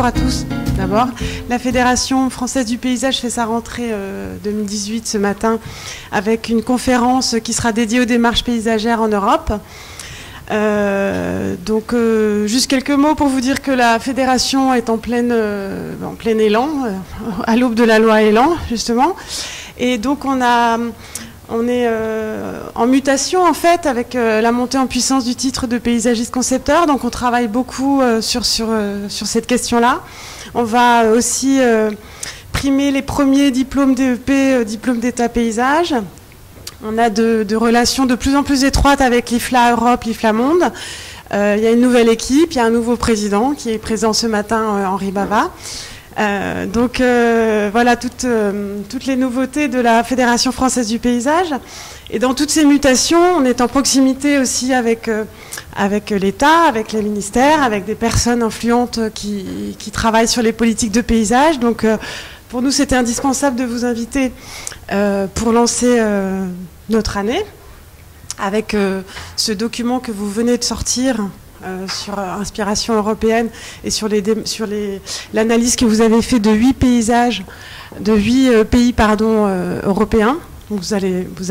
bonjour à tous. D'abord, la Fédération française du paysage fait sa rentrée 2018 ce matin avec une conférence qui sera dédiée aux démarches paysagères en Europe. Juste quelques mots pour vous dire que la Fédération est en plein élan, à l'aube de la loi Élan, justement. Et donc on est en mutation en fait avec la montée en puissance du titre de paysagiste concepteur. Donc on travaille beaucoup sur cette question-là. On va aussi primer les premiers diplômes DEP, diplômes d'état paysage. On a de relations de plus en plus étroites avec l'IFLA Europe, l'IFLA Monde. Il y a une nouvelle équipe, il y a un nouveau président qui est présent ce matin, Henri Bava. Voilà toutes les nouveautés de la Fédération française du paysage. Et dans toutes ces mutations, on est en proximité aussi avec l'État, avec les ministères, avec des personnes influentes qui travaillent sur les politiques de paysage. Donc pour nous, c'était indispensable de vous inviter pour lancer notre année avec ce document que vous venez de sortir sur inspiration européenne et sur l'analyse que vous avez fait de 8 paysages, de 8 pays européens. Donc vous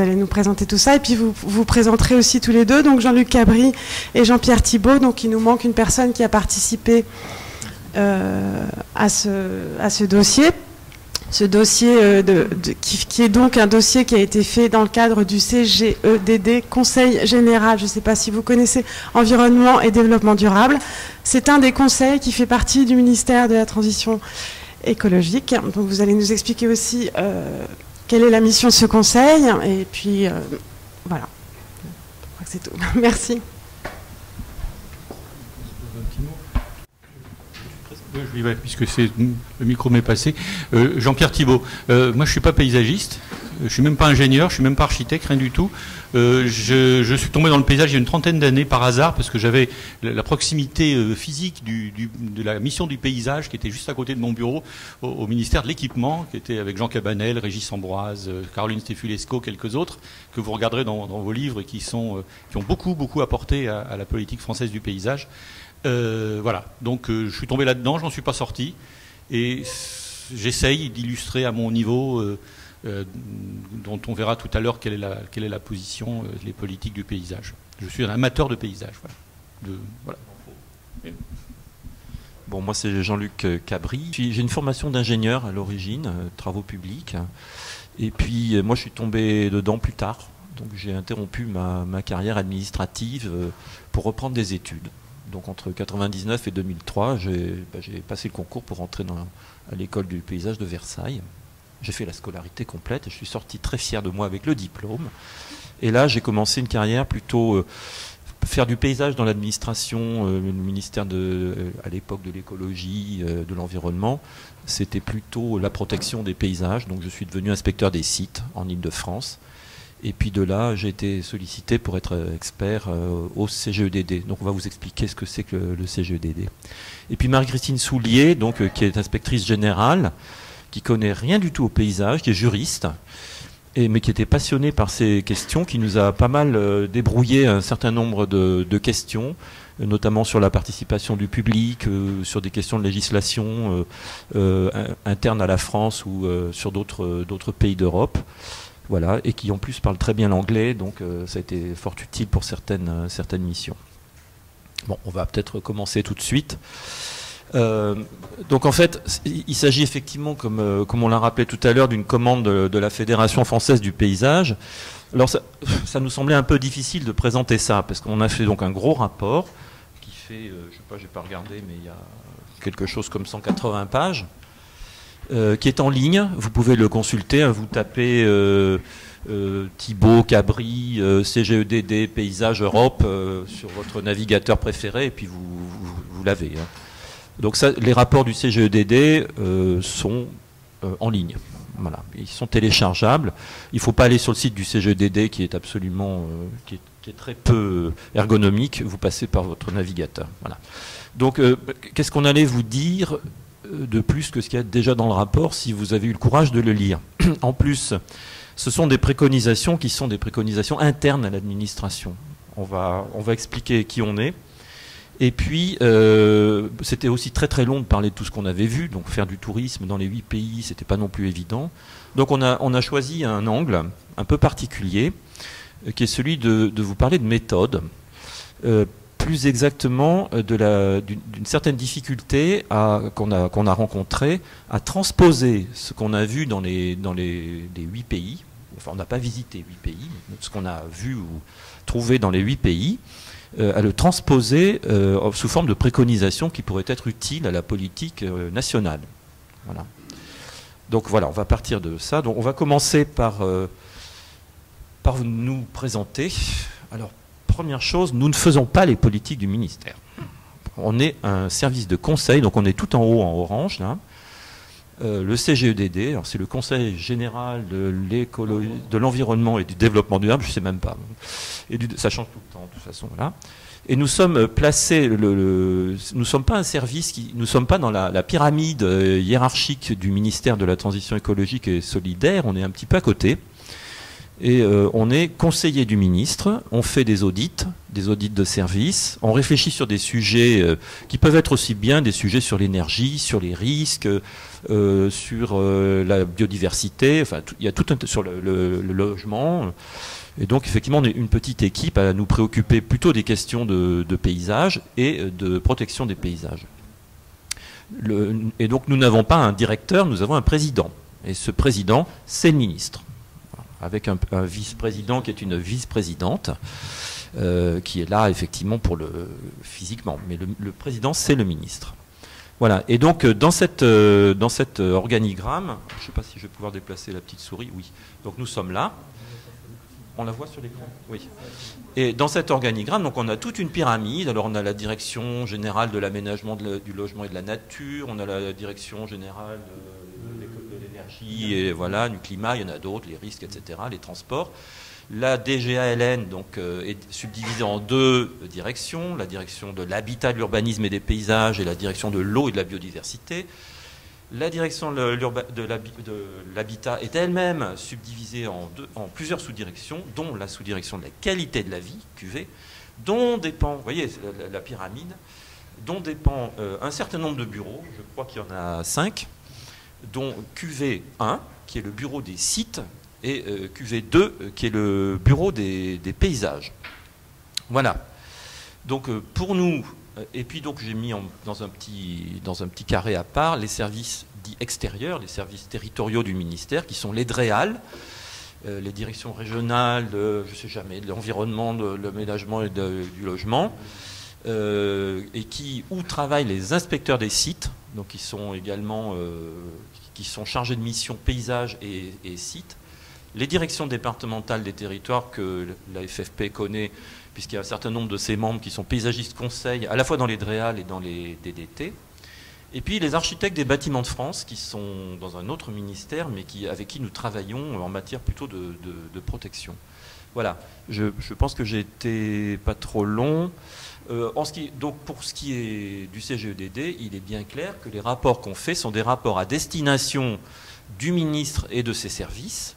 allez nous présenter tout ça et puis vous présenterez aussi tous les deux, donc Jean-Luc Cabri et Jean-Pierre Thibault. Donc il nous manque une personne qui a participé à ce dossier. Ce dossier qui est donc un dossier qui a été fait dans le cadre du CGEDD, Conseil Général, je ne sais pas si vous connaissez, Environnement et Développement Durable. C'est un des conseils qui fait partie du ministère de la Transition écologique. Donc vous allez nous expliquer aussi quelle est la mission de ce conseil. Et puis voilà, je crois que c'est tout. Merci. Oui, puisque le micro m'est passé. Jean-Pierre Thibault. Moi, je ne suis pas paysagiste, je ne suis même pas ingénieur, je ne suis même pas architecte, rien du tout. Je suis tombé dans le paysage il y a une trentaine d'années par hasard, parce que j'avais la proximité physique de la mission du paysage, qui était juste à côté de mon bureau, au ministère de l'Équipement, qui était avec Jean Cabanel, Régis Ambroise, Caroline Stefulesco, quelques autres, que vous regarderez dans vos livres et qui ont beaucoup apporté à la politique française du paysage. Voilà, donc je suis tombé là-dedans, je n'en suis pas sorti, et j'essaye d'illustrer à mon niveau, dont on verra tout à l'heure quelle est la position, les politiques du paysage. Je suis un amateur de paysage. Voilà. Bon, moi c'est Jean-Luc Cabri. J'ai une formation d'ingénieur à l'origine, travaux publics, et puis moi je suis tombé dedans plus tard, donc j'ai interrompu ma carrière administrative pour reprendre des études. Donc entre 1999 et 2003, j'ai passé le concours pour rentrer à l'école du paysage de Versailles. J'ai fait la scolarité complète et je suis sorti très fier de moi avec le diplôme. Et là, j'ai commencé une carrière plutôt faire du paysage dans l'administration, le ministère à l'époque de l'écologie, de l'environnement. C'était plutôt la protection des paysages. Donc je suis devenu inspecteur des sites en Île-de-France. Et puis de là, j'ai été sollicité pour être expert au CGEDD. Donc on va vous expliquer ce que c'est que le CGEDD. Et puis Marie-Christine Soulier, qui est inspectrice générale, qui connaît rien du tout au paysage, qui est juriste, mais qui était passionnée par ces questions, qui nous a pas mal débrouillé un certain nombre de questions, notamment sur la participation du public, sur des questions de législation interne à la France ou sur d'autres pays d'Europe. Voilà, et qui en plus parle très bien l'anglais, donc ça a été fort utile pour certaines missions. Bon, on va peut-être commencer tout de suite. Donc en fait, il s'agit effectivement, comme on l'a rappelé tout à l'heure, d'une commande de la Fédération française du paysage. Alors ça nous semblait un peu difficile de présenter ça, parce qu'on a fait donc un gros rapport, qui fait, je sais pas, j'ai pas regardé, mais il y a quelque chose comme 180 pages. Qui est en ligne, vous pouvez le consulter, hein, vous tapez Thibault, Cabri, CGEDD, Paysage Europe sur votre navigateur préféré et puis vous l'avez. Hein. Donc ça, les rapports du CGEDD sont en ligne. Voilà, ils sont téléchargeables. Il ne faut pas aller sur le site du CGEDD qui est absolument, qui est très peu ergonomique. Vous passez par votre navigateur. Voilà. Donc, qu'est-ce qu'on allait vous dire de plus que ce qu'il y a déjà dans le rapport si vous avez eu le courage de le lire. En plus, ce sont des préconisations qui sont des préconisations internes à l'administration. On va expliquer qui on est Et puis, c'était aussi très très long de parler de tout ce qu'on avait vu, donc faire du tourisme dans les 8 pays, c'était pas non plus évident. Donc on a choisi un angle un peu particulier, qui est celui de vous parler de méthode, plus exactement d'une certaine difficulté qu'on a rencontrée à transposer ce qu'on a vu dans les 8 pays. Enfin, on n'a pas visité 8 pays, mais ce qu'on a vu ou trouvé dans les 8 pays, à le transposer sous forme de préconisation qui pourrait être utile à la politique nationale. Voilà. Donc voilà, on va partir de ça. Donc on va commencer par nous présenter. Alors, première chose, nous ne faisons pas les politiques du ministère. On est un service de conseil, donc on est tout en haut en orange, là. Le CGEDD, c'est le Conseil général de l'environnement et du développement durable, je ne sais même pas. Ça change tout le temps, de toute façon. Là. Et nous sommes placés, nous ne sommes pas un service, nous ne sommes pas dans la pyramide hiérarchique du ministère de la Transition écologique et solidaire, on est un petit peu à côté. Et on est conseiller du ministre, on fait des audits de service, on réfléchit sur des sujets qui peuvent être aussi bien des sujets sur l'énergie, sur les risques, sur la biodiversité, enfin il y a tout sur le logement. Et donc effectivement on est une petite équipe à nous préoccuper plutôt des questions de paysage et de protection des paysages. Et donc nous n'avons pas un directeur, nous avons un président. Et ce président, c'est le ministre. Avec un vice-président qui est une vice-présidente, qui est là effectivement physiquement. Mais le président, c'est le ministre. Voilà. Et donc dans cet organigramme, je ne sais pas si je vais pouvoir déplacer la petite souris. Oui. Donc nous sommes là. On la voit sur l'écran ? Oui. Et dans cet organigramme, donc on a toute une pyramide. Alors on a la direction générale de l'aménagement du logement et de la nature. On a la direction générale de l'énergie et voilà, du climat. Il y en a d'autres, les risques, etc., les transports. La DGALN donc, est subdivisée en 2 directions, la direction de l'habitat, de l'urbanisme et des paysages et la direction de l'eau et de la biodiversité. La direction de l'habitat est elle-même subdivisée en plusieurs sous-directions, dont la sous-direction de la qualité de la vie, QV, dont dépend, vous voyez la pyramide, dont dépend un certain nombre de bureaux, je crois qu'il y en a 5, dont QV1, qui est le bureau des sites, et QV2, qui est le bureau des paysages. Voilà. Donc pour nous, et puis donc j'ai mis dans un petit carré à part les services dits extérieurs, les services territoriaux du ministère, qui sont les DREAL, les directions régionales, je ne sais jamais, de l'environnement, de l'aménagement et du logement, et où travaillent les inspecteurs des sites, donc qui sont également qui sont chargés de missions paysages et sites, les directions départementales des territoires que la FFP connaît, puisqu'il y a un certain nombre de ses membres qui sont paysagistes conseils, à la fois dans les DREAL et dans les DDT, et puis les architectes des bâtiments de France, qui sont dans un autre ministère, mais avec qui nous travaillons en matière plutôt de protection. Voilà, je pense que j'ai été pas trop long. Donc pour ce qui est du CGEDD, il est bien clair que les rapports qu'on fait sont des rapports à destination du ministre et de ses services,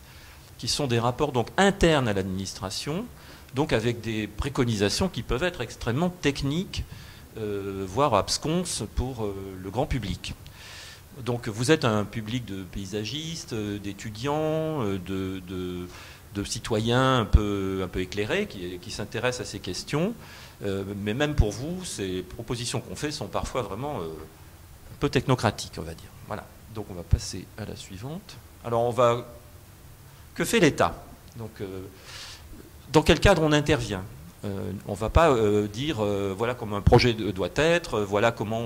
qui sont des rapports donc internes à l'administration, donc avec des préconisations qui peuvent être extrêmement techniques, voire absconses pour le grand public. Donc vous êtes un public de paysagistes, d'étudiants, de citoyens un peu éclairés qui s'intéressent à ces questions, mais même pour vous, ces propositions qu'on fait sont parfois vraiment un peu technocratiques, on va dire. Voilà. Donc on va passer à la suivante. Alors que fait l'État ? Donc dans quel cadre on intervient ? On ne va pas dire voilà comment un projet doit être, voilà comment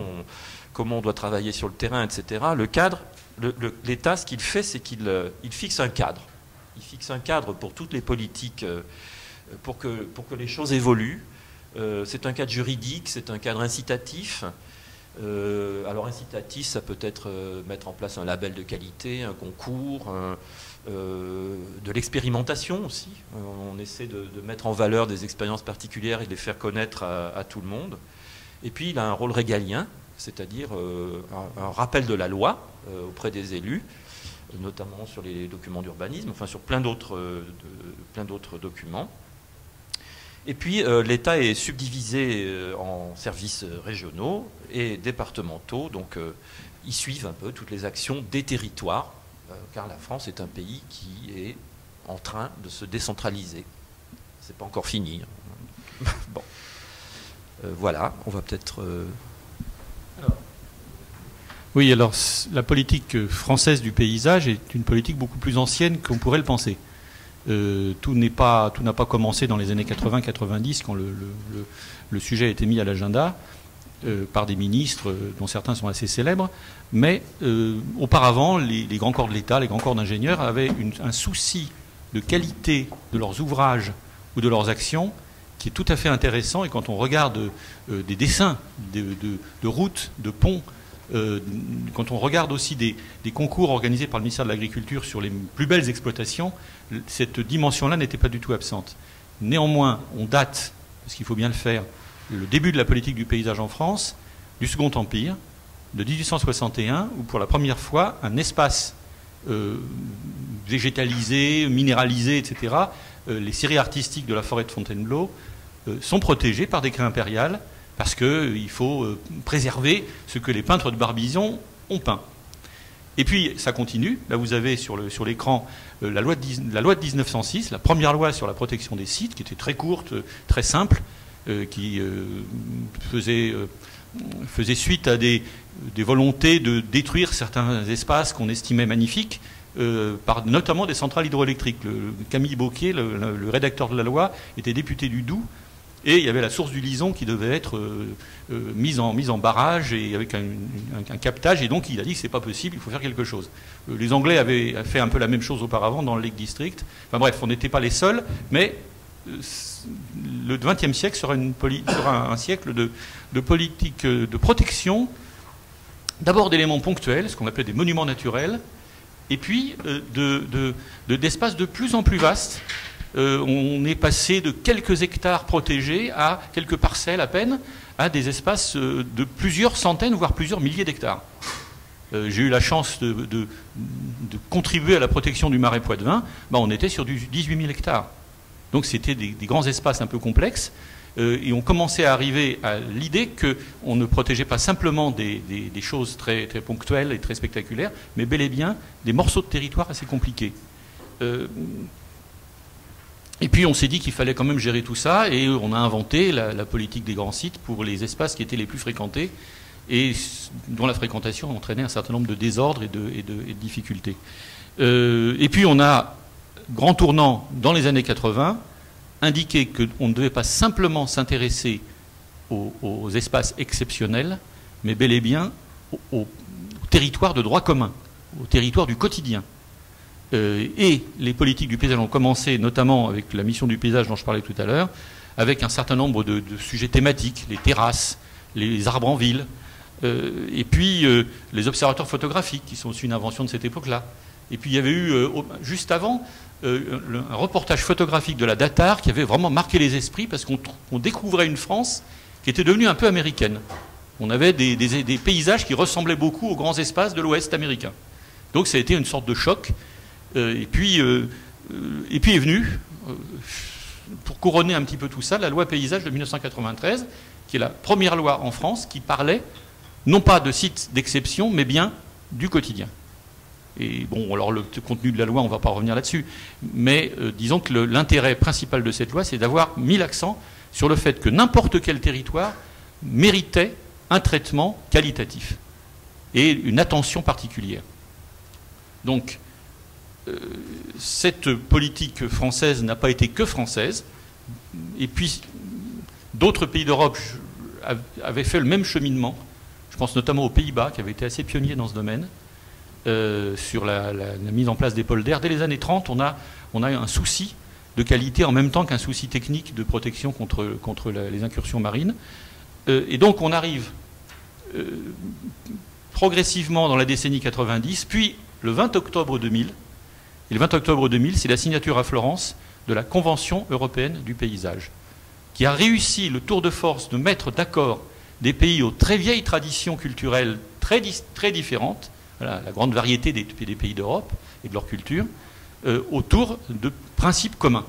on doit travailler sur le terrain, etc. Le cadre, l'État, ce qu'il fait, c'est qu'il fixe un cadre. Il fixe un cadre pour toutes les politiques, pour que les choses évoluent. C'est un cadre juridique, c'est un cadre incitatif. Alors incitatif, ça peut être mettre en place un label de qualité, un concours, de l'expérimentation aussi. On essaie de mettre en valeur des expériences particulières et de les faire connaître à tout le monde. Et puis il a un rôle régalien, c'est-à-dire un rappel de la loi auprès des élus, notamment sur les documents d'urbanisme, enfin sur plein d'autres documents. Et puis l'État est subdivisé en services régionaux et départementaux, donc ils suivent un peu toutes les actions des territoires, car la France est un pays qui est en train de se décentraliser. C'est pas encore fini. Bon. Voilà, on va peut-être... Oui, alors la politique française du paysage est une politique beaucoup plus ancienne qu'on pourrait le penser. Tout n'a pas commencé dans les années 80-90 quand le sujet a été mis à l'agenda par des ministres dont certains sont assez célèbres, mais auparavant, les grands corps de l'État, les grands corps d'ingénieurs avaient un souci de qualité de leurs ouvrages ou de leurs actions qui est tout à fait intéressant. Et quand on regarde des dessins de routes, de ponts, quand on regarde aussi des concours organisés par le ministère de l'Agriculture sur les plus belles exploitations, cette dimension-là n'était pas du tout absente. Néanmoins, on date, parce qu'il faut bien le faire, le début de la politique du paysage en France, du Second Empire, de 1861, où pour la première fois, un espace végétalisé, minéralisé, etc., les séries artistiques de la forêt de Fontainebleau sont protégées par décret impérial, parce qu'il faut préserver ce que les peintres de Barbizon ont peint. Et puis, ça continue. Là, vous avez sur l'écran la loi de 1906, la première loi sur la protection des sites, qui était très courte, très simple, qui faisait suite à des volontés de détruire certains espaces qu'on estimait magnifiques, par notamment des centrales hydroélectriques. Camille Beauquier, le rédacteur de la loi, était député du Doubs, et il y avait la source du Lison qui devait être mise en barrage et avec un captage, et donc il a dit que c'est pas possible, il faut faire quelque chose. Les Anglais avaient fait un peu la même chose auparavant dans le Lake District. Enfin bref, on n'était pas les seuls, mais le XXe siècle sera un siècle de politique de protection, d'abord d'éléments ponctuels, ce qu'on appelait des monuments naturels, et puis d'espaces de plus en plus vastes. On est passé de quelques hectares protégés à quelques parcelles à peine, à des espaces de plusieurs centaines, voire plusieurs milliers d'hectares. J'ai eu la chance de contribuer à la protection du Marais Poitevin. On était sur du 18 000 hectares. Donc c'était des grands espaces un peu complexes. Et on commençait à arriver à l'idée qu'on ne protégeait pas simplement des choses très, très ponctuelles et très spectaculaires, mais bel et bien des morceaux de territoire assez compliqués. Et puis on s'est dit qu'il fallait quand même gérer tout ça, et on a inventé la politique des grands sites pour les espaces qui étaient les plus fréquentés et dont la fréquentation entraînait un certain nombre de désordres et de difficultés. Et puis on a, grand tournant dans les années 80, indiqué qu'on ne devait pas simplement s'intéresser aux espaces exceptionnels, mais bel et bien au territoire de droit commun, au territoire du quotidien. Et les politiques du paysage ont commencé, notamment avec la mission du paysage dont je parlais tout à l'heure, avec un certain nombre de sujets thématiques, les terrasses, les arbres en ville, et puis les observateurs photographiques, qui sont aussi une invention de cette époque-là. Et puis il y avait eu, juste avant, un reportage photographique de la Datar qui avait vraiment marqué les esprits, parce qu'on découvrait une France qui était devenue un peu américaine. On avait des paysages qui ressemblaient beaucoup aux grands espaces de l'Ouest américain. Donc ça a été une sorte de choc. Et puis est venue, pour couronner un petit peu tout ça, la loi paysage de 1993, qui est la première loi en France qui parlait non pas de sites d'exception, mais bien du quotidien. Et bon, alors le contenu de la loi, on ne va pas revenir là-dessus, mais disons que l'intérêt principal de cette loi, c'est d'avoir mis l'accent sur le fait que n'importe quel territoire méritait un traitement qualitatif et une attention particulière. Donc, cette politique française n'a pas été que française, et puis d'autres pays d'Europe avaient fait le même cheminement. Je pense notamment aux Pays-Bas, qui avaient été assez pionniers dans ce domaine, sur la mise en place des polders. Dès les années 30, on a un souci de qualité en même temps qu'un souci technique de protection contre les incursions marines. Et donc on arrive progressivement dans la décennie 90, puis le 20 octobre 2000, et le 20 octobre 2000, c'est la signature à Florence de la Convention européenne du paysage, qui a réussi le tour de force de mettre d'accord des pays aux très vieilles traditions culturelles très différentes, voilà, la grande variété des pays d'Europe et de leur culture, autour de principes communs.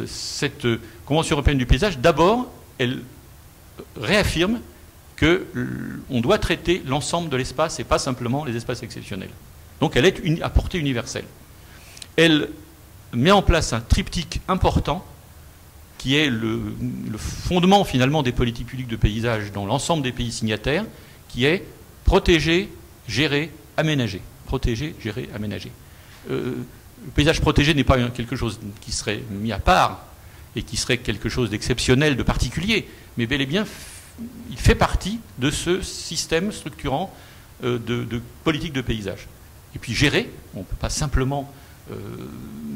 cette Convention européenne du paysage, d'abord, elle réaffirme qu'on doit traiter l'ensemble de l'espace et pas simplement les espaces exceptionnels. Donc elle est à portée universelle. Elle met en place un triptyque important qui est le fondement finalement des politiques publiques de paysage dans l'ensemble des pays signataires, qui est protéger, gérer, aménager. Protéger, gérer, aménager. Le paysage protégé n'est pas quelque chose qui serait mis à part et qui serait quelque chose d'exceptionnel, de particulier, mais bel et bien, il fait partie de ce système structurant de politique de paysage. Et puis gérer, on ne peut pas simplement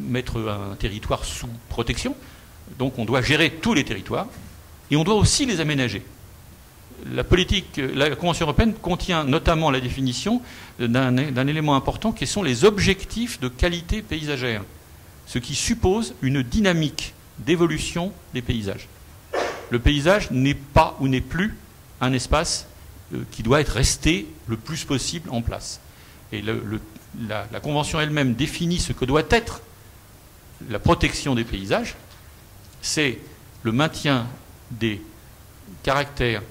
mettre un territoire sous protection, donc on doit gérer tous les territoires, et on doit aussi les aménager. La Convention européenne contient notamment la définition d'un élément important qui sont les objectifs de qualité paysagère, ce qui suppose une dynamique d'évolution des paysages. Le paysage n'est pas ou n'est plus un espace qui doit être resté le plus possible en place. Et la Convention elle-même définit ce que doit être la protection des paysages, c'est le maintien des caractères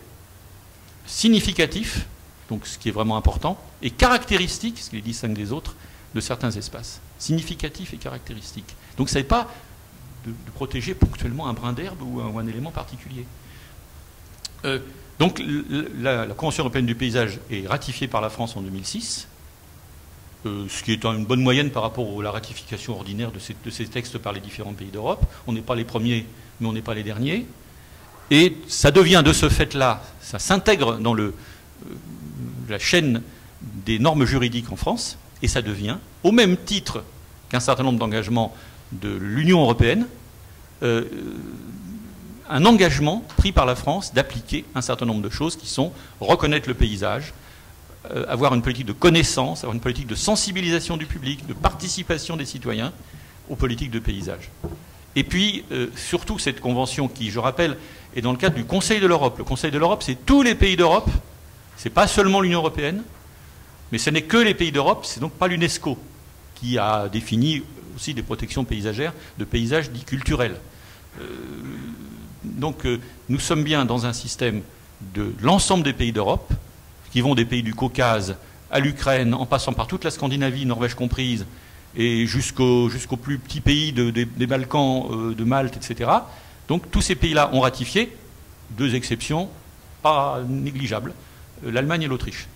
significatifs, donc ce qui est vraiment important, et caractéristiques, ce qui les distingue des autres, de certains espaces. Significatifs et caractéristiques. Donc ce n'est pas de protéger ponctuellement un brin d'herbe ou un élément particulier. Donc la Convention européenne du paysage est ratifiée par la France en 2006, ce qui est une bonne moyenne par rapport à la ratification ordinaire de ces textes par les différents pays d'Europe. On n'est pas les premiers, mais on n'est pas les derniers. Et ça devient de ce fait-là, ça s'intègre dans la chaîne des normes juridiques en France, et ça devient, au même titre qu'un certain nombre d'engagements de l'Union européenne, un engagement pris par la France d'appliquer un certain nombre de choses qui sont reconnaître le paysage, avoir une politique de connaissance, avoir une politique de sensibilisation du public, de participation des citoyens aux politiques de paysage. Et puis, surtout, cette convention qui, je rappelle, est dans le cadre du Conseil de l'Europe. Le Conseil de l'Europe, c'est tous les pays d'Europe, c'est pas seulement l'Union européenne, mais ce n'est que les pays d'Europe, c'est donc pas l'UNESCO qui a défini aussi des protections paysagères, de paysages dits culturels. Donc nous sommes bien dans un système de l'ensemble des pays d'Europe, qui vont des pays du Caucase à l'Ukraine, en passant par toute la Scandinavie, Norvège comprise, et jusqu'aux plus petits pays des Balkans, de Malte, etc. Donc tous ces pays-là ont ratifié, deux exceptions pas négligeables, l'Allemagne et l'Autriche,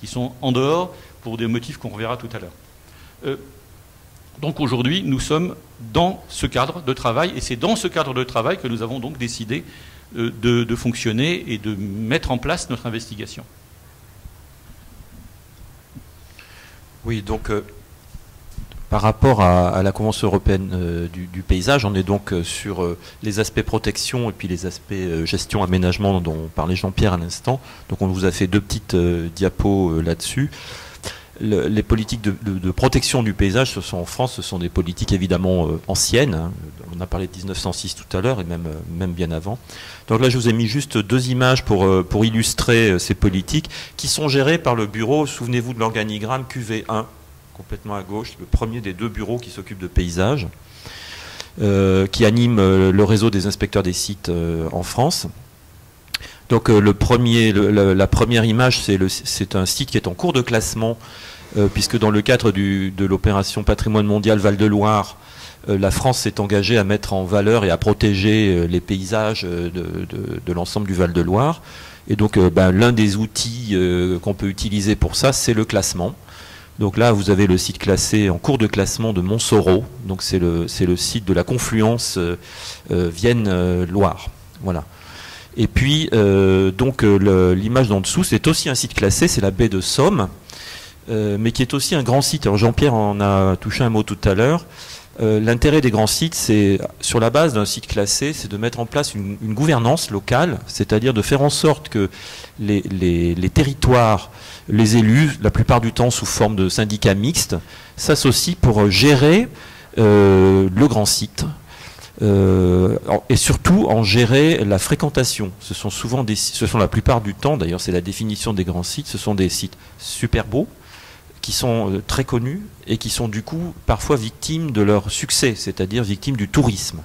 qui sont en dehors pour des motifs qu'on reverra tout à l'heure. Donc aujourd'hui, nous sommes dans ce cadre de travail, et c'est dans ce cadre de travail que nous avons donc décidé de fonctionner et de mettre en place notre investigation. Oui, donc par rapport à la Convention européenne du paysage, on est donc sur les aspects protection et puis les aspects gestion, aménagement dont parlait Jean-Pierre à l'instant. Donc on vous a fait deux petites diapos là-dessus. Les politiques de protection du paysage, en France, ce sont des politiques évidemment anciennes. Hein. On a parlé de 1906 tout à l'heure et même bien avant. Donc là, je vous ai mis juste deux images pour illustrer ces politiques qui sont gérées par le bureau, souvenez-vous de l'organigramme QV1, complètement à gauche, le premier des deux bureaux qui s'occupent de paysage, qui anime le réseau des inspecteurs des sites en France. Donc la première image, c'est un site qui est en cours de classement, puisque dans le cadre de l'opération Patrimoine mondial Val-de-Loire, la France s'est engagée à mettre en valeur et à protéger les paysages de l'ensemble du Val-de-Loire. Et donc l'un des outils qu'on peut utiliser pour ça, c'est le classement. Donc là, vous avez le site classé en cours de classement de Montsoreau. Donc c'est le site de la confluence Vienne-Loire. Voilà. Et puis, l'image d'en dessous, c'est aussi un site classé, c'est la baie de Somme, mais qui est aussi un grand site. Alors Jean-Pierre en a touché un mot tout à l'heure. L'intérêt des grands sites, c'est, sur la base d'un site classé, c'est de mettre en place une gouvernance locale, c'est-à-dire de faire en sorte que les territoires, les élus, la plupart du temps sous forme de syndicats mixtes, s'associent pour gérer le grand site. Et surtout en gérer la fréquentation. Ce sont la plupart du temps, d'ailleurs c'est la définition des grands sites, ce sont des sites super beaux, qui sont très connus et qui sont du coup parfois victimes de leur succès, c'est-à-dire victimes du tourisme.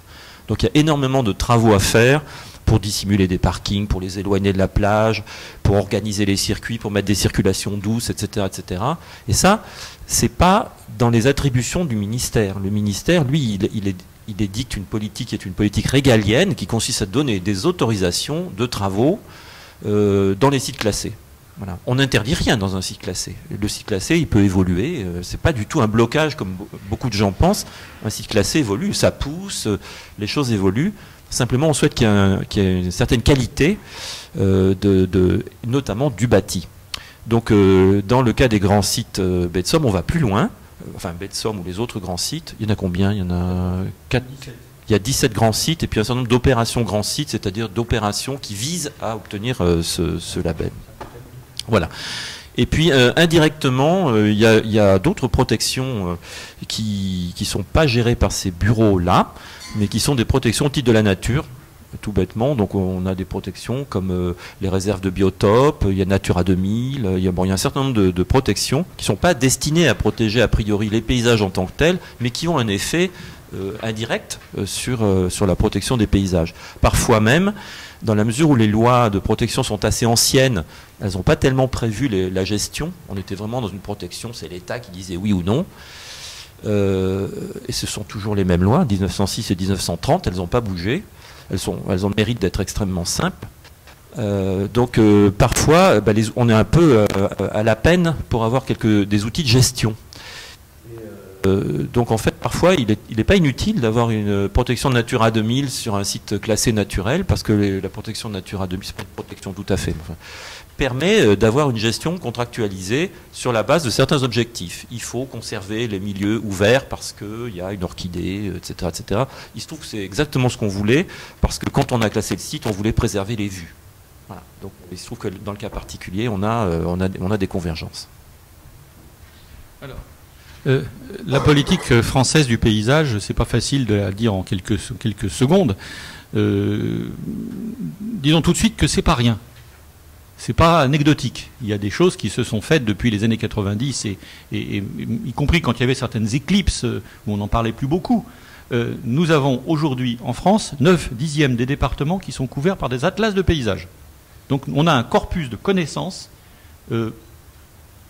Donc il y a énormément de travaux à faire pour dissimuler des parkings, pour les éloigner de la plage, pour organiser les circuits, pour mettre des circulations douces, etc. etc. Et ça, c'est pas dans les attributions du ministère. Le ministère, lui, il édicte une politique qui est une politique régalienne qui consiste à donner des autorisations de travaux dans les sites classés. Voilà. On n'interdit rien dans un site classé. Le site classé, il peut évoluer. C'est pas du tout un blocage comme beaucoup de gens pensent. Un site classé évolue, ça pousse, les choses évoluent. Simplement, on souhaite qu'il y ait une certaine qualité, notamment du bâti. Donc, dans le cas des grands sites Betsom, on va plus loin. Enfin, Betsom ou les autres grands sites, il y en a combien? Il y en a 4. Il y a 17 grands sites et puis un certain nombre d'opérations grands sites, c'est-à-dire d'opérations qui visent à obtenir ce label. Voilà. Et puis indirectement, il y a d'autres protections qui ne sont pas gérées par ces bureaux-là, mais qui sont des protections au titre de la nature, tout bêtement. Donc on a des protections comme les réserves de biotopes, il y a Natura 2000, il y a un certain nombre de protections qui ne sont pas destinées à protéger a priori les paysages en tant que tels, mais qui ont un effet indirect sur la protection des paysages. Parfois même, dans la mesure où les lois de protection sont assez anciennes, elles n'ont pas tellement prévu la gestion. On était vraiment dans une protection, c'est l'État qui disait oui ou non. Et ce sont toujours les mêmes lois, 1906 et 1930, elles n'ont pas bougé. Elles ont le mérite d'être extrêmement simples. Donc parfois, on est un peu à la peine pour avoir des outils de gestion. Donc en fait, parfois, il n'est pas inutile d'avoir une protection Natura 2000 sur un site classé naturel, parce que la protection Natura 2000, c'est pas une protection tout à fait, enfin, permet d'avoir une gestion contractualisée sur la base de certains objectifs. Il faut conserver les milieux ouverts parce qu'il y a une orchidée, etc., etc. Il se trouve que c'est exactement ce qu'on voulait, parce que quand on a classé le site, on voulait préserver les vues. Voilà. Donc il se trouve que dans le cas particulier, on a des convergences. Alors. La politique française du paysage, c'est pas facile de la dire en quelques secondes. Disons tout de suite que c'est pas rien. C'est pas anecdotique. Il y a des choses qui se sont faites depuis les années 90 et y compris quand il y avait certaines éclipses où on n'en parlait plus beaucoup. Nous avons aujourd'hui en France 9/10 des départements qui sont couverts par des atlas de paysages. Donc on a un corpus de connaissances,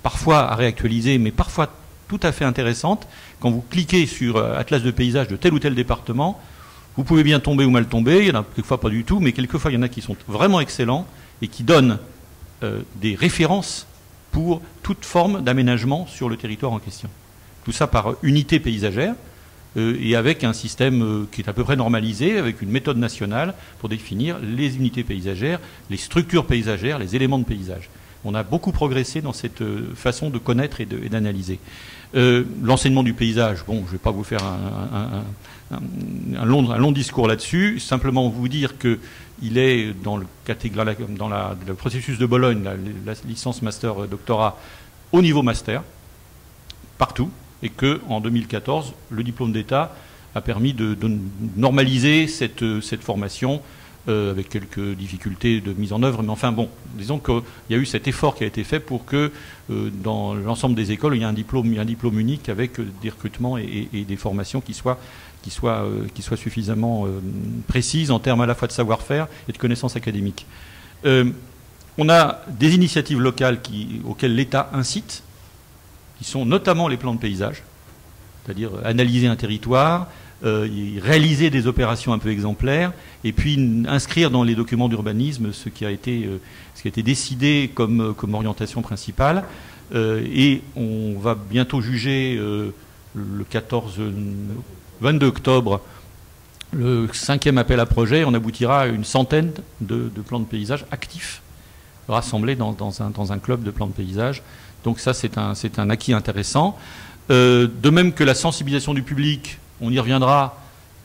parfois à réactualiser, mais parfois tout à fait intéressante. Quand vous cliquez sur Atlas de paysage de tel ou tel département, vous pouvez bien tomber ou mal tomber, il y en a quelquefois pas du tout, mais quelquefois il y en a qui sont vraiment excellents et qui donnent des références pour toute forme d'aménagement sur le territoire en question. Tout ça par unité paysagère et avec un système qui est à peu près normalisé, avec une méthode nationale pour définir les unités paysagères, les structures paysagères, les éléments de paysage. On a beaucoup progressé dans cette façon de connaître et d'analyser. L'enseignement du paysage, bon, je ne vais pas vous faire un long discours là-dessus, simplement vous dire qu'il est dans le processus de Bologne, la licence master doctorat au niveau master, partout, et qu'en 2014, le diplôme d'État a permis de normaliser cette formation avec quelques difficultés de mise en œuvre, mais enfin bon, disons qu'il y a eu cet effort qui a été fait pour que dans l'ensemble des écoles, il y ait un diplôme unique avec des recrutements et des formations qui soient suffisamment précises en termes à la fois de savoir-faire et de connaissances académiques. On a des initiatives locales auxquelles l'État incite, qui sont notamment les plans de paysage, c'est-à-dire analyser un territoire, réaliser des opérations un peu exemplaires et puis inscrire dans les documents d'urbanisme ce qui a été décidé comme orientation principale. Et on va bientôt juger le 22 octobre le 5e appel à projet. On aboutira à une centaine de plans de paysage actifs rassemblés dans un club de plans de paysage. Donc ça, c'est un acquis intéressant. De même que la sensibilisation du public, on y reviendra,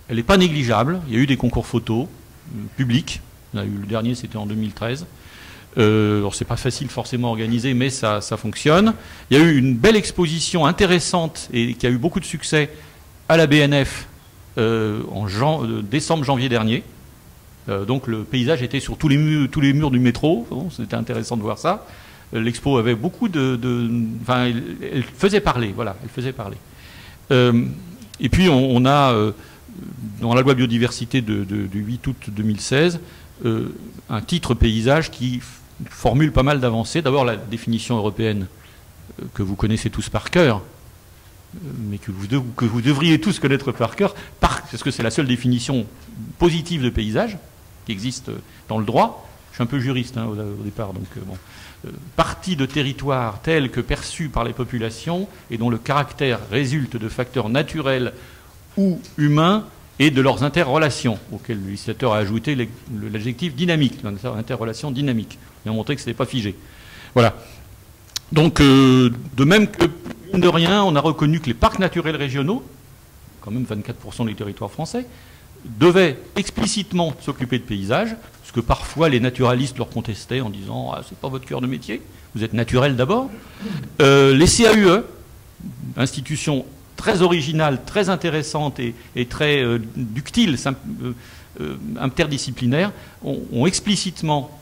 elle n'est pas négligeable. Il y a eu des concours photos publics. Le dernier, c'était en 2013. Alors, c'est pas facile forcément à organiser, mais ça fonctionne. Il y a eu une belle exposition intéressante et qui a eu beaucoup de succès à la BNF en décembre-janvier dernier. Donc, le paysage était sur tous les murs du métro. Bon, c'était intéressant de voir ça. L'expo avait beaucoup enfin, elle faisait parler, voilà, elle faisait parler. Et puis on a dans la loi biodiversité du 8 août 2016, un titre paysage qui formule pas mal d'avancées. D'abord, la définition européenne que vous connaissez tous par cœur, mais que vous devriez tous connaître par cœur, parce que c'est la seule définition positive de paysage qui existe dans le droit. Je suis un peu juriste au départ, donc bon. Partie de territoire tel que perçu par les populations et dont le caractère résulte de facteurs naturels ou humains et de leurs interrelations, auxquelles le législateur a ajouté l'adjectif dynamique, l'interrelation dynamique. Il a montré que ce n'était pas figé. Voilà. Donc, de même que, mine de rien, on a reconnu que les parcs naturels régionaux, quand même 24% du territoire français, devaient explicitement s'occuper de paysages, ce que parfois les naturalistes leur contestaient en disant « Ah, c'est pas votre cœur de métier, vous êtes naturel d'abord ». Les CAUE, institution très originale, très intéressante et très ductile, interdisciplinaire, ont explicitement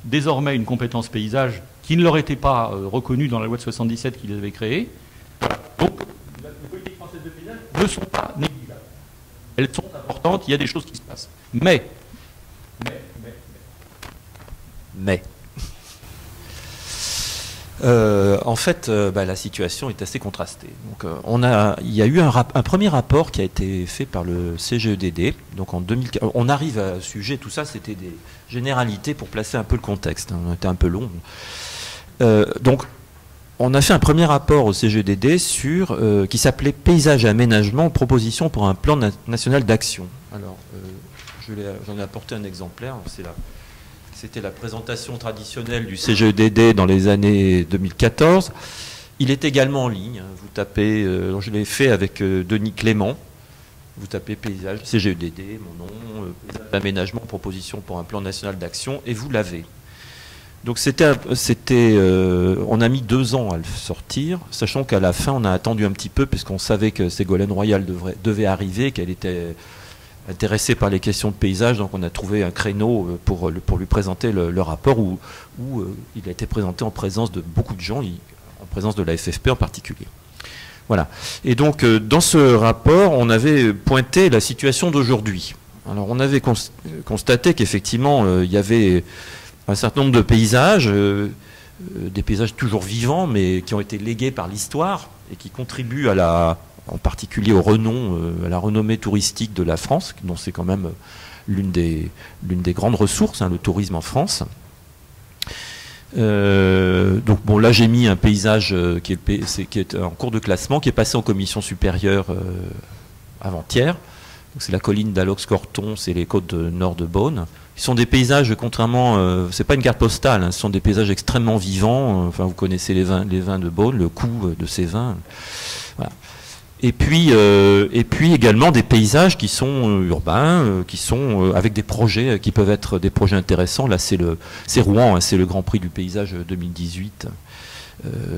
désormais une compétence paysage qui ne leur était pas reconnue dans la loi de 77 qui les avait créées. Donc, les politiques françaises de paysage ne sont pas négligeables. Elles sont importantes, il y a des choses qui se passent. Mais en fait, la situation est assez contrastée. Donc, il y a eu un premier rapport qui a été fait par le CGEDD. Donc en 2004, on arrive à ce sujet, tout ça c'était des généralités pour placer un peu le contexte. On était un peu long. Donc on a fait un premier rapport au CGEDD qui s'appelait Paysage et aménagement, proposition pour un plan national d'action. Alors j'en ai apporté un exemplaire, c'était la présentation traditionnelle du CGEDD dans les années 2014. Il est également en ligne. Vous tapez, je l'ai fait avec Denis Clément. Vous tapez paysage, CGEDD, mon nom, paysage d'aménagement, proposition pour un plan national d'action, et vous l'avez. Donc on a mis 2 ans à le sortir, sachant qu'à la fin, on a attendu un petit peu, puisqu'on savait que Ségolène Royal devait arriver, qu'elle était intéressé par les questions de paysage, donc on a trouvé un créneau pour lui présenter le rapport où il a été présenté en présence de beaucoup de gens, en présence de la FFP en particulier. Voilà. Et donc dans ce rapport, on avait pointé la situation d'aujourd'hui. Alors on avait constaté qu'effectivement il y avait un certain nombre de paysages, des paysages toujours vivants, mais qui ont été légués par l'histoire et qui contribuent en particulier au renom, à la renommée touristique de la France, dont c'est quand même l'une des grandes ressources, le tourisme en France. Donc bon, là j'ai mis un paysage qui est en cours de classement, qui est passé en commission supérieure avant-hier. C'est la colline d'Alox-Corton, c'est les côtes nord de Beaune. Ils sont des paysages, contrairement, c'est pas une carte postale, ce sont des paysages extrêmement vivants. Enfin, vous connaissez les vins de Beaune, le coût de ces vins. Voilà. Et puis également des paysages qui sont urbains, qui sont avec des projets qui peuvent être des projets intéressants. Là, c'est Rouen, c'est le Grand Prix du paysage 2018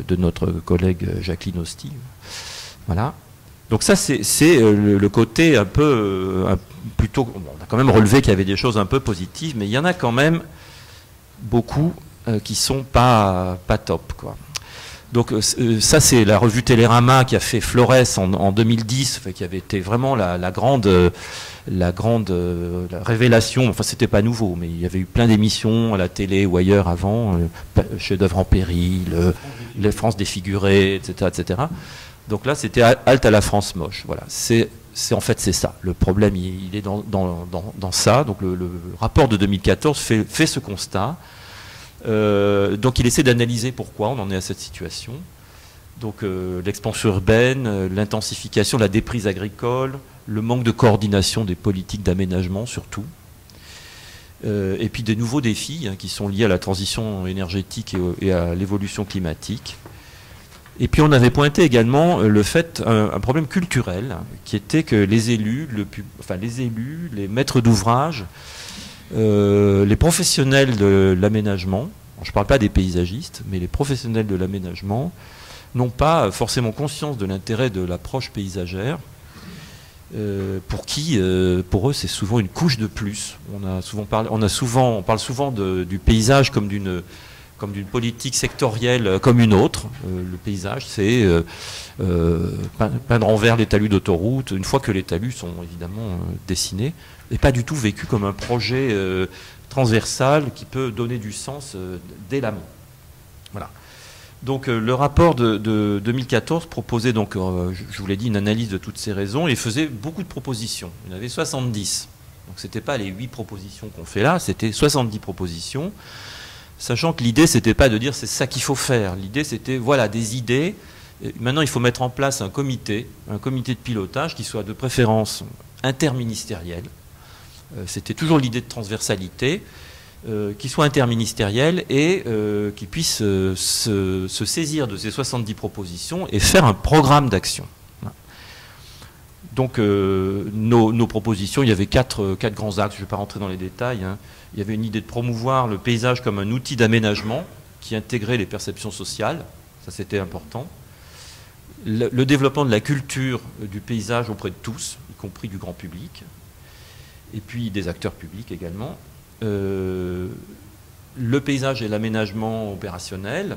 de notre collègue Jacqueline Hosty. Voilà. Donc ça, c'est le côté un peu plutôt. Bon, on a quand même relevé qu'il y avait des choses un peu positives, mais il y en a quand même beaucoup qui sont pas top, quoi. Donc ça, c'est la revue Télérama qui a fait Flores en 2010, qui avait été vraiment la grande révélation. Enfin, c'était pas nouveau, mais il y avait eu plein d'émissions à la télé ou ailleurs avant, Chef-d'œuvre en péril, les France défigurées, etc., etc. Donc là, c'était halte à la France moche. Voilà. En fait, c'est ça. Le problème, il est dans ça. Donc le rapport de 2014 fait ce constat. Donc il essaie d'analyser pourquoi on en est à cette situation. Donc l'expansion urbaine, l'intensification, la déprise agricole, le manque de coordination des politiques d'aménagement surtout, et puis des nouveaux défis qui sont liés à la transition énergétique et à l'évolution climatique. Et puis on avait pointé également un problème culturel, qui était que les élus, les maîtres d'ouvrage, les professionnels de l'aménagement, je ne parle pas des paysagistes, mais les professionnels de l'aménagement n'ont pas forcément conscience de l'intérêt de l'approche paysagère, pour eux, c'est souvent une couche de plus. On parle souvent du paysage comme comme d'une politique sectorielle comme une autre. Le paysage, c'est peindre en vert les talus d'autoroute, une fois que les talus sont évidemment dessinés, et pas du tout vécu comme un projet transversal qui peut donner du sens dès l'amont. Voilà. Donc le rapport de 2014 proposait, donc, je vous l'ai dit, une analyse de toutes ces raisons et faisait beaucoup de propositions. Il y en avait 70. Donc ce n'était pas les 8 propositions qu'on fait là, c'était 70 propositions. Sachant que l'idée, c'était pas de dire c'est ça qu'il faut faire. L'idée, c'était voilà des idées. Et maintenant, il faut mettre en place un comité de pilotage qui soit de préférence interministériel. C'était toujours l'idée de transversalité, qui soit interministériel et qui puisse se saisir de ces 70 propositions et faire un programme d'action. Donc nos propositions, il y avait quatre grands axes, je ne vais pas rentrer dans les détails. Hein. Il y avait une idée de promouvoir le paysage comme un outil d'aménagement qui intégrait les perceptions sociales, ça c'était important. Le développement de la culture du paysage auprès de tous, y compris du grand public, et puis des acteurs publics également. Le paysage et l'aménagement opérationnel,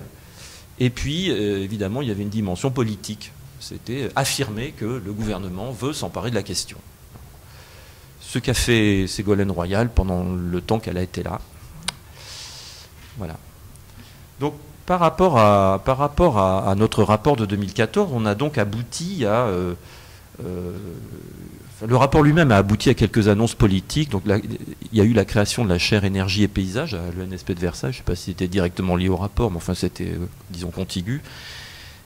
et puis évidemment il y avait une dimension politique. C'était affirmer que le gouvernement veut s'emparer de la question. Ce qu'a fait Ségolène Royal pendant le temps qu'elle a été là. Voilà. Donc par rapport à notre rapport de 2014, on a donc abouti à... le rapport lui-même a abouti à quelques annonces politiques. Donc là, il y a eu la création de la chaire énergie et paysage à l'ENSP de Versailles. Je ne sais pas si c'était directement lié au rapport, mais enfin c'était, disons, contigu.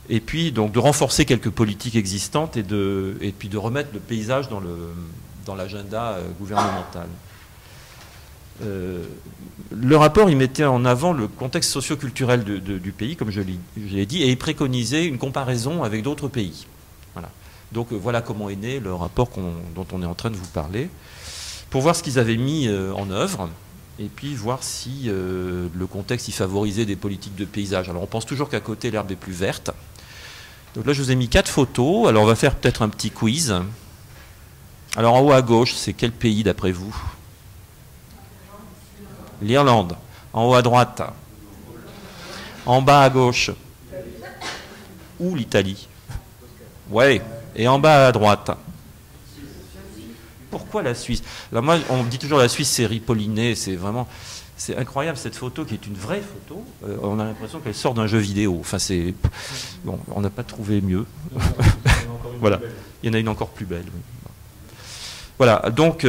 Et puis donc de renforcer quelques politiques existantes et puis de remettre le paysage dans l'agenda gouvernemental. Le rapport, il mettait en avant le contexte socio-culturel du pays, comme je l'ai dit, et il préconisait une comparaison avec d'autres pays. Voilà. Donc voilà comment est né le rapport dont on est en train de vous parler, pour voir ce qu'ils avaient mis en œuvre, et puis voir si le contexte y favorisait des politiques de paysage. Alors on pense toujours qu'à côté l'herbe est plus verte. Donc là je vous ai mis 4 photos, alors on va faire peut-être un petit quiz. Alors en haut à gauche, c'est quel pays d'après vous? L'Irlande. En haut à droite. En bas à gauche. Ou l'Italie? Ouais. Et en bas à droite. Pourquoi la Suisse? Alors moi, on me dit toujours la Suisse, c'est ripolliné, c'est vraiment... C'est incroyable cette photo qui est une vraie photo. On a l'impression qu'elle sort d'un jeu vidéo. Enfin, c'est... Bon, on n'a pas trouvé mieux. Voilà. Il y en a une encore plus belle. Voilà. Donc,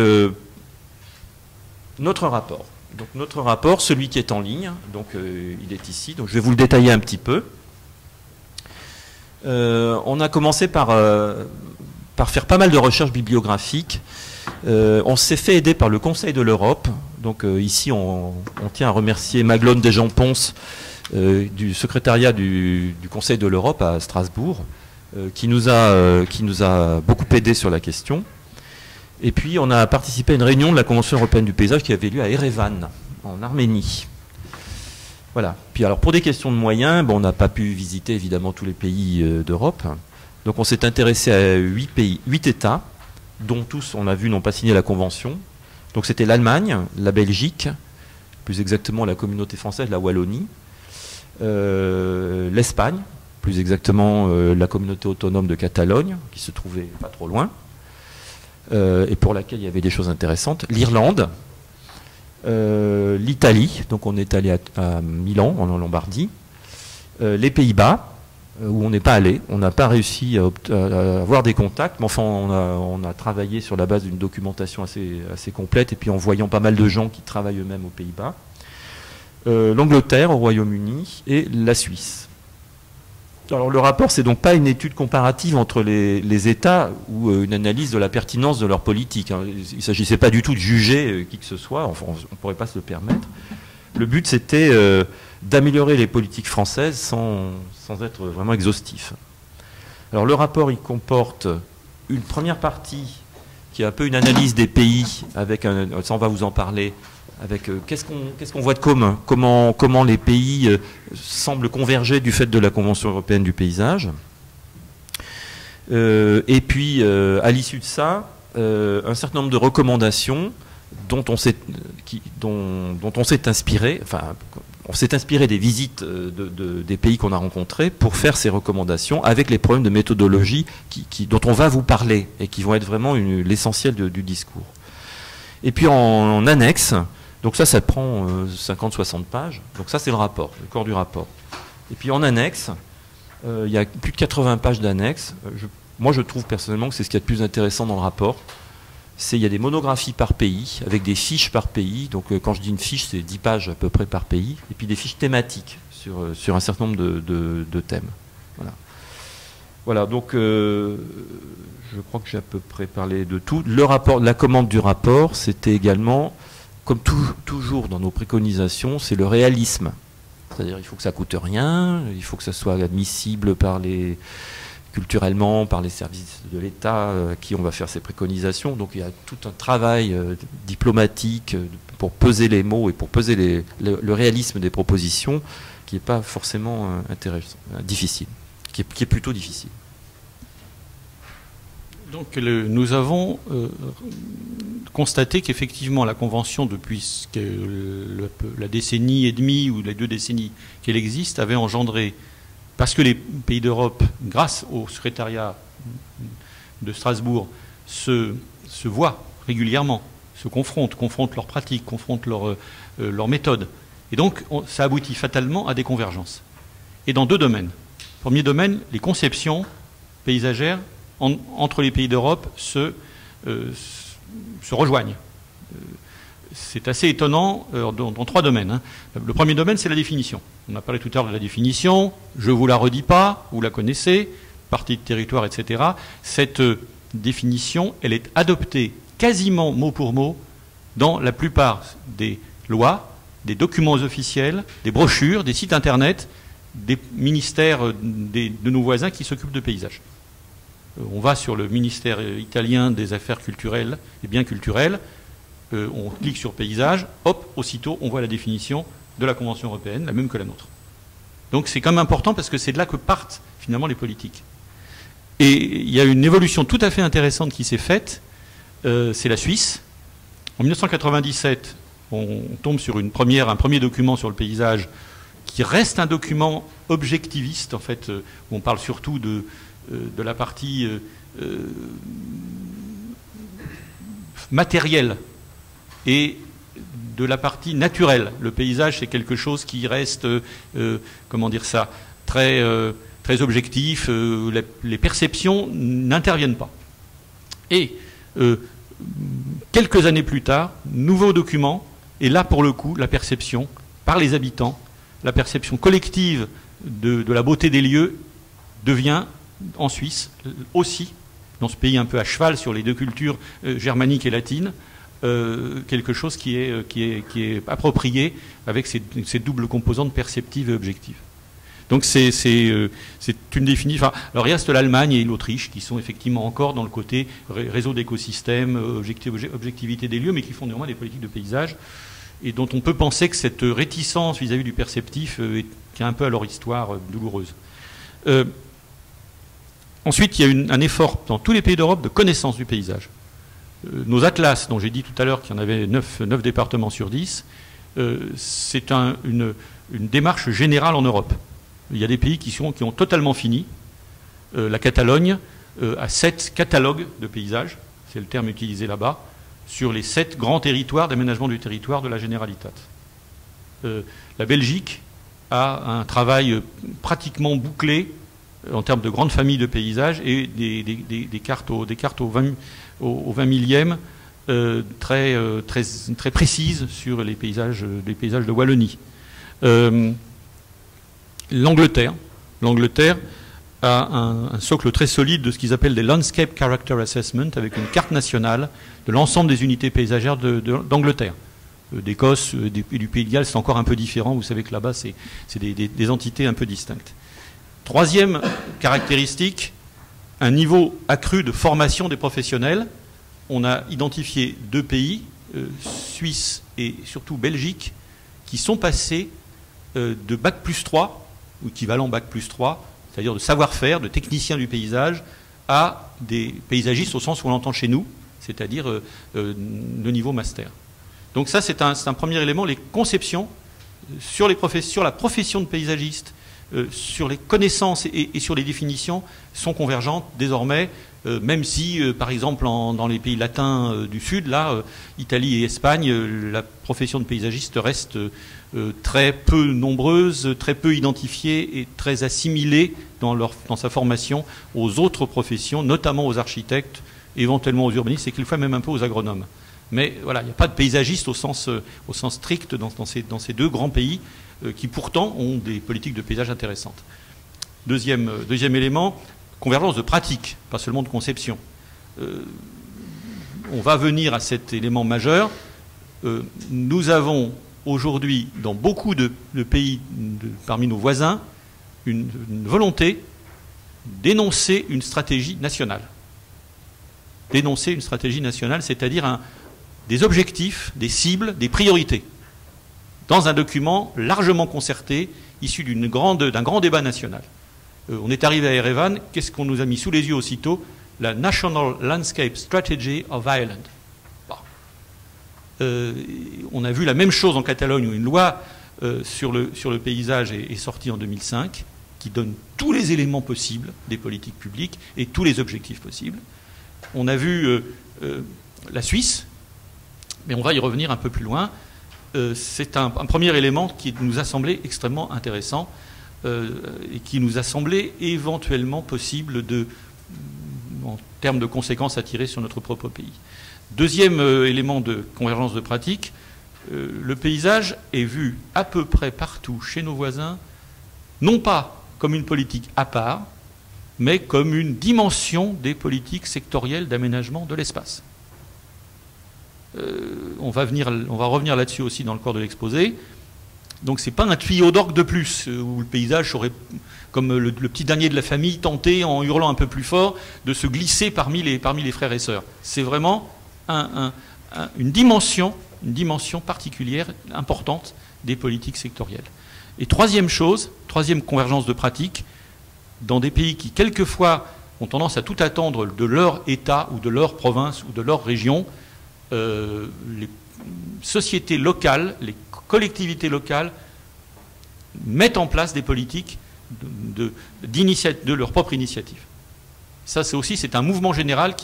notre rapport. Donc, notre rapport, celui qui est en ligne, donc il est ici. Donc, je vais vous le détailler un petit peu. On a commencé par faire pas mal de recherches bibliographiques. On s'est fait aider par le Conseil de l'Europe. Donc ici, on tient à remercier Maglone Desjans-Ponce du secrétariat du Conseil de l'Europe à Strasbourg, qui nous a beaucoup aidé sur la question. Et puis, on a participé à une réunion de la Convention européenne du paysage qui avait lieu à Erevan, en Arménie. Voilà. Puis alors, pour des questions de moyens, bon, on n'a pas pu visiter évidemment tous les pays d'Europe. Donc on s'est intéressé à 8 États, dont tous, on a vu, n'ont pas signé la Convention. Donc c'était l'Allemagne, la Belgique, plus exactement la communauté française, la Wallonie, l'Espagne, plus exactement la communauté autonome de Catalogne, qui se trouvait pas trop loin, et pour laquelle il y avait des choses intéressantes, l'Irlande, l'Italie, donc on est allé à Milan, en Lombardie, les Pays-Bas, où on n'est pas allé, on n'a pas réussi à avoir des contacts, mais enfin on a travaillé sur la base d'une documentation assez complète, et puis en voyant pas mal de gens qui travaillent eux-mêmes aux Pays-Bas, l'Angleterre, au Royaume-Uni, et la Suisse. Alors le rapport, c'est donc pas une étude comparative entre les États ou une analyse de la pertinence de leur politique. Hein. Il ne s'agissait pas du tout de juger qui que ce soit, enfin, on ne pourrait pas se le permettre. Le but, c'était d'améliorer les politiques françaises sans être vraiment exhaustif. Alors le rapport, il comporte une première partie qui est un peu une analyse des pays, avec ça on va vous en parler, avec qu'est-ce qu'on voit de commun, comment les pays semblent converger du fait de la Convention européenne du paysage. Et puis, à l'issue de ça, un certain nombre de recommandations dont on s'est inspiré, enfin, on s'est inspiré des visites des pays qu'on a rencontrés pour faire ces recommandations avec les problèmes de méthodologie dont on va vous parler et qui vont être vraiment l'essentiel du discours. Et puis en annexe, donc ça prend 50-60 pages, donc ça c'est le rapport, le corps du rapport. Et puis en annexe, il y a plus de 80 pages d'annexe. Moi je trouve personnellement que c'est ce qu'il y a de plus intéressant dans le rapport. Il y a des monographies par pays, avec des fiches par pays. Donc quand je dis une fiche, c'est 10 pages à peu près par pays. Et puis des fiches thématiques sur un certain nombre de thèmes. Voilà, donc je crois que j'ai à peu près parlé de tout. Le rapport, la commande du rapport, c'était également, comme toujours dans nos préconisations, c'est le réalisme. C'est-à-dire il faut que ça coûte rien, il faut que ça soit admissible culturellement par les services de l'État à qui on va faire ces préconisations. Donc il y a tout un travail diplomatique pour peser les mots et pour peser le réalisme des propositions qui n'est pas forcément difficile, qui est plutôt difficile. Donc nous avons constaté qu'effectivement la Convention, depuis la décennie et demie ou les 2 décennies qu'elle existe, avait engendré, parce que les pays d'Europe, grâce au secrétariat de Strasbourg, se voient régulièrement, se confrontent leurs pratiques, confrontent leurs méthodes. Et donc, ça aboutit fatalement à des convergences. Et dans 2 domaines. Premier domaine, les conceptions paysagères entre les pays d'Europe se rejoignent. C'est assez étonnant dans 3 domaines. Hein. Le premier domaine, c'est la définition. On a parlé tout à l'heure de la définition, je ne vous la redis pas, vous la connaissez, partie de territoire, etc. Cette définition, elle est adoptée quasiment mot pour mot dans la plupart des lois, des documents officiels, des brochures, des sites internet, des ministères de nos voisins qui s'occupent de paysages. On va sur le ministère italien des affaires culturelles, des biens culturels, on clique sur paysage, hop, aussitôt on voit la définition de la Convention européenne, la même que la nôtre. Donc c'est quand même important parce que c'est de là que partent finalement les politiques. Et il y a une évolution tout à fait intéressante qui s'est faite, c'est la Suisse. En 1997, on tombe sur un premier document sur le paysage qui reste un document objectiviste, en fait, où on parle surtout de la partie matérielle et de la partie naturelle. Le paysage, c'est quelque chose qui reste, comment dire ça, très objectif. Les perceptions n'interviennent pas. Et quelques années plus tard, nouveau document, et là, pour le coup, la perception par les habitants, la perception collective de la beauté des lieux devient, en Suisse, aussi, dans ce pays un peu à cheval sur les 2 cultures germaniques et latines, quelque chose qui est approprié avec ces doubles composantes perceptives et objectives. Donc c'est une définition. Enfin, alors il reste l'Allemagne et l'Autriche qui sont effectivement encore dans le côté réseau d'écosystèmes, objectivité des lieux, mais qui font néanmoins des politiques de paysage et dont on peut penser que cette réticence vis-à-vis du perceptif tient un peu à leur histoire douloureuse. Ensuite, il y a un effort dans tous les pays d'Europe de connaissance du paysage. Nos atlas, dont j'ai dit tout à l'heure qu'il y en avait 9 départements sur 10, c'est une démarche générale en Europe. Il y a des pays qui ont totalement fini. La Catalogne a 7 catalogues de paysages, c'est le terme utilisé là-bas, sur les 7 grands territoires d'aménagement du territoire de la Generalitat. La Belgique a un travail pratiquement bouclé en termes de grandes familles de paysages et des cartes au 20 millième très précises sur les paysages de Wallonie. L'Angleterre a un socle très solide de ce qu'ils appellent des Landscape Character Assessment avec une carte nationale de l'ensemble des unités paysagères d'Angleterre. D'Écosse et du Pays de Galles, c'est encore un peu différent. Vous savez que là-bas, c'est des entités un peu distinctes. Troisième caractéristique, un niveau accru de formation des professionnels. On a identifié 2 pays, Suisse et surtout Belgique, qui sont passés de Bac+3, ou équivalent Bac+3, c'est-à-dire de savoir-faire, de techniciens du paysage, à des paysagistes au sens où on l'entend chez nous, c'est-à-dire le niveau master. Donc ça, c'est un premier élément, les conceptions sur la profession de paysagiste, sur les connaissances et sur les définitions sont convergentes désormais, même si, par exemple, dans les pays latins du Sud, là, Italie et Espagne, la profession de paysagiste reste très peu nombreuse, très peu identifiée et très assimilée dans sa formation aux autres professions, notamment aux architectes, éventuellement aux urbanistes et quelquefois même un peu aux agronomes. Mais voilà, il n'y a pas de paysagistes au sens strict dans ces deux grands pays qui pourtant ont des politiques de paysage intéressantes. Deuxième élément, convergence de pratique, pas seulement de conception. On va venir à cet élément majeur. Nous avons aujourd'hui, dans beaucoup de pays parmi nos voisins, une volonté d'énoncer une stratégie nationale. D'énoncer une stratégie nationale, c'est-à-dire des objectifs, des cibles, des priorités, dans un document largement concerté, issu d'un grand débat national. On est arrivé à Erevan, qu'est-ce qu'on nous a mis sous les yeux aussitôt? La National Landscape Strategy of Ireland. Bon. On a vu la même chose en Catalogne, où une loi sur le paysage est sortie en 2005, qui donne tous les éléments possibles des politiques publiques et tous les objectifs possibles. On a vu la Suisse, mais on va y revenir un peu plus loin. C'est un premier élément qui nous a semblé extrêmement intéressant et qui nous a semblé éventuellement possible en termes de conséquences à tirer sur notre propre pays. Deuxième élément de convergence de pratique, le paysage est vu à peu près partout chez nos voisins, non pas comme une politique à part, mais comme une dimension des politiques sectorielles d'aménagement de l'espace. On va revenir là-dessus aussi dans le cours de l'exposé. Donc c'est pas un tuyau d'orgue de plus, où le paysage aurait, comme le petit dernier de la famille, tenté, en hurlant un peu plus fort, de se glisser parmi les frères et sœurs. C'est vraiment une dimension particulière, importante, des politiques sectorielles. Et troisième convergence de pratique, dans des pays qui, quelquefois, ont tendance à tout attendre de leur État ou de leur province ou de leur région, les sociétés locales, les collectivités locales mettent en place des politiques de leur propre initiative. Ça, c'est un mouvement général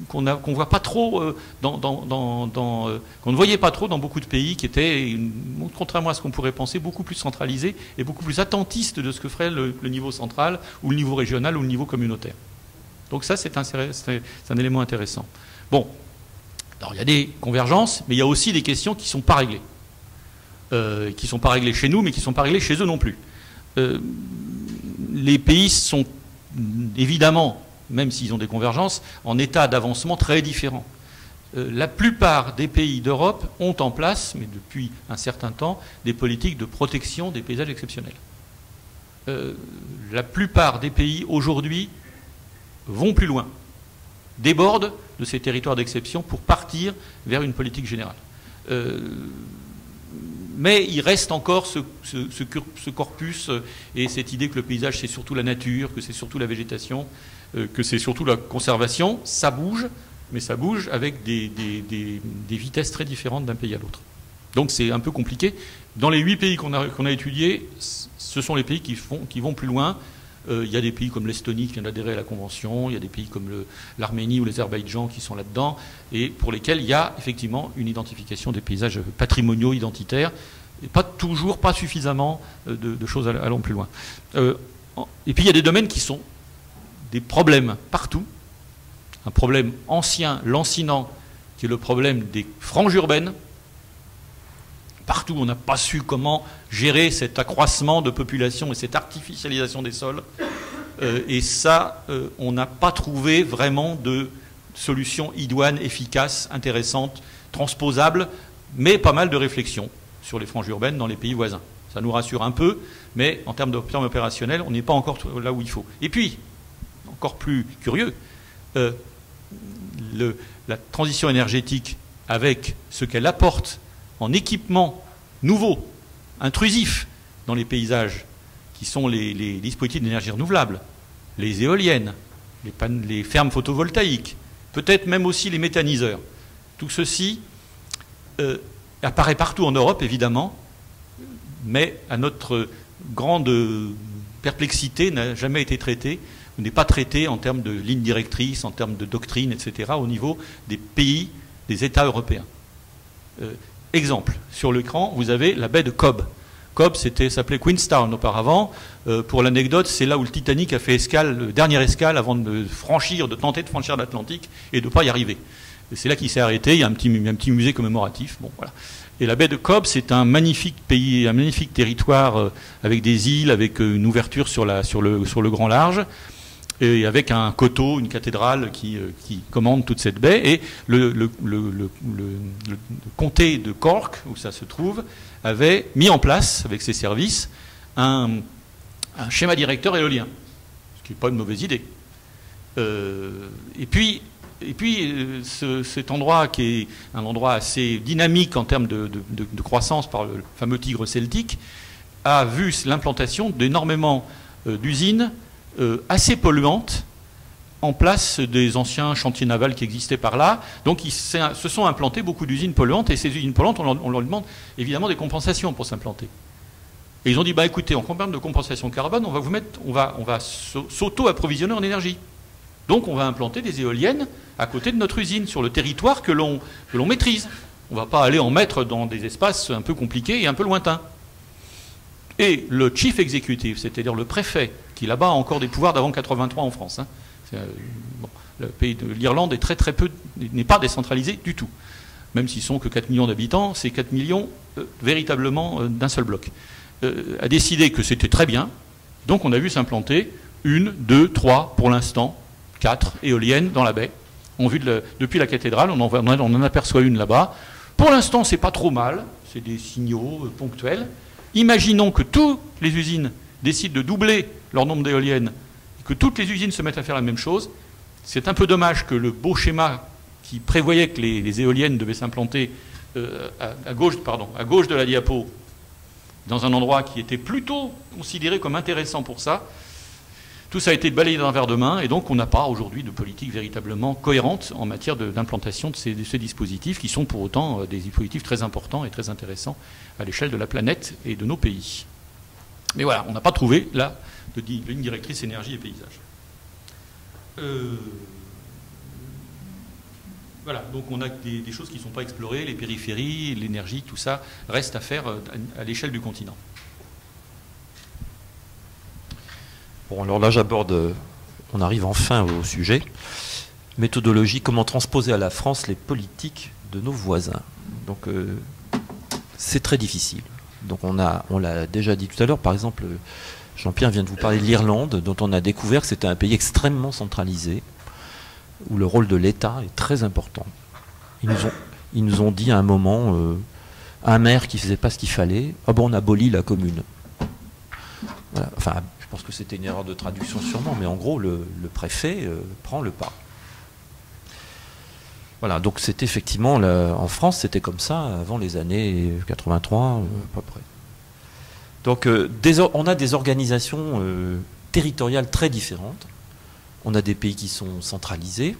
qu'on ne voit pas trop qu'on ne voyait pas trop dans beaucoup de pays qui étaient, contrairement à ce qu'on pourrait penser, beaucoup plus centralisés et beaucoup plus attentistes de ce que ferait le niveau central ou le niveau régional ou le niveau communautaire. Donc ça, c'est un élément intéressant. Bon, alors il y a des convergences, mais il y a aussi des questions qui ne sont pas réglées. Qui ne sont pas réglées chez nous, mais qui ne sont pas réglées chez eux non plus. Les pays sont évidemment, même s'ils ont des convergences, en état d'avancement très différents. La plupart des pays d'Europe ont en place, mais depuis un certain temps, des politiques de protection des paysages exceptionnels. La plupart des pays aujourd'hui vont plus loin, débordent de ces territoires d'exception pour partir vers une politique générale. Mais il reste encore ce corpus et cette idée que le paysage, c'est surtout la nature, que c'est surtout la végétation, que c'est surtout la conservation. Ça bouge, mais ça bouge avec des vitesses très différentes d'un pays à l'autre. Donc c'est un peu compliqué. Dans les 8 pays qu'on a étudiés, ce sont les pays qui vont plus loin. Il y a des pays comme l'Estonie qui vient d'adhérer à la Convention, il y a des pays comme l'Arménie ou l'Azerbaïdjan qui sont là-dedans, et pour lesquels il y a effectivement une identification des paysages patrimoniaux, identitaires, et pas suffisamment de choses allant plus loin. Et puis il y a des domaines qui sont des problèmes partout. Un problème ancien, lancinant, qui est le problème des franges urbaines. Partout, on n'a pas su comment gérer cet accroissement de population et cette artificialisation des sols. Et ça, on n'a pas trouvé vraiment de solution idoine, efficace, intéressante, transposable, mais pas mal de réflexions sur les franges urbaines dans les pays voisins. Ça nous rassure un peu, mais en termes opérationnels, on n'est pas encore là où il faut. Et puis, encore plus curieux, la transition énergétique, avec ce qu'elle apporte en équipements nouveaux, intrusifs dans les paysages, qui sont les dispositifs d'énergie renouvelable, les éoliennes, les fermes photovoltaïques, peut-être même aussi les méthaniseurs. Tout ceci apparaît partout en Europe, évidemment, mais à notre grande perplexité, n'a jamais été traité, n'est pas traité en termes de ligne directrice, en termes de doctrine, etc., au niveau des pays, des États européens. Exemple, sur l'écran, vous avez la baie de Cobb. Cobb, s'appelait Queenstown auparavant. Pour l'anecdote, c'est là où le Titanic a fait escale, dernière escale avant de tenter de franchir l'Atlantique et de ne pas y arriver. C'est là qu'il s'est arrêté. Il y a un petit musée commémoratif. Bon, voilà. Et la baie de Cobb, c'est un magnifique pays, un magnifique territoire avec des îles, avec une ouverture sur le grand large, et avec un coteau, une cathédrale qui commande toute cette baie. Et le comté de Cork, où ça se trouve, avait mis en place, avec ses services, un schéma directeur éolien, ce qui n'est pas une mauvaise idée. Et puis cet endroit, qui est un endroit assez dynamique en termes de croissance par le fameux tigre celtique, a vu l'implantation d'énormément d'usines assez polluantes en place des anciens chantiers navals qui existaient par là. Donc se sont implantées beaucoup d'usines polluantes, et ces usines polluantes, on leur demande évidemment des compensations pour s'implanter. Et ils ont dit, bah écoutez, en termes de compensation carbone, on va s'auto-approvisionner en énergie. Donc on va implanter des éoliennes à côté de notre usine, sur le territoire que l'on maîtrise. On ne va pas aller en mettre dans des espaces un peu compliqués et un peu lointains. Et le chief executive, c'est-à-dire le préfet, qui là-bas a encore des pouvoirs d'avant 83 en France, le pays de l'Irlande est très peu, n'est pas décentralisé du tout. Même s'ils sont que 4 millions d'habitants, c'est 4 millions véritablement d'un seul bloc. A décidé que c'était très bien, donc on a vu s'implanter 1, 2, 3, pour l'instant, 4 éoliennes dans la baie. Depuis la cathédrale, on en aperçoit une là-bas. Pour l'instant, c'est pas trop mal, c'est des signaux ponctuels. Imaginons que toutes les usines décident de doubler leur nombre d'éoliennes, et que toutes les usines se mettent à faire la même chose. C'est un peu dommage que le beau schéma qui prévoyait que les éoliennes devaient s'implanter à gauche de la diapo, dans un endroit qui était plutôt considéré comme intéressant pour ça, tout ça a été balayé d'un verre de main, et donc on n'a pas aujourd'hui de politique véritablement cohérente en matière d'implantation de ces dispositifs, qui sont pour autant des dispositifs très importants et très intéressants à l'échelle de la planète et de nos pays. Mais voilà, on n'a pas trouvé là de ligne directrice énergie et paysage. Voilà, donc on a des choses qui ne sont pas explorées, les périphéries, l'énergie, tout ça reste à faire à l'échelle du continent. Bon, alors là, on arrive enfin au sujet. Méthodologie, comment transposer à la France les politiques de nos voisins. Donc, c'est très difficile. Donc, on l'a déjà dit tout à l'heure, par exemple, Jean-Pierre vient de vous parler de l'Irlande, dont on a découvert que c'était un pays extrêmement centralisé, où le rôle de l'État est très important. Ils nous ont dit à un moment, un maire qui ne faisait pas ce qu'il fallait, ah bon, on abolit la commune. Voilà. Enfin, je pense que c'était une erreur de traduction sûrement, mais en gros, le préfet prend le pas. Voilà, donc c'était effectivement, en France, c'était comme ça avant les années 83, à peu près. Donc on a des organisations territoriales très différentes. On a des pays qui sont centralisés.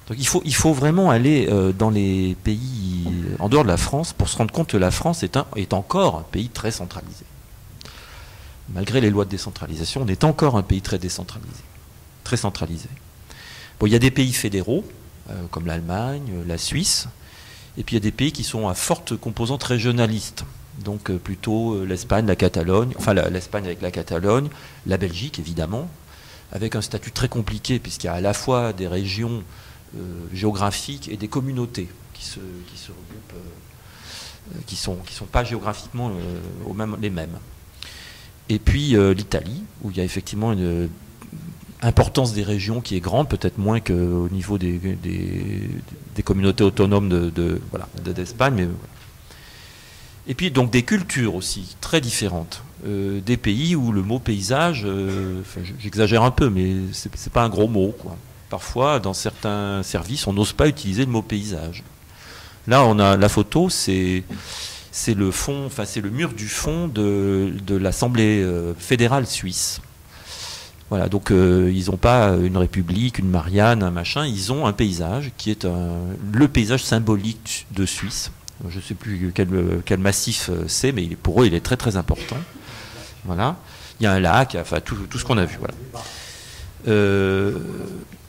Donc il faut vraiment aller dans les pays en dehors de la France pour se rendre compte que la France est encore un pays très centralisé. Malgré les lois de décentralisation, on est encore un pays très décentralisé, très centralisé. Bon, il y a des pays fédéraux, comme l'Allemagne, la Suisse, et puis il y a des pays qui sont à forte composante régionaliste, donc plutôt l'Espagne, la Catalogne, enfin l'Espagne avec la Catalogne, la Belgique évidemment, avec un statut très compliqué, puisqu'il y a à la fois des régions géographiques et des communautés qui se regroupent, qui sont pas géographiquement les mêmes. Et puis l'Italie, où il y a effectivement une importance des régions qui est grande, peut-être moins qu'au niveau des communautés autonomes d'Espagne. Mais voilà. Et puis donc des cultures aussi très différentes. Des pays où le mot paysage, j'exagère un peu, mais c'est pas un gros mot, quoi. Parfois, dans certains services, on n'ose pas utiliser le mot paysage. Là, on a la photo, c'est le fond, enfin c'est le mur du fond de l'Assemblée fédérale suisse. Voilà, donc ils n'ont pas une république, une Marianne, un machin, ils ont un paysage qui est le paysage symbolique de Suisse, Je ne sais plus quel massif c'est, mais pour eux, il est très très important. Voilà. Il y a un lac, enfin tout ce qu'on a vu. Voilà.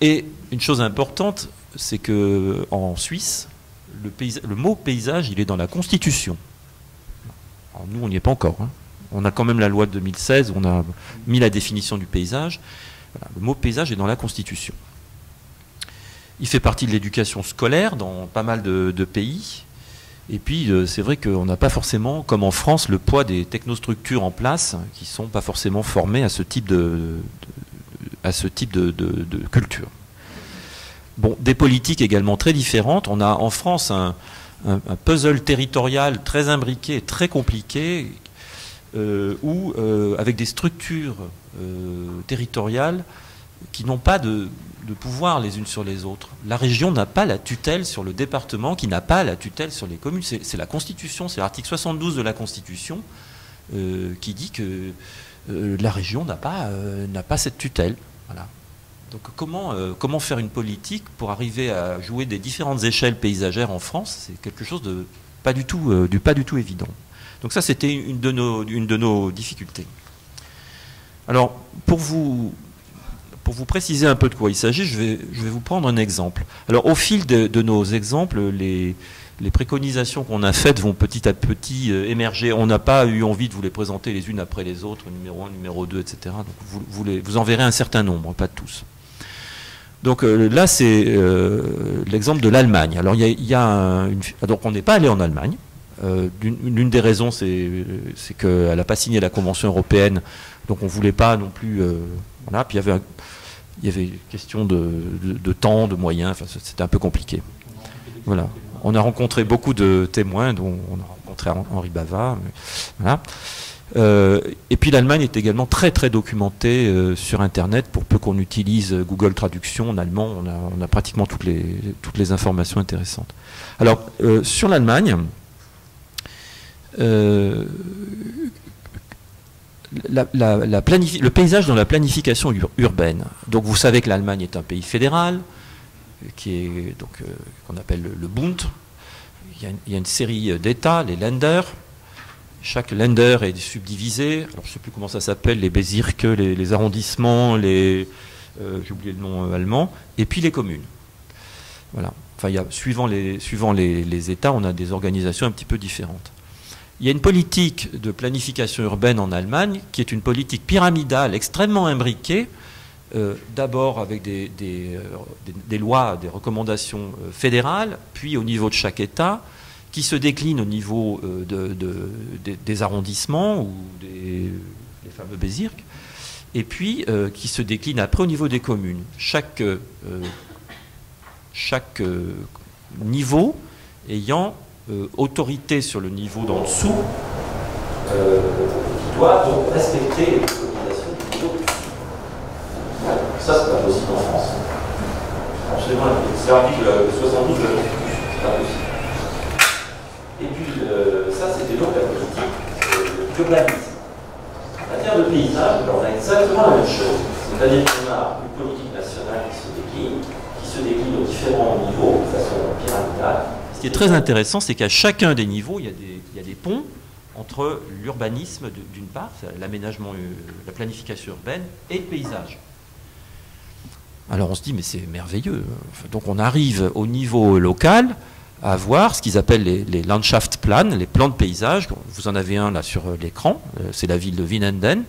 Et une chose importante, c'est que en Suisse, le mot paysage, il est dans la Constitution. Alors nous, on n'y est pas encore. Hein. On a quand même la loi de 2016, on a mis la définition du paysage. Voilà, le mot paysage est dans la Constitution. Il fait partie de l'éducation scolaire dans pas mal de pays. Et puis, c'est vrai qu'on n'a pas forcément, comme en France, le poids des technostructures en place qui ne sont pas forcément formées à ce type de culture. Bon, des politiques également très différentes. On a en France un puzzle territorial très imbriqué, très compliqué, avec des structures territoriales qui n'ont pas de pouvoir les unes sur les autres. La région n'a pas la tutelle sur le département, qui n'a pas la tutelle sur les communes. C'est la Constitution, c'est l'article 72 de la Constitution qui dit que la région n'a pas cette tutelle. Voilà. Donc comment faire une politique pour arriver à jouer des différentes échelles paysagères en France? C'est quelque chose de pas du tout évident. Donc ça, c'était une de nos difficultés. Alors, pour vous préciser un peu de quoi il s'agit, je vais vous prendre un exemple. Alors, au fil de nos exemples, les préconisations qu'on a faites vont petit à petit émerger. On n'a pas eu envie de vous les présenter les unes après les autres, numéro 1, numéro 2, etc. Donc, vous en verrez un certain nombre, pas tous. Donc là, c'est l'exemple de l'Allemagne. Alors, donc on n'est pas allé en Allemagne. L'une des raisons, c'est qu'elle n'a pas signé la Convention européenne, donc on ne voulait pas non plus... voilà. Puis il y avait question de temps, de moyens, enfin, c'était un peu compliqué. Voilà. On a rencontré beaucoup de témoins, dont on a rencontré Henri Bava. Voilà. Et puis l'Allemagne est également très très documentée sur Internet. Pour peu qu'on utilise Google Traduction en allemand, on a pratiquement toutes les informations intéressantes. Alors, sur l'Allemagne... le paysage dans la planification urbaine. Donc vous savez que l'Allemagne est un pays fédéral, qu'on appelle le Bund. Il y a une série d'États, les Länder. Chaque Länder est subdivisé. Alors je ne sais plus comment ça s'appelle, les Bezirke, les arrondissements, j'ai oublié le nom allemand, et puis les communes. Voilà. Enfin, suivant les États, on a des organisations un petit peu différentes. Il y a une politique de planification urbaine en Allemagne qui est une politique pyramidale extrêmement imbriquée, d'abord avec des lois, des recommandations fédérales, puis au niveau de chaque État, qui se déclinent au niveau des arrondissements ou des fameux Bezirk, et puis qui se déclinent après au niveau des communes. Chaque niveau ayant autorité sur le niveau d'en dessous qui doit donc respecter les recommandations du niveau au-dessus. Ça, c'est pas possible en France. C'est l'article 72 de la Constitution, c'est pas possible. Et puis, ça, c'était donc la politique d'urbanisme. En matière de paysage, on a exactement la même chose. C'est-à-dire qu'on a une politique nationale qui se décline aux différents niveaux de façon pyramidale. Ce qui est très intéressant, c'est qu'à chacun des niveaux, il y a des ponts entre l'urbanisme, d'une part, l'aménagement, la planification urbaine, et le paysage. Alors on se dit, mais c'est merveilleux. Donc on arrive au niveau local à voir ce qu'ils appellent les Landschaftsplan, les plans de paysage. Vous en avez un là sur l'écran, c'est la ville de Winnenden.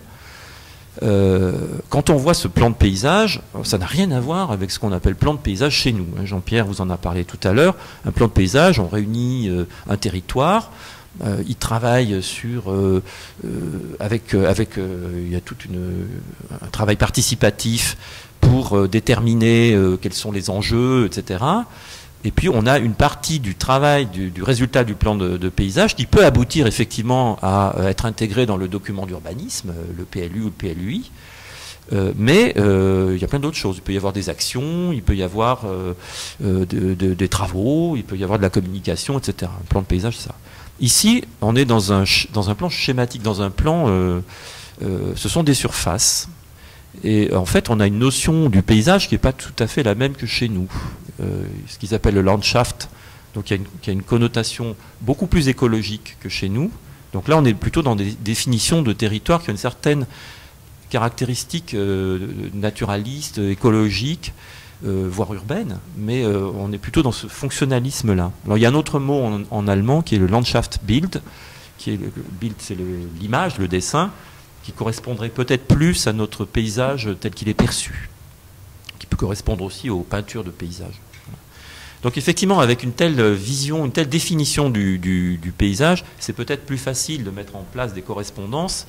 Quand on voit ce plan de paysage, ça n'a rien à voir avec ce qu'on appelle plan de paysage chez nous. Jean-Pierre vous en a parlé tout à l'heure. Un plan de paysage, on réunit un territoire, il travaille sur il y a tout un travail participatif pour déterminer quels sont les enjeux, etc. Et puis on a une partie du travail, du résultat du plan de paysage qui peut aboutir effectivement à être intégré dans le document d'urbanisme, le PLU ou le PLUI. Mais il y a plein d'autres choses. Il peut y avoir des actions, il peut y avoir des travaux, il peut y avoir de la communication, etc. Un plan de paysage, c'est ça. Ici, on est dans un plan schématique, dans un plan... ce sont des surfaces. Et en fait, on a une notion du paysage qui n'est pas tout à fait la même que chez nous. Ce qu'ils appellent le Landschaft, donc qui a une connotation beaucoup plus écologique que chez nous. Donc là, on est plutôt dans des définitions de territoire qui ont une certaine caractéristique naturaliste, écologique, voire urbaine, mais on est plutôt dans ce fonctionnalisme-là. Alors il y a un autre mot en allemand qui est le Landschaftsbild, qui est Bild, c'est l'image, le dessin, qui correspondrait peut-être plus à notre paysage tel qu'il est perçu, qui peut correspondre aussi aux peintures de paysages. Donc effectivement, avec une telle vision, une telle définition du paysage, c'est peut-être plus facile de mettre en place des correspondances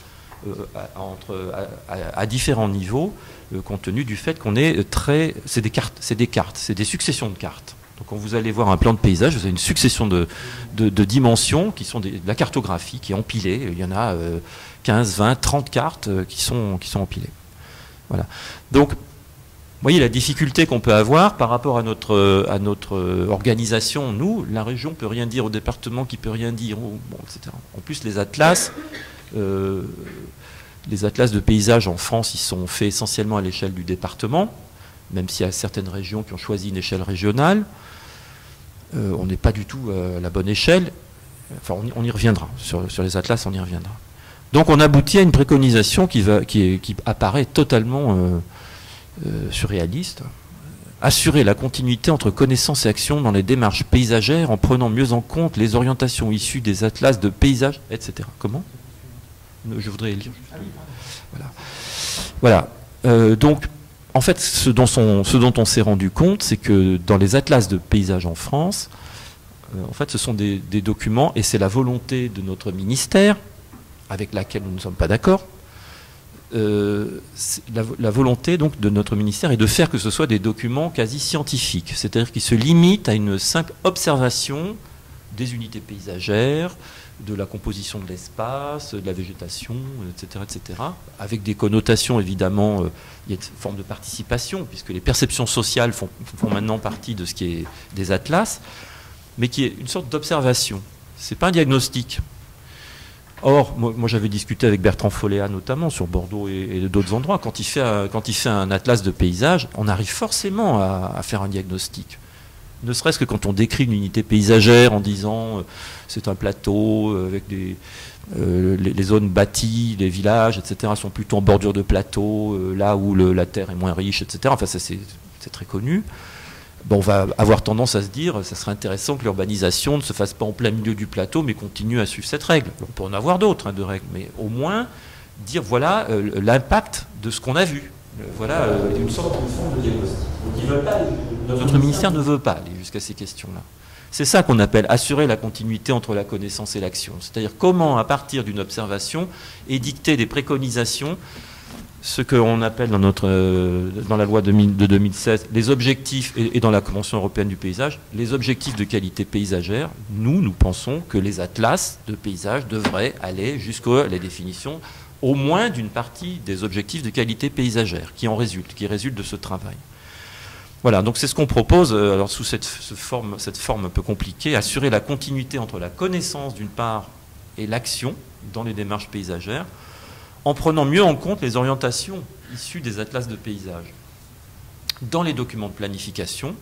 à différents niveaux, compte tenu du fait qu'on est c'est des cartes, c'est des successions de cartes. Donc quand vous allez voir un plan de paysage, vous avez une succession de dimensions qui sont de la cartographie qui est empilée. Il y en a 15, 20, 30 cartes qui sont empilées. Voilà. Donc, vous voyez la difficulté qu'on peut avoir par rapport à notre organisation. Nous, la région ne peut rien dire au département, qui ne peut rien dire, etc. En plus, les atlas de paysage en France, ils sont faits essentiellement à l'échelle du département, même s'il y a certaines régions qui ont choisi une échelle régionale. On n'est pas du tout à la bonne échelle. Enfin, on y reviendra. Sur les atlas, on y reviendra. Donc, on aboutit à une préconisation qui apparaît totalement surréaliste. Assurer la continuité entre connaissances et actions dans les démarches paysagères en prenant mieux en compte les orientations issues des atlas de paysage, etc. Comment ? Je voudrais lire. Voilà. Donc, en fait, ce dont on s'est rendu compte, c'est que dans les atlas de paysage en France, en fait, ce sont des documents, et c'est la volonté de notre ministère, avec laquelle nous ne sommes pas d'accord. La volonté donc de notre ministère est de faire que ce soit des documents quasi scientifiques, c'est-à-dire qui se limitent à une simple observation des unités paysagères, de la composition de l'espace, de la végétation, etc., etc., avec des connotations évidemment, il y a une forme de participation, puisque les perceptions sociales font maintenant partie de ce qui est des atlas, mais qui est une sorte d'observation. Ce n'est pas un diagnostic. Or, moi j'avais discuté avec Bertrand Folléa notamment sur Bordeaux et d'autres endroits. Quand il fait un atlas de paysage, on arrive forcément à faire un diagnostic. Ne serait-ce que quand on décrit une unité paysagère en disant c'est un plateau avec les zones bâties, les villages, etc. sont plutôt en bordure de plateau, là où la terre est moins riche, etc. Enfin, ça c'est très connu. Bon, on va avoir tendance à se dire ça serait intéressant que l'urbanisation ne se fasse pas en plein milieu du plateau, mais continue à suivre cette règle. On peut en avoir d'autres de règles, mais au moins dire voilà l'impact de ce qu'on a vu. Voilà une sorte de forme de diagnostic. Notre ministère ne veut pas aller jusqu'à ces questions-là. C'est ça qu'on appelle assurer la continuité entre la connaissance et l'action. C'est-à-dire comment, à partir d'une observation, édicter des préconisations, ce qu'on appelle dans la loi de 2016 les objectifs, et dans la Convention européenne du paysage, les objectifs de qualité paysagère. Nous pensons que les atlas de paysage devraient aller jusqu'à la définition au moins d'une partie des objectifs de qualité paysagère qui résultent de ce travail. Voilà, donc c'est ce qu'on propose, alors sous cette forme un peu compliquée, assurer la continuité entre la connaissance d'une part et l'action dans les démarches paysagères, en prenant mieux en compte les orientations issues des atlas de paysage. Dans les documents de planification,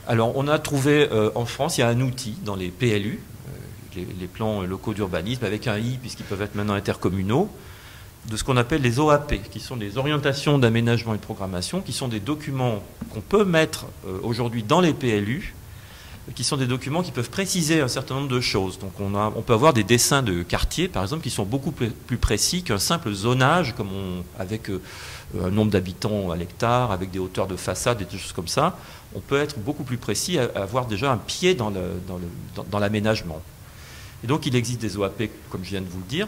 alors on a trouvé en France, il y a un outil dans les PLU, les plans locaux d'urbanisme, avec un I, puisqu'ils peuvent être maintenant intercommunaux, de ce qu'on appelle les OAP, qui sont les orientations d'aménagement et de programmation, qui sont des documents qu'on peut mettre aujourd'hui dans les PLU, qui sont des documents qui peuvent préciser un certain nombre de choses. Donc on peut avoir des dessins de quartiers, par exemple, qui sont beaucoup plus précis qu'un simple zonage, avec un nombre d'habitants à l'hectare, avec des hauteurs de façade et des choses comme ça. On peut être beaucoup plus précis, avoir déjà un pied dans l'aménagement. Et donc il existe des OAP, comme je viens de vous le dire,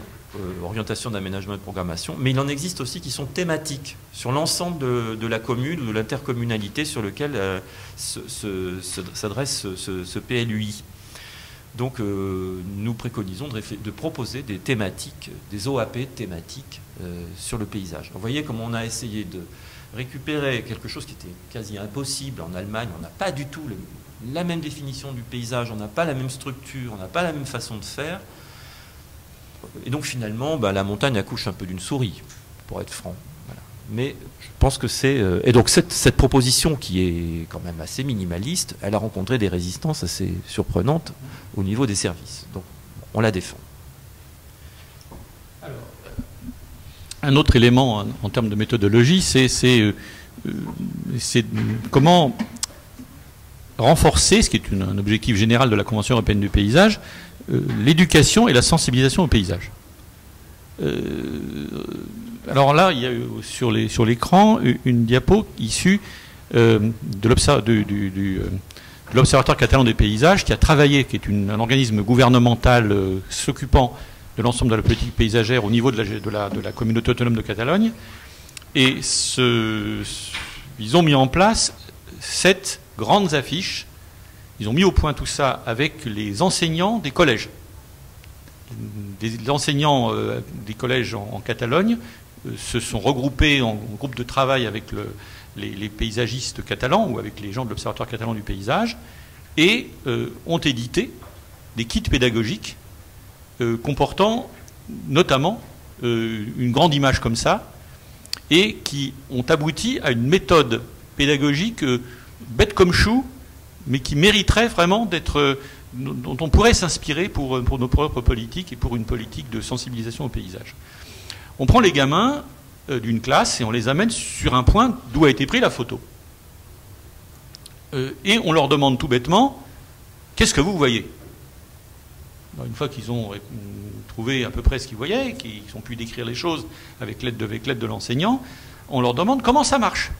orientation d'aménagement et de programmation, mais il en existe aussi qui sont thématiques sur l'ensemble de la commune ou de l'intercommunalité sur lequel s'adresse ce PLUI. Donc nous préconisons de proposer des thématiques, des OAP thématiques sur le paysage. Vous voyez comment on a essayé de récupérer quelque chose qui était quasi impossible en Allemagne. On n'a pas du tout la même définition du paysage, on n'a pas la même structure, on n'a pas la même façon de faire. Et donc finalement, la montagne accouche un peu d'une souris, pour être franc. Voilà. Mais je pense que c'est... et donc cette proposition qui est quand même assez minimaliste, elle a rencontré des résistances assez surprenantes au niveau des services. Donc on la défend. Alors, un autre élément en termes de méthodologie, c'est comment renforcer, ce qui est un objectif général de la Convention européenne du paysage, l'éducation et la sensibilisation au paysage. Alors là, il y a sur l'écran une diapo issue de l'Observatoire catalan des paysages, qui a travaillé, qui est un organisme gouvernemental s'occupant de l'ensemble de la politique paysagère au niveau de la communauté autonome de Catalogne. Et ils ont mis en place 7 grandes affiches. Ils ont mis au point tout ça avec les enseignants des collèges. Les enseignants des collèges en Catalogne se sont regroupés en groupe de travail avec les paysagistes catalans ou avec les gens de l'Observatoire catalan du paysage et ont édité des kits pédagogiques comportant notamment une grande image comme ça et qui ont abouti à une méthode pédagogique bête comme chou, mais qui mériterait vraiment d'être, dont on pourrait s'inspirer pour nos propres politiques et pour une politique de sensibilisation au paysage. On prend les gamins d'une classe et on les amène sur un point d'où a été prise la photo. Et on leur demande tout bêtement, qu'est-ce que vous voyez? Une fois qu'ils ont trouvé à peu près ce qu'ils voyaient, qu'ils ont pu décrire les choses avec l'aide de l'enseignant, on leur demande comment ça marche.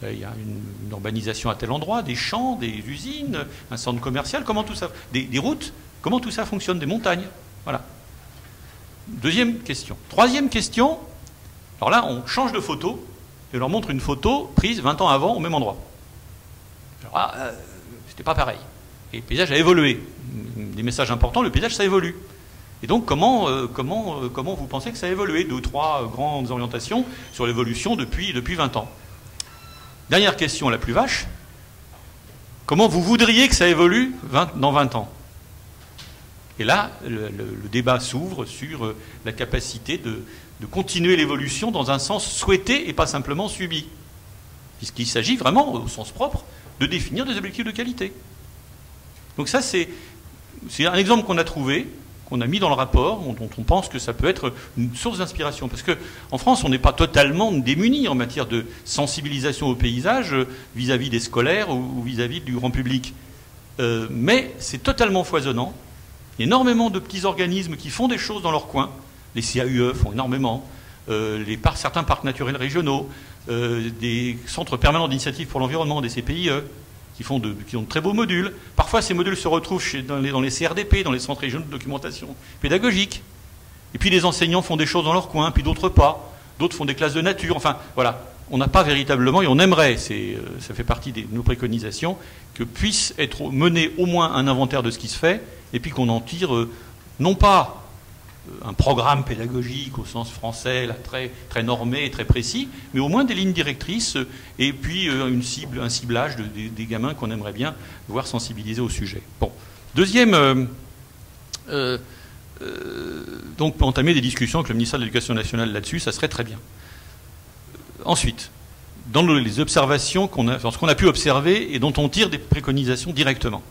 Il y a une urbanisation à tel endroit, des champs, des usines, un centre commercial, comment tout ça, des routes, comment tout ça fonctionne, des montagnes. Voilà. Deuxième question. Troisième question, alors là, on change de photo et on leur montre une photo prise 20 ans avant au même endroit. Alors c'était pas pareil. Et le paysage a évolué. Des messages importants, le paysage, ça évolue. Et donc, comment vous pensez que ça a évolué? 2 ou 3 grandes orientations sur l'évolution depuis 20 ans. Dernière question, la plus vache. Comment vous voudriez que ça évolue dans 20 ans? Et là, le débat s'ouvre sur la capacité de continuer l'évolution dans un sens souhaité et pas simplement subi. Puisqu'il s'agit vraiment, au sens propre, de définir des objectifs de qualité. Donc ça, c'est un exemple qu'on a trouvé, qu'on a mis dans le rapport, dont on pense que ça peut être une source d'inspiration. Parce qu'en France, on n'est pas totalement démunis en matière de sensibilisation au paysage vis-à-vis des scolaires ou vis-à-vis du grand public. Mais c'est totalement foisonnant. Il y a énormément de petits organismes qui font des choses dans leur coin. Les CAUE font énormément. Certains parcs naturels régionaux, des centres permanents d'initiative pour l'environnement, des CPIE, qui ont de très beaux modules. Parfois, ces modules se retrouvent dans les CRDP, dans les centres régionaux de documentation pédagogique. Et puis, les enseignants font des choses dans leur coin, puis d'autres pas. D'autres font des classes de nature. Enfin, voilà. On n'a pas véritablement, et on aimerait, ça fait partie de nos préconisations, que puisse être mené au moins un inventaire de ce qui se fait, et puis qu'on en tire, non pas un programme pédagogique au sens français, là, très, très normé et très précis, mais au moins des lignes directrices et puis un ciblage des gamins qu'on aimerait bien voir sensibiliser au sujet. Bon. Deuxième, donc entamer des discussions avec le ministère de l'Éducation nationale là-dessus, ça serait très bien. Ensuite, dans les observations ce qu'on a pu observer et dont on tire des préconisations directement,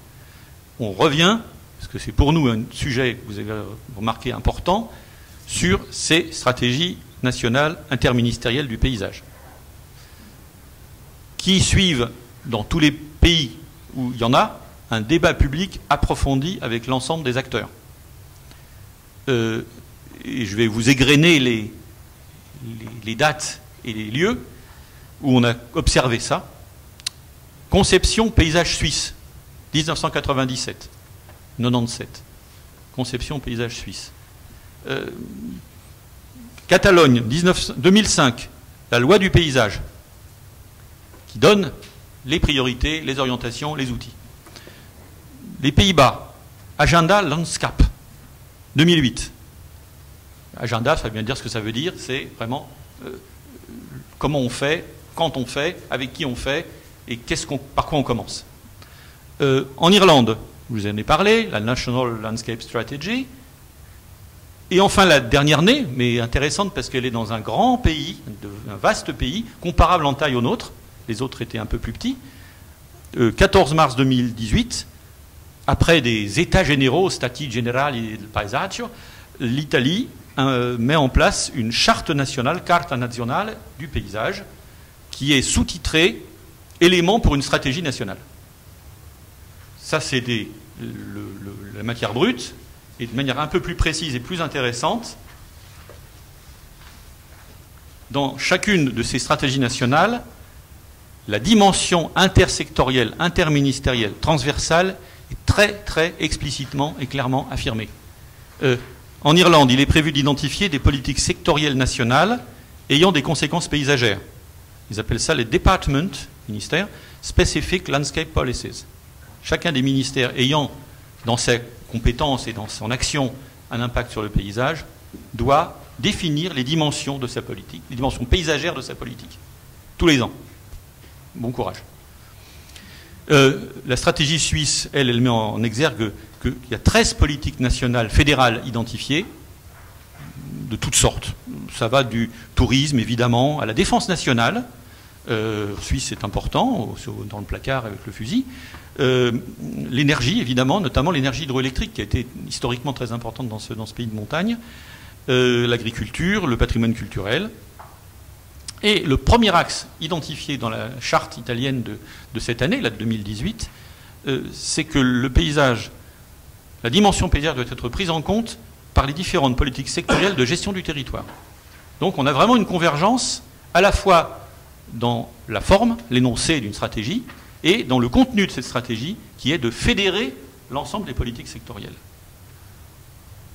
on revient, parce que c'est pour nous un sujet que vous avez remarqué important, sur ces stratégies nationales interministérielles du paysage, qui suivent, dans tous les pays où il y en a, un débat public approfondi avec l'ensemble des acteurs. Et je vais vous égrener les dates et les lieux où on a observé ça. Conception paysage suisse, 1997. 97. Conception paysage suisse. Catalogne, 2005. La loi du paysage, qui donne les priorités, les orientations, les outils. Les Pays-Bas, Agenda Landskap, 2008. Agenda, ça veut bien dire ce que ça veut dire, c'est vraiment comment on fait, quand on fait, avec qui on fait, et par quoi on commence. En Irlande, je vous en ai parlé, la National Landscape Strategy. Et enfin, la dernière née, mais intéressante parce qu'elle est dans un grand pays un vaste pays, comparable en taille au nôtre. Les autres étaient un peu plus petits. 14 mars 2018, après des états généraux, Stati Generali del Paesaggio, l'Italie met en place une charte nationale, Carta Nazionale du paysage, qui est sous-titrée « Éléments pour une stratégie nationale ». Ça, c'est la matière brute, et de manière un peu plus précise et plus intéressante, dans chacune de ces stratégies nationales, la dimension intersectorielle, interministérielle, transversale est très, très explicitement et clairement affirmée. En Irlande, il est prévu d'identifier des politiques sectorielles nationales ayant des conséquences paysagères. Ils appellent ça les Department, ministères, Specific Landscape Policies. Chacun des ministères ayant dans ses compétences et dans son action un impact sur le paysage doit définir les dimensions de sa politique, les dimensions paysagères de sa politique, tous les ans. Bon courage. La stratégie suisse, elle met en exergue qu'il y a 13 politiques nationales fédérales identifiées, de toutes sortes. Ça va du tourisme, évidemment, à la défense nationale. Suisse, c'est important, dans le placard avec le fusil. L'énergie, évidemment, notamment l'énergie hydroélectrique, qui a été historiquement très importante dans ce pays de montagne. L'agriculture, le patrimoine culturel. Et le premier axe identifié dans la charte italienne de cette année, là de 2018, c'est que le paysage, la dimension paysagère doit être prise en compte par les différentes politiques sectorielles de gestion du territoire. Donc on a vraiment une convergence à la fois dans la forme, l'énoncé d'une stratégie, et dans le contenu de cette stratégie, qui est de fédérer l'ensemble des politiques sectorielles.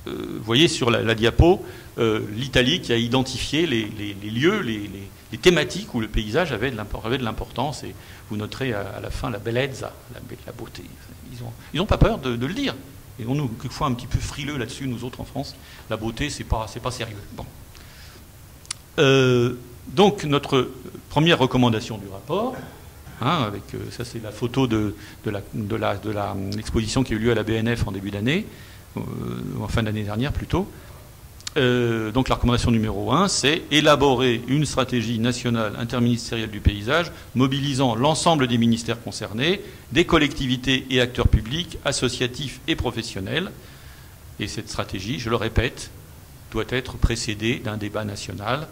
Vous voyez sur la diapo l'Italie qui a identifié les lieux, les thématiques où le paysage avait de l'importance, et vous noterez à la fin la bellezza, la beauté. Ils n'ont pas peur de le dire. Et on nous, quelquefois, un petit peu frileux là-dessus, nous autres en France. La beauté, c'est pas sérieux. Bon. Donc, notre première recommandation du rapport, ça c'est la photo de l'exposition qui a eu lieu à la BNF en début d'année, en fin d'année dernière plutôt. Donc la recommandation numéro 1, c'est élaborer une stratégie nationale interministérielle du paysage mobilisant l'ensemble des ministères concernés, des collectivités et acteurs publics, associatifs et professionnels. Et cette stratégie, je le répète, doit être précédée d'un débat national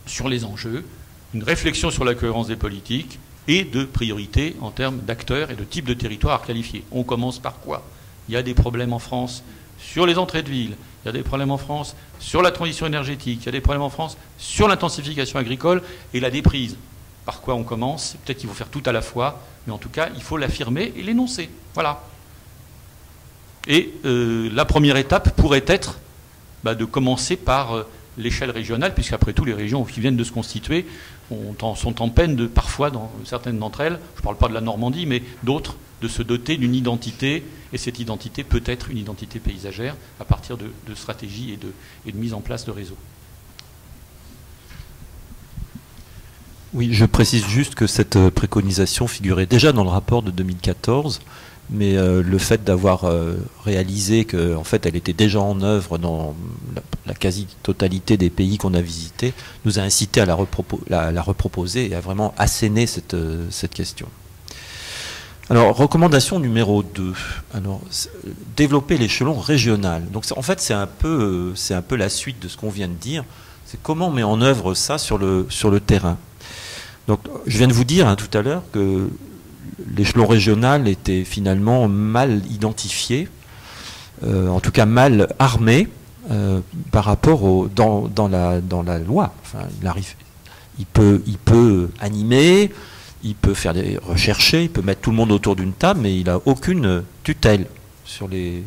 sur les enjeux, une réflexion sur la cohérence des politiques et de priorités en termes d'acteurs et de type de territoire à qualifier. On commence par quoi? Il y a des problèmes en France sur les entrées de ville, il y a des problèmes en France sur la transition énergétique, il y a des problèmes en France sur l'intensification agricole et la déprise. Par quoi on commence? Peut-être qu'il faut faire tout à la fois, mais en tout cas, il faut l'affirmer et l'énoncer. Voilà. Et la première étape pourrait être de commencer par l'échelle régionale, puisqu'après tout, les régions qui viennent de se constituer sont en peine, parfois, dans certaines d'entre elles, je ne parle pas de la Normandie, mais d'autres, de se doter d'une identité, et cette identité peut être une identité paysagère à partir de stratégies et de mise en place de réseaux. Oui, je précise juste que cette préconisation figurait déjà dans le rapport de 2014, mais le fait d'avoir réalisé qu'en fait elle était déjà en œuvre dans la quasi-totalité des pays qu'on a visités, nous a incité à la reproposer et à vraiment asséner cette question. Alors, recommandation numéro 2. Alors, développer l'échelon régional. Donc, en fait, c'est un peu la suite de ce qu'on vient de dire. C'est comment on met en œuvre ça sur le terrain. Donc, je viens de vous dire tout à l'heure que l'échelon régional était finalement mal identifié, en tout cas mal armé par rapport dans la loi. Enfin, il peut animer. Il peut faire rechercher, il peut mettre tout le monde autour d'une table, mais il n'a aucune tutelle sur les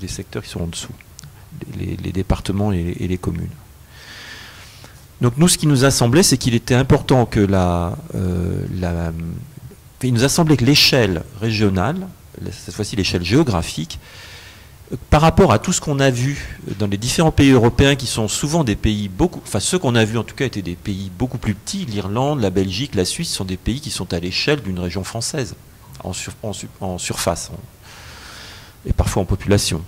secteurs qui sont en dessous, les départements et les communes. Donc nous, ce qui nous a semblé, c'est qu'il était important que il nous a semblé que l'échelle régionale, cette fois-ci l'échelle géographique, par rapport à tout ce qu'on a vu dans les différents pays européens qui sont souvent des pays ceux qu'on a vus en tout cas étaient des pays beaucoup plus petits, l'Irlande, la Belgique, la Suisse sont des pays qui sont à l'échelle d'une région française, en surface, et parfois en population.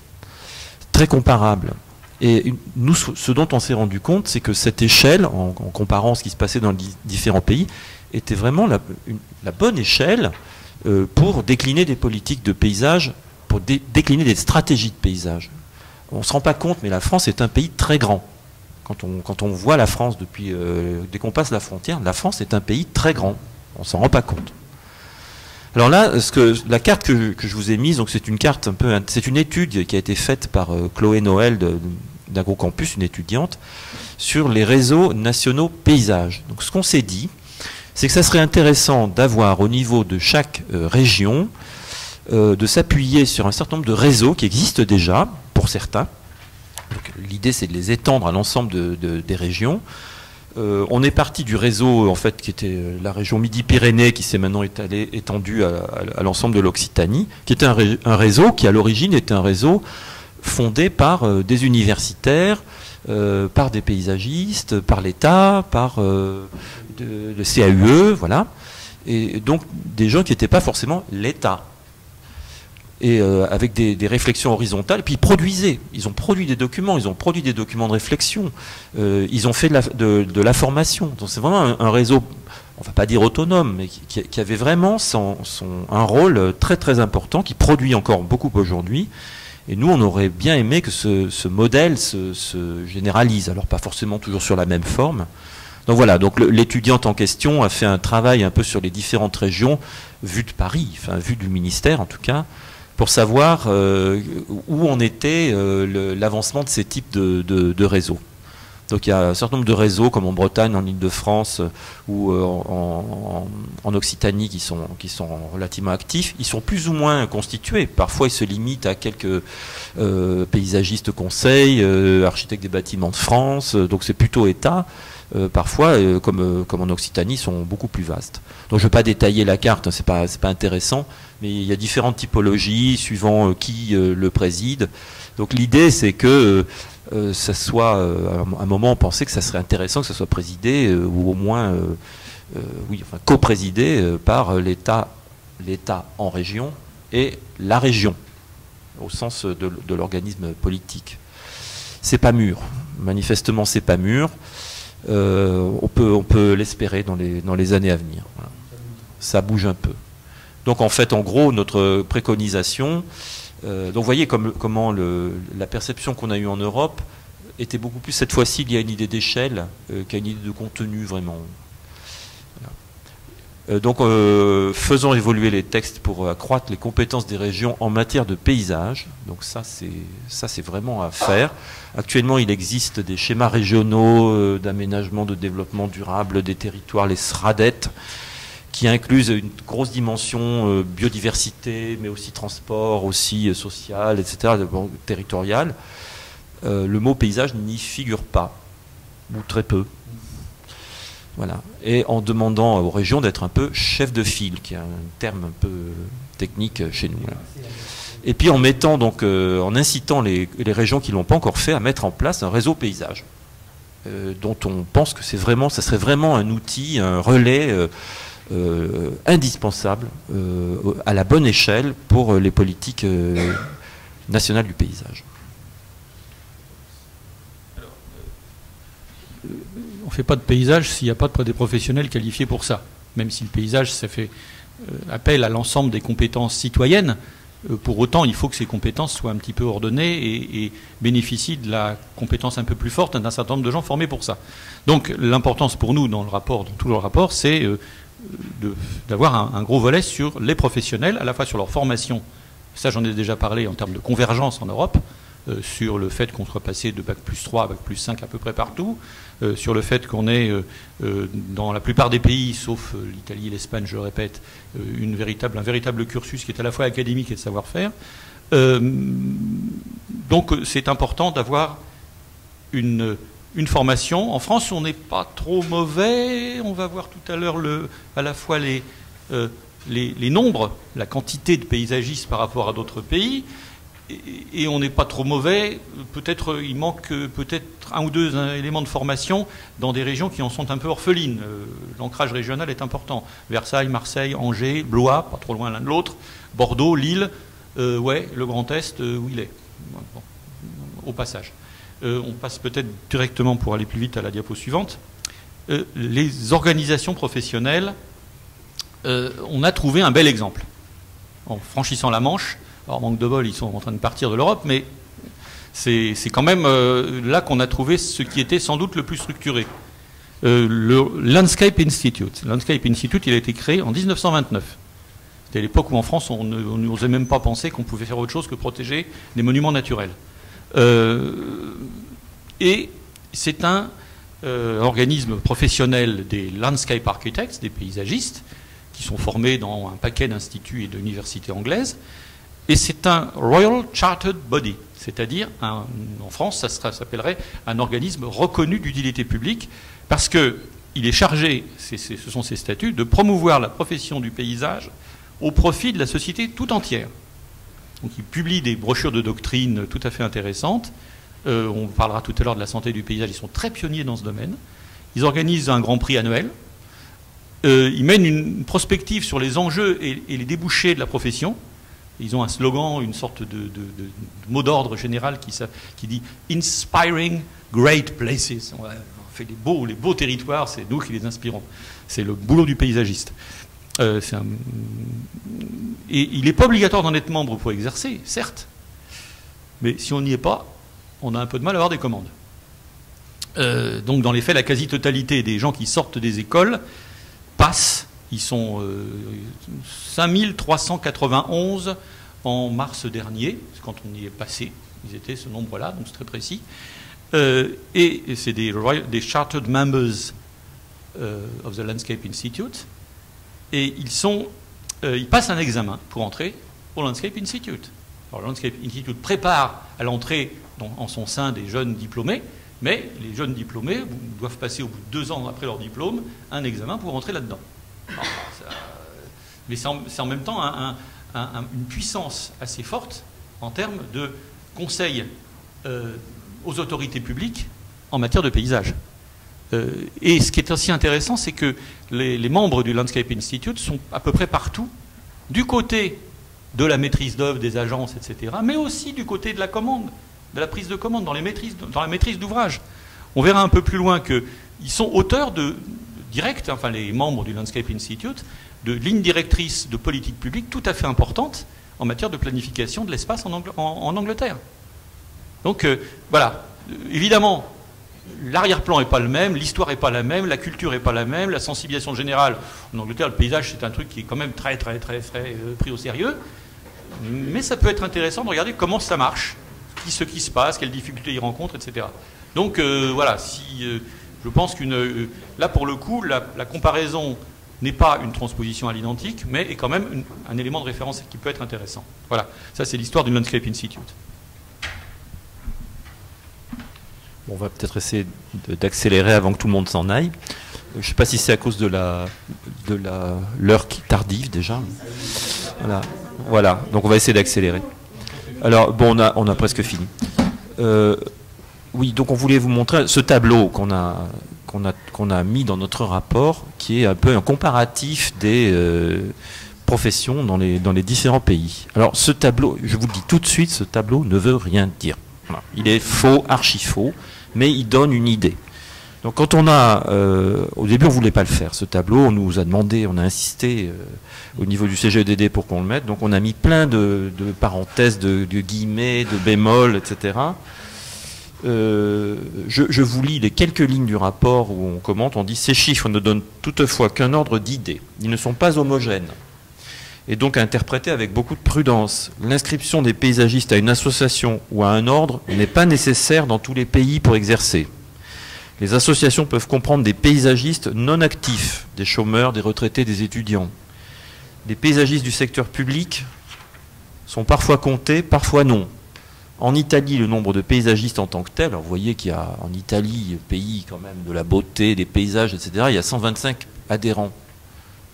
Très comparable. Et nous, ce dont on s'est rendu compte, c'est que cette échelle, en comparant ce qui se passait dans les différents pays, était vraiment la bonne échelle pour décliner des politiques de paysage, pour décliner des stratégies de paysage. On ne se rend pas compte, mais la France est un pays très grand. Quand on voit la France depuis, dès qu'on passe la frontière, la France est un pays très grand. On ne s'en rend pas compte. Alors là, la carte que je vous ai mise, donc c'est une carte c'est une étude qui a été faite par Chloé Noël d'AgroCampus, une étudiante, sur les réseaux nationaux paysages. Donc ce qu'on s'est dit, c'est que ça serait intéressant d'avoir au niveau de chaque région, de s'appuyer sur un certain nombre de réseaux qui existent déjà, pour certains. L'idée, c'est de les étendre à l'ensemble des régions. On est parti du réseau, en fait, qui était la région Midi-Pyrénées, qui s'est maintenant étendu à l'ensemble de l'Occitanie, qui était un réseau qui, à l'origine, était un réseau fondé par des universitaires, par des paysagistes, par l'État, par le CAUE, voilà. Et donc, des gens qui n'étaient pas forcément l'État. Et avec des réflexions horizontales, puis ils ont produit des documents de réflexion, ils ont fait de la formation. Donc c'est vraiment un réseau, on ne va pas dire autonome, mais qui avait vraiment un rôle très très important, qui produit encore beaucoup aujourd'hui. Et nous, on aurait bien aimé que ce modèle se généralise, alors pas forcément toujours sur la même forme. Donc voilà, donc l'étudiante en question a fait un travail un peu sur les différentes régions, vues de Paris, enfin vues du ministère en tout cas, pour savoir où en était l'avancement de ces types de réseaux. Donc il y a un certain nombre de réseaux, comme en Bretagne, en Île-de-France ou en Occitanie, qui sont relativement actifs. Ils sont plus ou moins constitués. Parfois, ils se limitent à quelques paysagistes conseils, architectes des bâtiments de France, donc c'est plutôt État. Parfois, comme en Occitanie, sont beaucoup plus vastes. Donc je ne vais pas détailler la carte, hein, c'est pas intéressant, mais il y a différentes typologies suivant qui le préside. Donc l'idée, c'est que ça soit, à un moment, on pensait que ça serait intéressant que ça soit présidé, ou au moins coprésidé par l'État en région et la région, au sens de l'organisme politique. C'est pas mûr. Manifestement, c'est pas mûr. On peut l'espérer dans les années à venir. Voilà. Ça bouge un peu. Donc en fait, en gros, notre préconisation, donc vous voyez comment la perception qu'on a eue en Europe était beaucoup plus, cette fois-ci, il y a une idée d'échelle qu'à une idée de contenu vraiment. Voilà. Donc faisons évoluer les textes pour accroître les compétences des régions en matière de paysage. Donc ça c'est vraiment à faire. Actuellement, il existe des schémas régionaux d'aménagement, de développement durable des territoires, les SRADET, qui incluent une grosse dimension biodiversité, mais aussi transport, aussi social, etc., territorial. Le mot paysage n'y figure pas, ou très peu. Voilà. Et en demandant aux régions d'être un peu chef de file, qui est un terme un peu technique chez nous. Là. Et puis en mettant donc, en incitant les régions qui ne l'ont pas encore fait à mettre en place un réseau paysage, dont on pense que ça serait vraiment un outil, un relais indispensable à la bonne échelle pour les politiques nationales du paysage. On ne fait pas de paysage s'il n'y a pas des professionnels qualifiés pour ça. Même si le paysage, ça fait appel à l'ensemble des compétences citoyennes, pour autant, il faut que ces compétences soient un petit peu ordonnées et bénéficient de la compétence un peu plus forte d'un certain nombre de gens formés pour ça. Donc l'importance pour nous dans tout le rapport, c'est d'avoir un gros volet sur les professionnels, à la fois sur leur formation. Ça, j'en ai déjà parlé en termes de convergence en Europe, sur le fait qu'on soit passé de Bac plus 3 à Bac plus 5 à peu près partout, sur le fait qu'on ait, dans la plupart des pays, sauf l'Italie et l'Espagne, je le répète, un véritable cursus qui est à la fois académique et de savoir-faire. Donc c'est important d'avoir une formation. En France, on n'est pas trop mauvais. On va voir tout à l'heure à la fois les nombres, la quantité de paysagistes par rapport à d'autres pays. Et on n'est pas trop mauvais. Peut-être il manque peut-être un ou deux éléments de formation dans des régions qui en sont un peu orphelines. L'ancrage régional est important. Versailles, Marseille, Angers, Blois, pas trop loin l'un de l'autre, Bordeaux, Lille, le Grand Est, où il est, bon, au passage. on passe peut-être directement pour aller plus vite à la diapo suivante. Les organisations professionnelles, on a trouvé un bel exemple. En franchissant la Manche, alors manque de bol, ils sont en train de partir de l'Europe, mais c'est quand même là qu'on a trouvé ce qui était sans doute le plus structuré. Le Landscape Institute. Landscape Institute, il a été créé en 1929. C'était l'époque où en France, on n'osait même pas penser qu'on pouvait faire autre chose que protéger des monuments naturels. Et c'est un organisme professionnel des landscape architects, des paysagistes, qui sont formés dans un paquet d'instituts et d'universités anglaises. Et c'est un Royal Chartered Body, c'est-à-dire, en France, ça s'appellerait un organisme reconnu d'utilité publique, parce qu'il est chargé, ce sont ses statuts, de promouvoir la profession du paysage au profit de la société tout entière. Donc il publie des brochures de doctrine tout à fait intéressantes. On parlera tout à l'heure de la santé du paysage, ils sont très pionniers dans ce domaine. Ils organisent un grand prix annuel. Ils mènent une prospective sur les enjeux et les débouchés de la profession. Ils ont un slogan, une sorte de mot d'ordre général qui dit « Inspiring Great Places ». On fait les beaux territoires, c'est nous qui les inspirons. C'est le boulot du paysagiste. Et il n'est pas obligatoire d'en être membre pour exercer, certes. Mais si on n'y est pas, on a un peu de mal à avoir des commandes. Donc dans les faits, la quasi-totalité des gens qui sortent des écoles passent. Ils sont 5391 en mars dernier, quand on y est passé. Ils étaient ce nombre-là, donc c'est très précis. Et c'est des Chartered Members of the Landscape Institute. Et ils passent un examen pour entrer au Landscape Institute. Alors, le Landscape Institute prépare à l'entrée en son sein des jeunes diplômés, mais les jeunes diplômés doivent passer au bout de 2 ans après leur diplôme un examen pour entrer là-dedans. Mais c'est en même temps une puissance assez forte en termes de conseil aux autorités publiques en matière de paysage. Et ce qui est aussi intéressant, c'est que les membres du Landscape Institute sont à peu près partout, du côté de la maîtrise d'œuvre des agences, etc., mais aussi du côté de la commande, de la prise de commande, dans la maîtrise d'ouvrage. On verra un peu plus loin qu'ils sont auteurs directs, enfin les membres du Landscape Institute, de lignes directrices de politique publique tout à fait importantes en matière de planification de l'espace en Angleterre. Donc voilà, évidemment, l'arrière-plan n'est pas le même, l'histoire n'est pas la même, la culture n'est pas la même, la sensibilisation générale. En Angleterre, le paysage, c'est un truc qui est quand même très pris au sérieux. Mais ça peut être intéressant de regarder comment ça marche, ce qui se passe, quelles difficultés ils rencontrent, etc. Donc voilà, je pense là pour le coup, la comparaison n'est pas une transposition à l'identique, mais est quand même un élément de référence qui peut être intéressant. Voilà, ça c'est l'histoire du Landscape Institute. Bon, on va peut-être essayer d'accélérer avant que tout le monde s'en aille. Je ne sais pas si c'est à cause de l'heure qui tardive déjà. Voilà, donc on va essayer d'accélérer. Alors, bon, on a presque fini. Oui, donc on voulait vous montrer ce tableau qu'on a mis dans notre rapport, qui est un peu un comparatif des professions dans les différents pays. Alors, ce tableau, je vous le dis tout de suite, ce tableau ne veut rien dire. Voilà. Il est faux, archi faux, mais il donne une idée. Donc quand on a, au début on ne voulait pas le faire, ce tableau, on nous a demandé, on a insisté au niveau du CGEDD pour qu'on le mette, donc on a mis plein de parenthèses, de guillemets, de bémols, etc. Je vous lis les quelques lignes du rapport où on commente, on dit « Ces chiffres ne donnent toutefois qu'un ordre d'idées, ils ne sont pas homogènes. » Et donc à interpréter avec beaucoup de prudence. L'inscription des paysagistes à une association ou à un ordre n'est pas nécessaire dans tous les pays pour exercer. Les associations peuvent comprendre des paysagistes non actifs, des chômeurs, des retraités, des étudiants. Les paysagistes du secteur public sont parfois comptés, parfois non. En Italie, le nombre de paysagistes en tant que tel, alors vous voyez qu'il y a en Italie, pays quand même de la beauté, des paysages, etc., il y a 125 adhérents.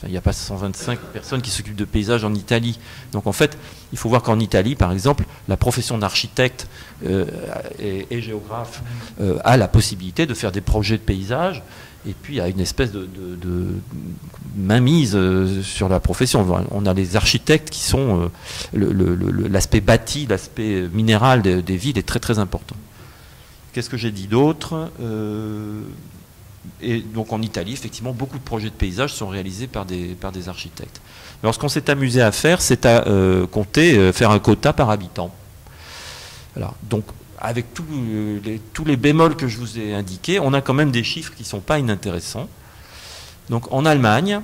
Il n'y a pas 125 personnes qui s'occupent de paysages en Italie. Donc en fait, il faut voir qu'en Italie, par exemple, la profession d'architecte et géographe a la possibilité de faire des projets de paysage, et puis il y a une espèce de mainmise sur la profession. On a les architectes qui sont... l'aspect bâti, l'aspect minéral des villes est très très important. Qu'est-ce que j'ai dit d'autre? Et donc en Italie, effectivement, beaucoup de projets de paysage sont réalisés par des architectes. Alors ce qu'on s'est amusé à faire, c'est à faire un quota par habitant. Alors, donc avec tous les bémols que je vous ai indiqués, on a quand même des chiffres qui ne sont pas inintéressants. Donc en Allemagne,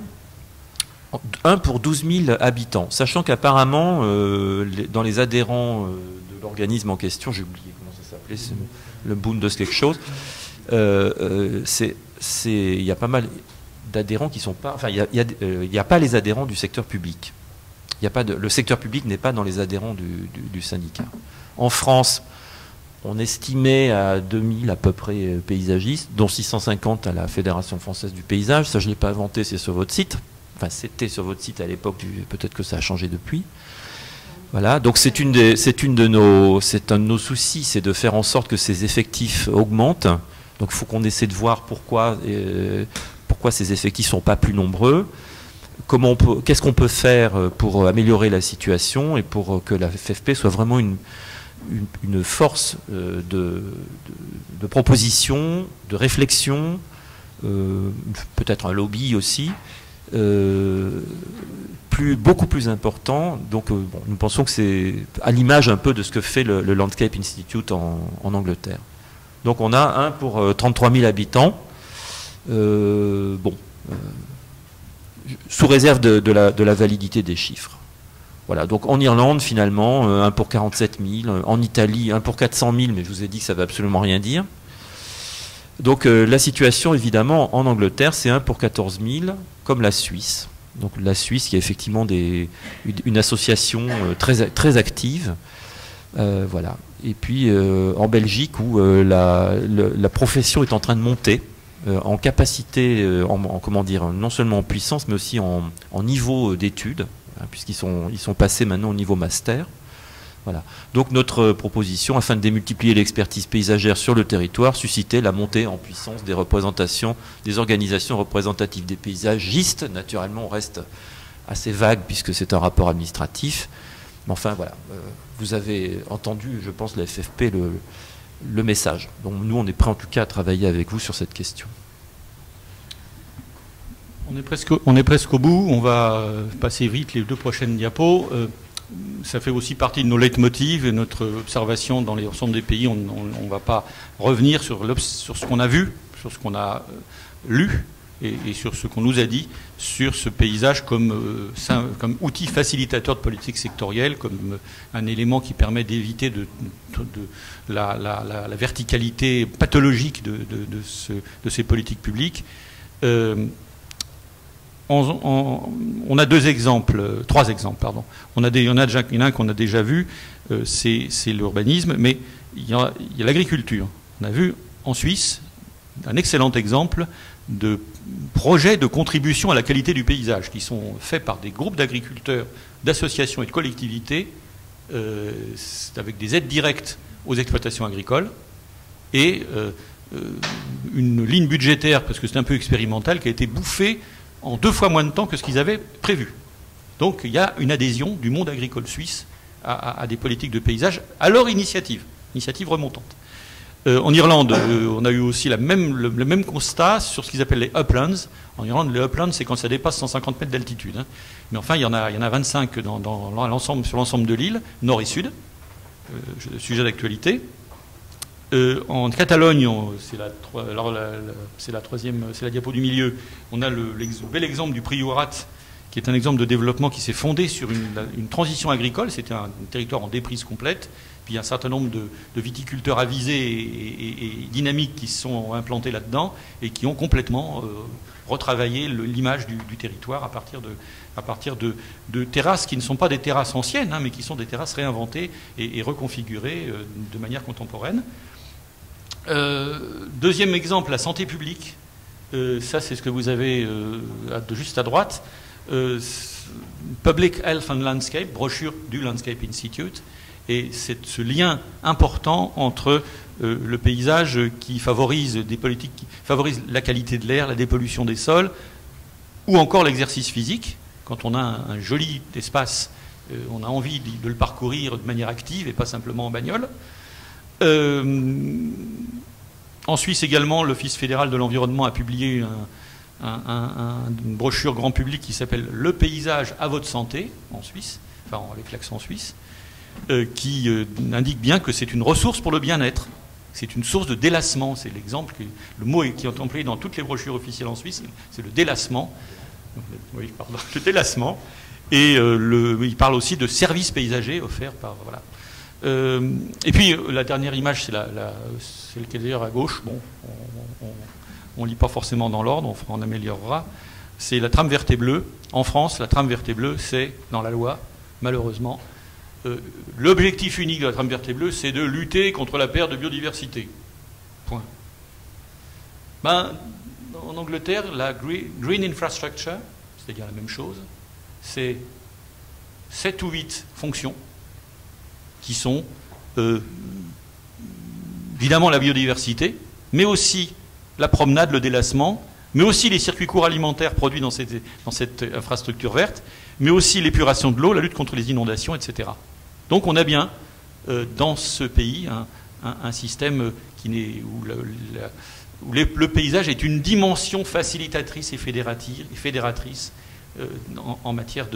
1 pour 12 000 habitants, sachant qu'apparemment, dans les adhérents de l'organisme en question, j'ai oublié comment ça s'appelait, c'est le Bundes quelque chose, il y a pas mal d'adhérents qui sont pas... Enfin, il n'y a pas les adhérents du secteur public. Le secteur public n'est pas dans les adhérents du syndicat. En France, on estimait à 2000 à peu près paysagistes, dont 650 à la Fédération française du paysage. Ça, je ne l'ai pas inventé, c'est sur votre site. Enfin, c'était sur votre site à l'époque, peut-être que ça a changé depuis. Voilà, donc c'est un de nos soucis, c'est de faire en sorte que ces effectifs augmentent. Donc il faut qu'on essaie de voir pourquoi ces effectifs ne sont pas plus nombreux. Qu'est-ce qu'on peut faire pour améliorer la situation et pour que la FFP soit vraiment une force de proposition, de réflexion, peut-être un lobby aussi, beaucoup plus important. Donc nous pensons que c'est à l'image un peu de ce que fait le Landscape Institute en Angleterre. Donc on a 1 pour 33 000 habitants, sous réserve de la validité des chiffres. Voilà, donc en Irlande, finalement, 1 pour 47 000, en Italie, 1 pour 400 000, mais je vous ai dit que ça ne veut absolument rien dire. Donc la situation, évidemment, en Angleterre, c'est 1 pour 14 000, comme la Suisse. Donc la Suisse, qui a effectivement une association très active. Voilà. Et puis en Belgique, où la profession est en train de monter, en capacité, comment dire, non seulement en puissance, mais aussi en niveau d'études, puisqu'ils sont passés maintenant au niveau master. Voilà. Donc notre proposition, afin de démultiplier l'expertise paysagère sur le territoire, suscitait la montée en puissance des représentations, des organisations représentatives des paysagistes. Naturellement, on reste assez vague puisque c'est un rapport administratif. Mais enfin, voilà. Vous avez entendu, je pense, la FFP, le message. Donc nous, on est prêts en tout cas à travailler avec vous sur cette question. On est presque au bout. On va passer vite les 2 prochaines diapos. Ça fait aussi partie de nos leitmotivs et notre observation dans l'ensemble des pays. On ne va pas revenir sur ce qu'on a vu, sur ce qu'on a lu et sur ce qu'on nous a dit sur ce paysage comme outil facilitateur de politique sectorielle, comme un élément qui permet d'éviter la verticalité pathologique de ces politiques publiques. On a 3 exemples, pardon. Il y en a un qu'on a déjà vu, c'est l'urbanisme, mais il y a l'agriculture. On a vu en Suisse un excellent exemple de projets de contribution à la qualité du paysage qui sont faits par des groupes d'agriculteurs, d'associations et de collectivités, avec des aides directes aux exploitations agricoles et une ligne budgétaire, parce que c'est un peu expérimental, qui a été bouffée en 2 fois moins de temps que ce qu'ils avaient prévu. Donc il y a une adhésion du monde agricole suisse à des politiques de paysage à leur initiative remontante. En Irlande, on a eu aussi le même constat sur ce qu'ils appellent les uplands. En Irlande, les uplands, c'est quand ça dépasse 150 mètres d'altitude. Hein. Mais enfin, il y en a 25 sur l'ensemble de l'île, nord et sud, sujet d'actualité. En Catalogne, c'est la diapo du milieu, on a le bel exemple du Priorat, qui est un exemple de développement qui s'est fondé sur une transition agricole. C'était un territoire en déprise complète. Puis il y a un certain nombre de viticulteurs avisés et dynamiques qui se sont implantés là-dedans et qui ont complètement retravaillé l'image du territoire à partir de terrasses qui ne sont pas des terrasses anciennes, hein, mais qui sont des terrasses réinventées et reconfigurées de manière contemporaine. Deuxième exemple, la santé publique. Ça, c'est ce que vous avez juste à droite. Public Health and Landscape, brochure du Landscape Institute. Et c'est ce lien important entre le paysage qui favorise des politiques qui favorisent la qualité de l'air, la dépollution des sols, ou encore l'exercice physique. Quand on a un joli espace, on a envie de le parcourir de manière active et pas simplement en bagnole. En Suisse également, l'Office fédéral de l'environnement a publié une brochure grand public qui s'appelle « Le paysage à votre santé » en Suisse, enfin avec l'accent suisse, qui indique bien que c'est une ressource pour le bien-être. C'est une source de délassement. C'est l'exemple, le mot qui est employé dans toutes les brochures officielles en Suisse, c'est le délassement. Oui, pardon, le délassement. Et il parle aussi de services paysagers offerts par... Voilà. Et puis la dernière image, c'est celle qui est d'ailleurs à gauche. Bon, on ne lit pas forcément dans l'ordre, on améliorera. C'est la trame verte et bleue. En France, la trame verte et bleue, c'est dans la loi, malheureusement. L'objectif unique de la trame verte et bleue, c'est de lutter contre la perte de biodiversité. Point. Ben, en Angleterre, la Green Infrastructure, c'est-à-dire la même chose, c'est 7 ou 8 fonctions qui sont évidemment la biodiversité, mais aussi la promenade, le délassement, mais aussi les circuits courts alimentaires produits dans cette infrastructure verte, mais aussi l'épuration de l'eau, la lutte contre les inondations, etc. Donc on a bien dans ce pays un système où le paysage est une dimension facilitatrice et fédératrice en matière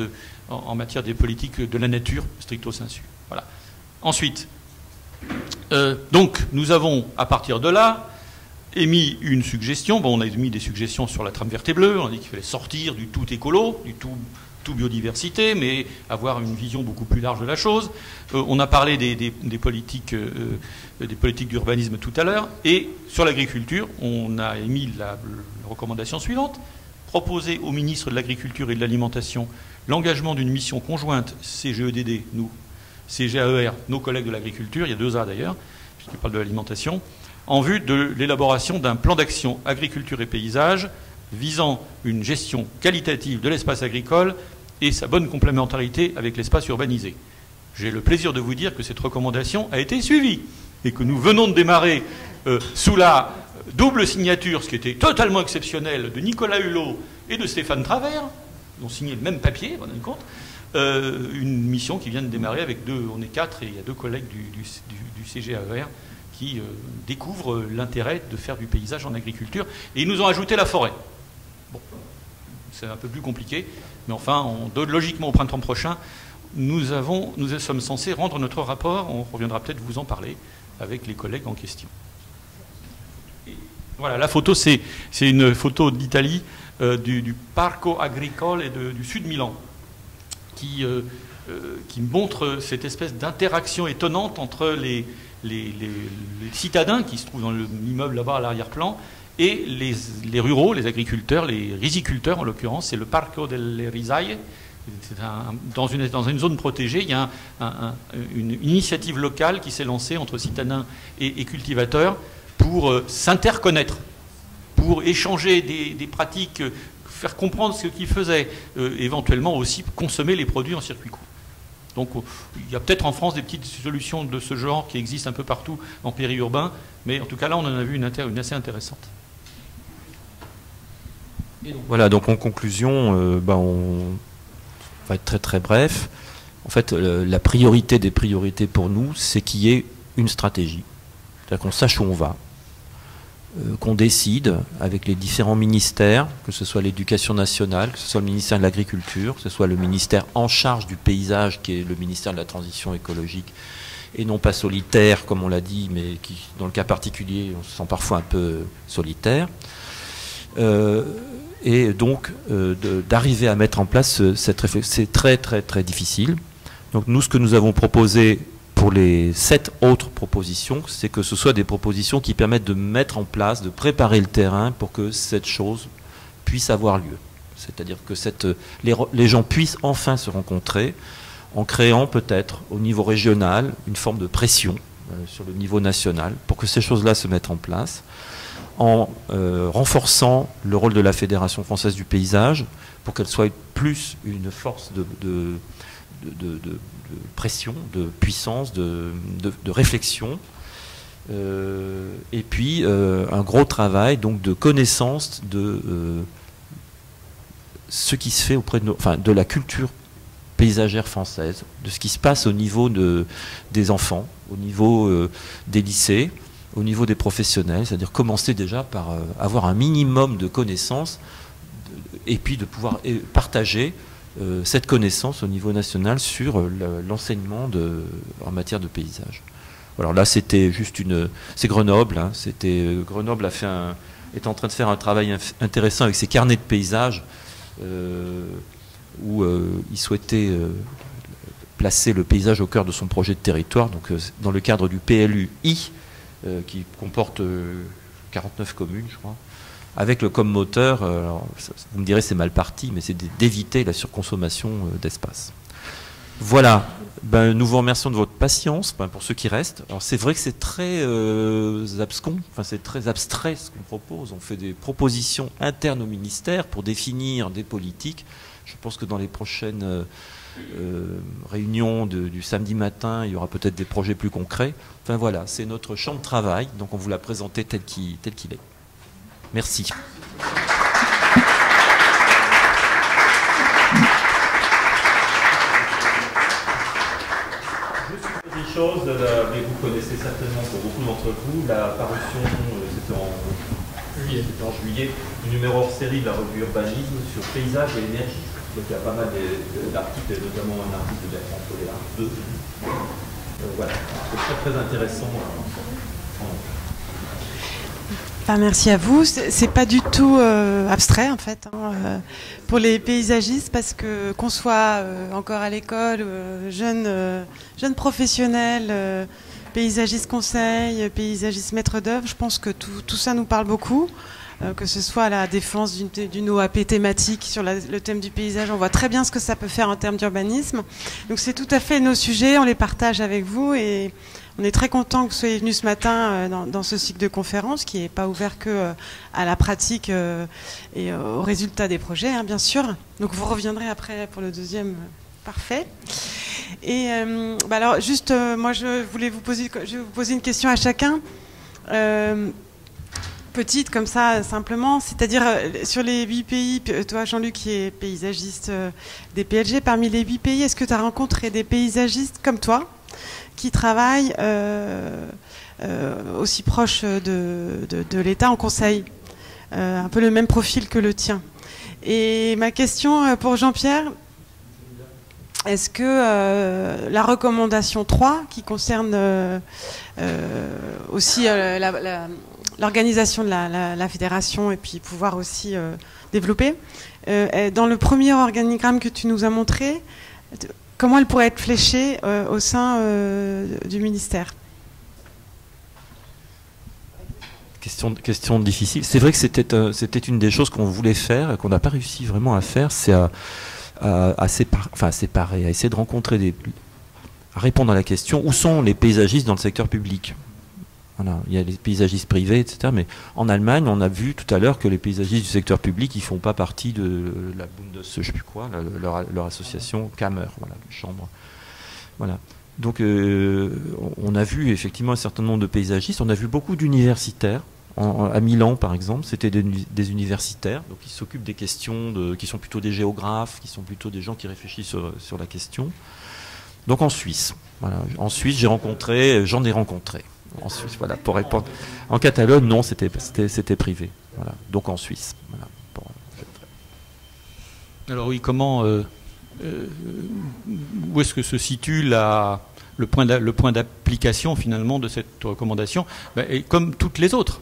des politiques de la nature stricto sensu. Voilà. Ensuite, donc nous avons à partir de là émis une suggestion. Bon, on a émis des suggestions sur la trame verte et bleue. On a dit qu'il fallait sortir du tout écolo, du tout biodiversité, mais avoir une vision beaucoup plus large de la chose. On a parlé des politiques d'urbanisme tout à l'heure. Et sur l'agriculture, on a émis la recommandation suivante: proposer au ministre de l'Agriculture et de l'Alimentation l'engagement d'une mission conjointe CGEDD, nous, CGAER, nos collègues de l'agriculture, il y a 2 A d'ailleurs, puisqu'ils parlent de l'alimentation, en vue de l'élaboration d'un plan d'action agriculture et paysage visant une gestion qualitative de l'espace agricole et sa bonne complémentarité avec l'espace urbanisé. J'ai le plaisir de vous dire que cette recommandation a été suivie et que nous venons de démarrer sous la double signature, ce qui était totalement exceptionnel, de Nicolas Hulot et de Stéphane Travers, ils ont signé le même papier, vous vous rendez compte, une mission qui vient de démarrer avec on est 4 et il y a 2 collègues du CGAER qui découvrent l'intérêt de faire du paysage en agriculture. Et ils nous ont ajouté la forêt. Bon, c'est un peu plus compliqué, mais enfin, logiquement au printemps prochain, nous sommes censés rendre notre rapport, on reviendra peut-être vous en parler avec les collègues en question. Et voilà, la photo, c'est une photo d'Italie, du Parco Agricole et du sud Milan, qui montre cette espèce d'interaction étonnante entre les citadins qui se trouvent dans l'immeuble là-bas à l'arrière-plan et les ruraux, les agriculteurs, les riziculteurs en l'occurrence. C'est le Parco delle Risaie. Dans une zone protégée, il y a une initiative locale qui s'est lancée entre citadins et cultivateurs pour s'interconnaître, pour échanger des pratiques, faire comprendre ce qu'ils faisaient, éventuellement aussi consommer les produits en circuit court. Donc il y a peut-être en France des petites solutions de ce genre qui existent un peu partout en périurbain, mais en tout cas là on en a vu une assez intéressante. Voilà, donc en conclusion, on va être très très bref. En fait, la priorité des priorités pour nous, c'est qu'il y ait une stratégie. C'est-à-dire qu'on sache où on va, qu'on décide avec les différents ministères, que ce soit l'éducation nationale, que ce soit le ministère de l'Agriculture, que ce soit le ministère en charge du paysage, qui est le ministère de la Transition écologique, et non pas solitaire, comme on l'a dit, mais qui, dans le cas particulier, on se sent parfois un peu solitaire. Et donc, d'arriver à mettre en place cette réflexion, c'est très très très difficile. Donc nous, ce que nous avons proposé pour les 7 autres propositions, c'est que ce soit des propositions qui permettent de mettre en place, de préparer le terrain pour que cette chose puisse avoir lieu. C'est-à-dire que les gens puissent enfin se rencontrer en créant peut-être au niveau régional une forme de pression sur le niveau national pour que ces choses-là se mettent en place, en renforçant le rôle de la Fédération française du paysage pour qu'elle soit plus une force de pression, de puissance, de réflexion, et puis un gros travail donc de connaissance de ce qui se fait auprès de la culture paysagère française, de ce qui se passe au niveau des enfants, au niveau des lycées, au niveau des professionnels, c'est-à-dire commencer déjà par avoir un minimum de connaissances et puis de pouvoir partager cette connaissance au niveau national sur l'enseignement en matière de paysage. Alors là, c'était juste c'est Grenoble. Hein, Grenoble est en train de faire un travail intéressant avec ses carnets de paysages où il souhaitait placer le paysage au cœur de son projet de territoire. Donc, dans le cadre du PLUI, qui comporte 49 communes, je crois, avec le comme moteur, alors, vous me direz c'est mal parti, mais c'est d'éviter la surconsommation d'espace. Voilà, nous vous remercions de votre patience pour ceux qui restent. Alors c'est vrai que c'est très abscon, c'est très abstrait ce qu'on propose. On fait des propositions internes au ministère pour définir des politiques. Je pense que dans les prochaines réunions du samedi matin, il y aura peut-être des projets plus concrets. Enfin voilà, c'est notre champ de travail, donc on vous l'a présenté tel qu'il est. Merci. Des choses, mais vous connaissez certainement pour beaucoup d'entre vous la parution, c'était en juillet, du numéro hors série de la revue Urbanisme sur paysage et énergie. Donc il y a pas mal d'articles, et notamment un article de Bertrand Soléa 2. Voilà, c'est très intéressant. Merci à vous. C'est pas du tout abstrait en fait pour les paysagistes, parce que qu'on soit encore à l'école, jeunes professionnels, paysagistes conseil, paysagistes maîtres d'œuvre, je pense que tout ça nous parle beaucoup. Que ce soit la défense d'une OAP thématique sur le thème du paysage, on voit très bien ce que ça peut faire en termes d'urbanisme. Donc c'est tout à fait nos sujets, on les partage avec vous et on est très content que vous soyez venus ce matin dans ce cycle de conférences qui n'est pas ouvert que à la pratique et aux résultats des projets, hein, bien sûr. Donc vous reviendrez après pour le deuxième. Parfait. Et alors juste, moi je vais vous poser une question à chacun. Petite comme ça simplement, c'est-à-dire sur les 8 pays, toi Jean-Luc qui est paysagiste des PLG, parmi les 8 pays, est-ce que tu as rencontré des paysagistes comme toi qui travaillent aussi proches de l'État en conseil, un peu le même profil que le tien? Et ma question pour Jean-Pierre, est-ce que la recommandation 3 qui concerne aussi l'organisation de la fédération et puis pouvoir aussi développer. Dans le premier organigramme que tu nous as montré, comment elle pourrait être fléchée au sein du ministère? Question difficile. C'est vrai que c'était une des choses qu'on voulait faire et qu'on n'a pas réussi vraiment à faire, c'est à séparer, à essayer de rencontrer à répondre à la question où sont les paysagistes dans le secteur public. Voilà, il y a les paysagistes privés, etc. Mais en Allemagne, on a vu tout à l'heure que les paysagistes du secteur public, ils ne font pas partie de la Bundes, je ne sais plus quoi, leur association Kammer, voilà, chambre. Voilà. Donc, on a vu effectivement un certain nombre de paysagistes. On a vu beaucoup d'universitaires. À Milan, par exemple, c'était des universitaires, donc ils s'occupent des questions, qui sont plutôt des géographes, qui sont plutôt des gens qui réfléchissent sur la question. Donc en Suisse, voilà. En Suisse, j'en ai rencontré. En Suisse, voilà, pour répondre. En Catalogne, non, c'était privé. Voilà. Donc en Suisse. Voilà. Alors oui, où est-ce que se situe le point d'application finalement de cette recommandation? Et comme toutes les autres.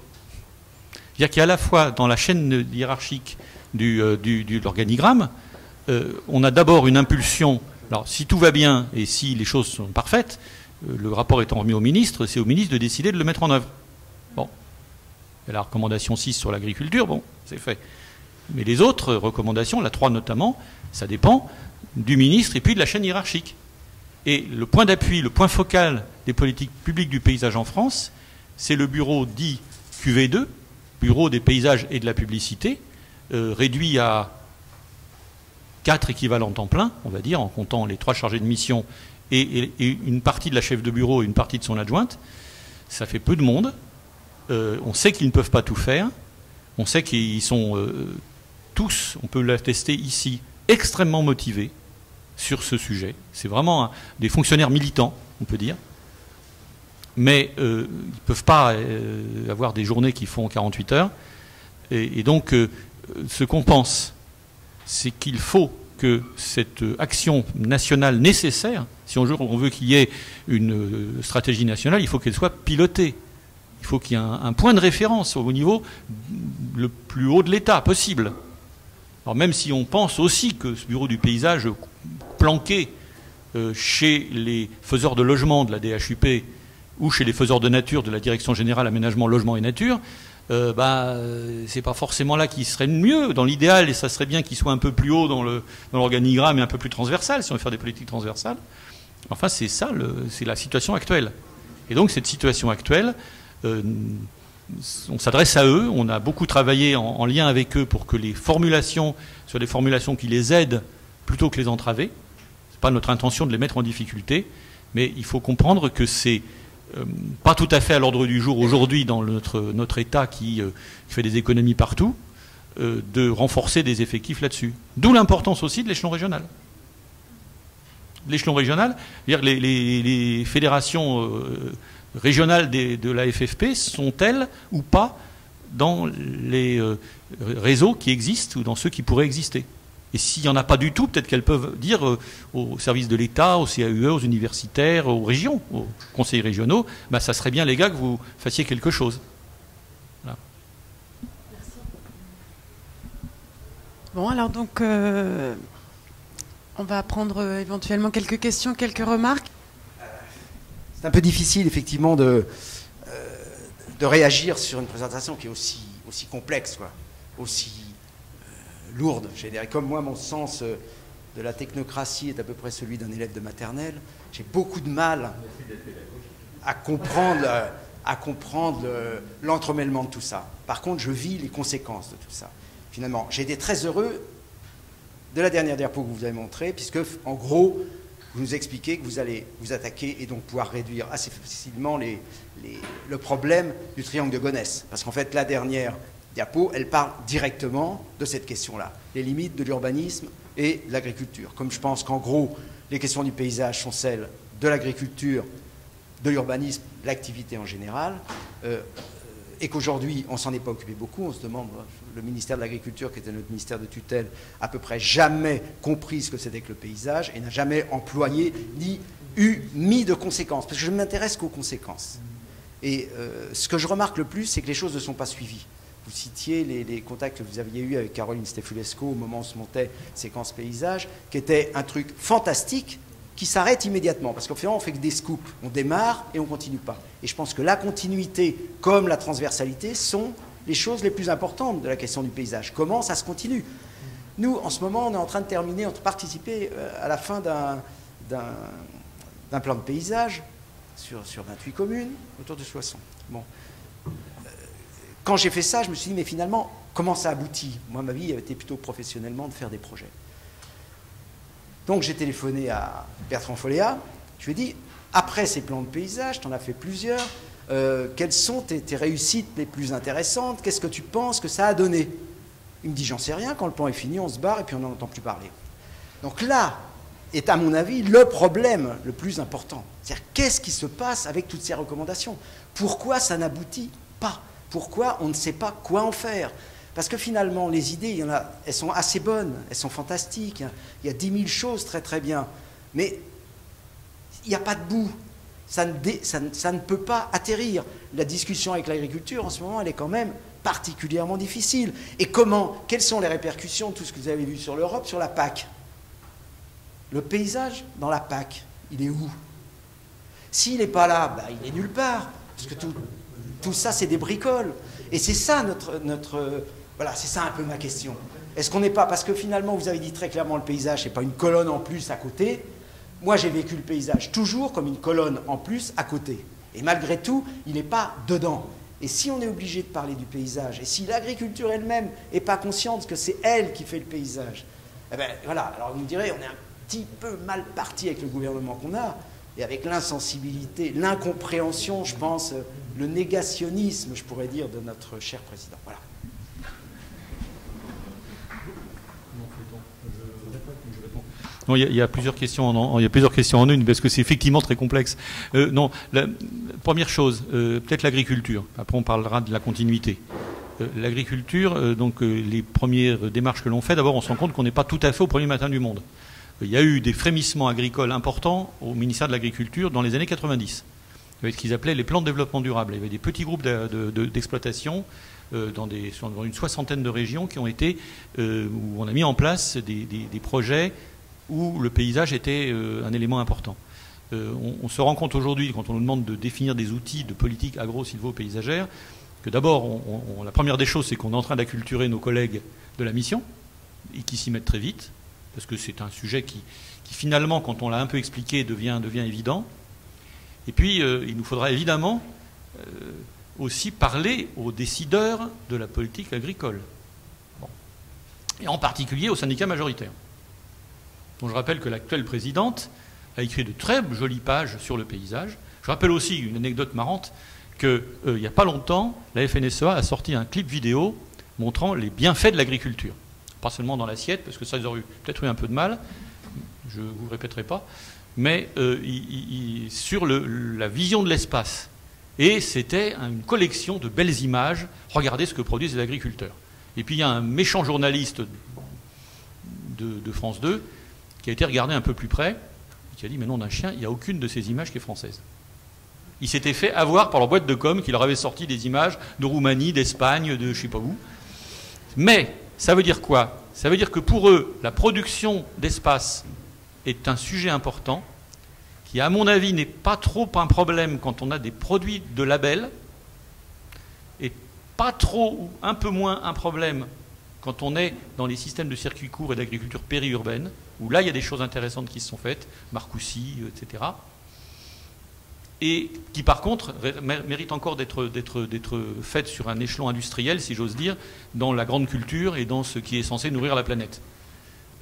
C'est-à-dire qu'il y a à la fois dans la chaîne hiérarchique de l'organigramme, on a d'abord une impulsion. Alors si tout va bien et si les choses sont parfaites, le rapport étant remis au ministre, c'est au ministre de décider de le mettre en œuvre. Bon. Et la recommandation 6 sur l'agriculture, bon, c'est fait. Mais les autres recommandations, la 3 notamment, ça dépend du ministre et puis de la chaîne hiérarchique. Et le point d'appui, le point focal des politiques publiques du paysage en France, c'est le bureau dit QV2, Bureau des paysages et de la publicité, réduit à 4 équivalents temps plein, on va dire, en comptant les 3 chargés de mission et une partie de la chef de bureau et une partie de son adjointe. Ça fait peu de monde. On sait qu'ils ne peuvent pas tout faire. On sait qu'ils sont tous, on peut l'attester ici, extrêmement motivés sur ce sujet. C'est vraiment des fonctionnaires militants, on peut dire. mais ils ne peuvent pas avoir des journées qui font 48 heures. Et donc, ce qu'on pense, c'est qu'il faut que cette action nationale nécessaire, si un jour on veut qu'il y ait une stratégie nationale, il faut qu'elle soit pilotée. Il faut qu'il y ait un point de référence au niveau le plus haut de l'État possible. Alors même si on pense aussi que ce bureau du paysage planqué chez les faiseurs de logement de la DHUP ou chez les faiseurs de nature de la Direction Générale Aménagement, Logement et Nature, c'est pas forcément là qu'il serait le mieux. Dans l'idéal, et ça serait bien qu'il soit un peu plus haut dans l'organigramme et un peu plus transversal, si on veut faire des politiques transversales. Enfin, c'est ça, c'est la situation actuelle. Et donc, cette situation actuelle, on s'adresse à eux, on a beaucoup travaillé en lien avec eux pour que les formulations soient des formulations qui les aident plutôt que les entraver. Ce n'est pas notre intention de les mettre en difficulté, mais il faut comprendre que c'est pas tout à fait à l'ordre du jour aujourd'hui dans notre État qui fait des économies partout, de renforcer des effectifs là-dessus. D'où l'importance aussi de l'échelon régional. L'échelon régional, les fédérations régionales de la FFP sont-elles ou pas dans les réseaux qui existent ou dans ceux qui pourraient exister? Et s'il n'y en a pas du tout, peut-être qu'elles peuvent dire aux services de l'État, aux CAUE, aux universitaires, aux régions, aux conseils régionaux, ça serait bien les gars que vous fassiez quelque chose. Voilà. Merci. Bon, alors donc, on va prendre éventuellement quelques questions, quelques remarques. C'est un peu difficile, effectivement, de réagir sur une présentation qui est aussi complexe, quoi, aussi lourde. Je dirais, comme moi, mon sens de la technocratie est à peu près celui d'un élève de maternelle. J'ai beaucoup de mal à comprendre l'entremêlement de tout ça. Par contre, je vis les conséquences de tout ça. Finalement, j'ai été très heureux de la dernière diapo que vous avez montrée, puisque, en gros, vous nous expliquez que vous allez vous attaquer et donc pouvoir réduire assez facilement le problème du triangle de Gonesse. Parce qu'en fait, la dernière diapo, elle parle directement de cette question-là, les limites de l'urbanisme et de l'agriculture. Comme je pense qu'en gros, les questions du paysage sont celles de l'agriculture, de l'urbanisme, l'activité en général, et qu'aujourd'hui, on ne s'en est pas occupé beaucoup. On se demande, le ministère de l'Agriculture, qui était notre ministère de tutelle, à peu près jamais compris ce que c'était que le paysage et n'a jamais employé ni mis de conséquences, parce que je ne m'intéresse qu'aux conséquences. Et ce que je remarque le plus, c'est que les choses ne sont pas suivies. Vous citiez les contacts que vous aviez eus avec Caroline Stefulesco au moment où se montait Séquence Paysage, qui était un truc fantastique qui s'arrête immédiatement. Parce qu'au final, on fait que des scoops. On démarre et on ne continue pas. Et je pense que la continuité, comme la transversalité, sont les choses les plus importantes de la question du paysage. Comment ça se continue? Nous, en ce moment, on est en train de terminer, on participer à la fin d'un plan de paysage sur 28 communes, autour de 60. Bon. Quand j'ai fait ça, je me suis dit, mais finalement, comment ça aboutit? Moi, ma vie a été plutôt professionnellement de faire des projets. Donc, j'ai téléphoné à Bertrand Folléa. Je lui ai dit, après ces plans de paysage, tu en as fait plusieurs, quelles sont tes réussites les plus intéressantes? Qu'est-ce que tu penses que ça a donné? Il me dit, j'en sais rien, quand le plan est fini, on se barre et puis on n'en entend plus parler. Donc là est, à mon avis, le problème le plus important. C'est-à-dire, qu'est-ce qui se passe avec toutes ces recommandations? Pourquoi ça n'aboutit pas? Pourquoi on ne sait pas quoi en faire? Parce que finalement, les idées, elles sont assez bonnes, elles sont fantastiques. Il y a 10 000 choses très très bien. Mais il n'y a pas de bout. Ça ne peut pas atterrir. La discussion avec l'agriculture, en ce moment, elle est quand même particulièrement difficile. Et quelles sont les répercussions de tout ce que vous avez vu sur l'Europe, sur la PAC? Le paysage dans la PAC, il est où? S'il n'est pas là, il est nulle part. Parce que tout ça, c'est des bricoles. Et c'est ça voilà, c'est ça un peu ma question. Est-ce qu'on n'est pas... Parce que finalement, vous avez dit très clairement, le paysage, ce n'est pas une colonne en plus à côté. Moi, j'ai vécu le paysage toujours comme une colonne en plus à côté. Et malgré tout, il n'est pas dedans. Et si on est obligé de parler du paysage, et si l'agriculture elle-même n'est pas consciente que c'est elle qui fait le paysage, eh bien voilà, alors vous me direz, on est un petit peu mal parti avec le gouvernement qu'on a, et avec l'insensibilité, l'incompréhension, je pense, le négationnisme, je pourrais dire, de notre cher président. Voilà. Non, il y a plusieurs questions en une, parce que c'est effectivement très complexe. Non, la première chose, peut-être l'agriculture. Après, on parlera de la continuité. L'agriculture, les premières démarches que l'on fait, d'abord, on se rend compte qu'on n'est pas tout à fait au premier matin du monde. Il y a eu des frémissements agricoles importants au ministère de l'Agriculture dans les années 90. Il y avait ce qu'ils appelaient les plans de développement durable. Il y avait des petits groupes d'exploitation dans une soixantaine de régions qui ont été, où on a mis en place des projets où le paysage était un élément important. On se rend compte aujourd'hui, quand on nous demande de définir des outils de politique agro-sylvo-paysagère, que d'abord, la première des choses, c'est qu'on est en train d'acculturer nos collègues de la mission, et qui s'y mettent très vite, parce que c'est un sujet qui finalement, quand on l'a un peu expliqué, devient évident. Et puis, il nous faudra évidemment aussi parler aux décideurs de la politique agricole. Bon. Et en particulier aux syndicats majoritaires. Donc je rappelle que l'actuelle présidente a écrit de très jolies pages sur le paysage. Je rappelle aussi une anecdote marrante qu'il n'y a pas longtemps, la FNSEA a sorti un clip vidéo montrant les bienfaits de l'agriculture. Pas seulement dans l'assiette, parce que ça, ils auraient peut-être eu un peu de mal, je ne vous répéterai pas, mais sur la vision de l'espace. Et c'était une collection de belles images. Regardez ce que produisent les agriculteurs. Et puis il y a un méchant journaliste de France 2 qui a été regardé un peu plus près, et qui a dit, mais nom d'un chien, il n'y a aucune de ces images qui est française. Ils s'étaient fait avoir par leur boîte de com qui leur avait sorti des images de Roumanie, d'Espagne, de je ne sais pas où. Mais ça veut dire quoi? Ça veut dire que pour eux, la production d'espace est un sujet important qui, à mon avis, n'est pas trop un problème quand on a des produits de label, et pas trop ou un peu moins un problème quand on est dans les systèmes de circuits courts et d'agriculture périurbaine, où là, il y a des choses intéressantes qui se sont faites, Marcoussis, etc., et qui, par contre, méritent encore d'être faites sur un échelon industriel, si j'ose dire, dans la grande culture et dans ce qui est censé nourrir la planète.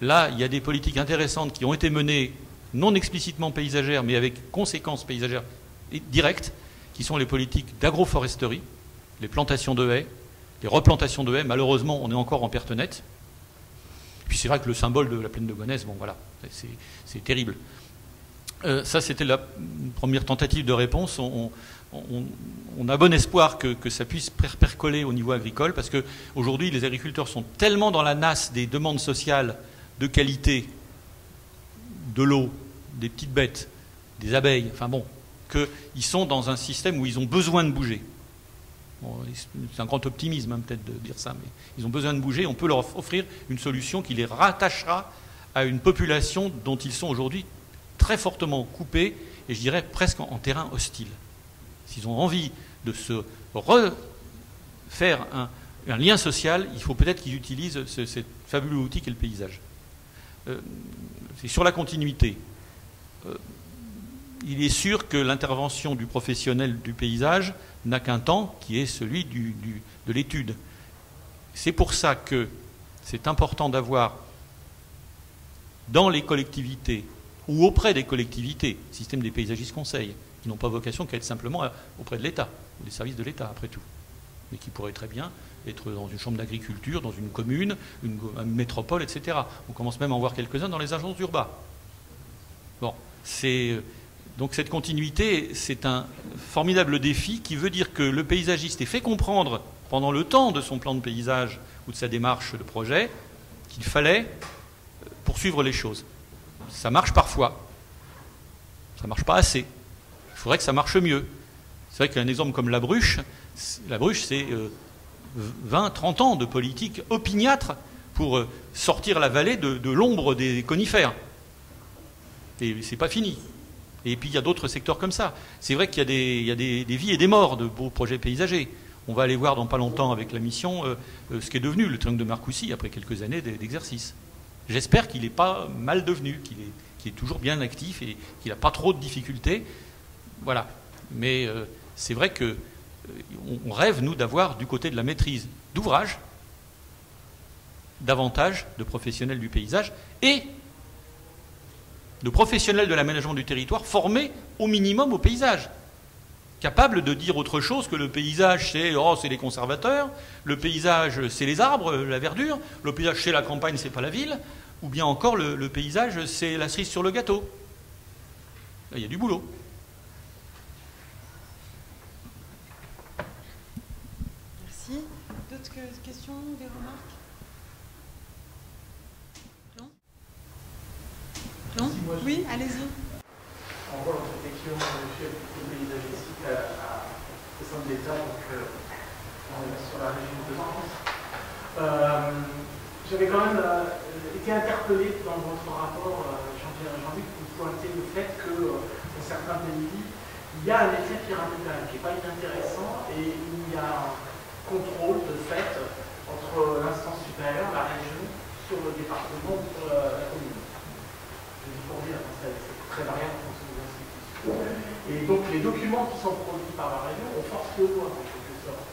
Là, il y a des politiques intéressantes qui ont été menées, non explicitement paysagères, mais avec conséquences paysagères directes, qui sont les politiques d'agroforesterie, les plantations de haies, les replantations de haies. Malheureusement, on est encore en perte nette. Puis c'est vrai que le symbole de la plaine de Gonesse, bon voilà, c'est terrible. Ça, c'était la première tentative de réponse. On a bon espoir que ça puisse percoler au niveau agricole, parce qu'aujourd'hui, les agriculteurs sont tellement dans la nasse des demandes sociales de qualité, de l'eau, des petites bêtes, des abeilles, enfin bon, qu'ils sont dans un système où ils ont besoin de bouger. Bon, c'est un grand optimisme, hein, peut-être de dire ça, mais ils ont besoin de bouger. On peut leur offrir une solution qui les rattachera à une population dont ils sont aujourd'hui très fortement coupés, et je dirais presque en terrain hostile. S'ils ont envie de se refaire un lien social, il faut peut-être qu'ils utilisent ce fabuleux outil qu'est le paysage. C'est sur la continuité. Il est sûr que l'intervention du professionnel du paysage n'a qu'un temps qui est celui de l'étude. C'est pour ça que c'est important d'avoir dans les collectivités ou auprès des collectivités, système des paysagistes conseils, qui n'ont pas vocation qu'à être simplement auprès de l'État, ou des services de l'État après tout, mais qui pourraient très bien être dans une chambre d'agriculture, dans une commune, une métropole, etc. On commence même à en voir quelques-uns dans les agences d'urbain. Bon, donc cette continuité, c'est un formidable défi qui veut dire que le paysagiste est fait comprendre pendant le temps de son plan de paysage ou de sa démarche de projet qu'il fallait poursuivre les choses. Ça marche parfois, ça ne marche pas assez. Il faudrait que ça marche mieux. C'est vrai qu'un exemple comme la bruche, c'est 20-30 ans de politique opiniâtre pour sortir la vallée de l'ombre des conifères. Et c'est pas fini. Et puis il y a d'autres secteurs comme ça. C'est vrai qu'il y a des vies et des morts de beaux projets paysagers. On va aller voir dans pas longtemps avec la mission ce qu'est devenu le triangle de Marcoussis après quelques années d'exercice. J'espère qu'il n'est pas mal devenu, qu'il est toujours bien actif et qu'il n'a pas trop de difficultés. Voilà. Mais c'est vrai qu'on rêve, nous, d'avoir du côté de la maîtrise d'ouvrage davantage de professionnels du paysage et de professionnels de l'aménagement du territoire formés au minimum au paysage. capable de dire autre chose que le paysage, c'est les conservateurs, le paysage, c'est les arbres, la verdure, le paysage, c'est la campagne, c'est pas la ville, ou bien encore le paysage, c'est la cerise sur le gâteau. Là, il y a du boulot. Merci. D'autres questions, des remarques? Non? Non? Oui, allez-y. On voit votre protection du chef du paysagistique au sein de l'État, donc on est sur la région de France. J'avais quand même été interpellé dans votre rapport, Jean-Luc, vous pointez le fait que dans certains pays, il y a un effet pyramidal qui n'est pas inintéressant et il y a un contrôle de fait entre l'instance supérieure, la région, sur le département ou sur la commune. Je dis pour dire, c'est très variable en fonction des institutions. Et donc les documents qui sont produits par la région, on force le loi en quelque sorte.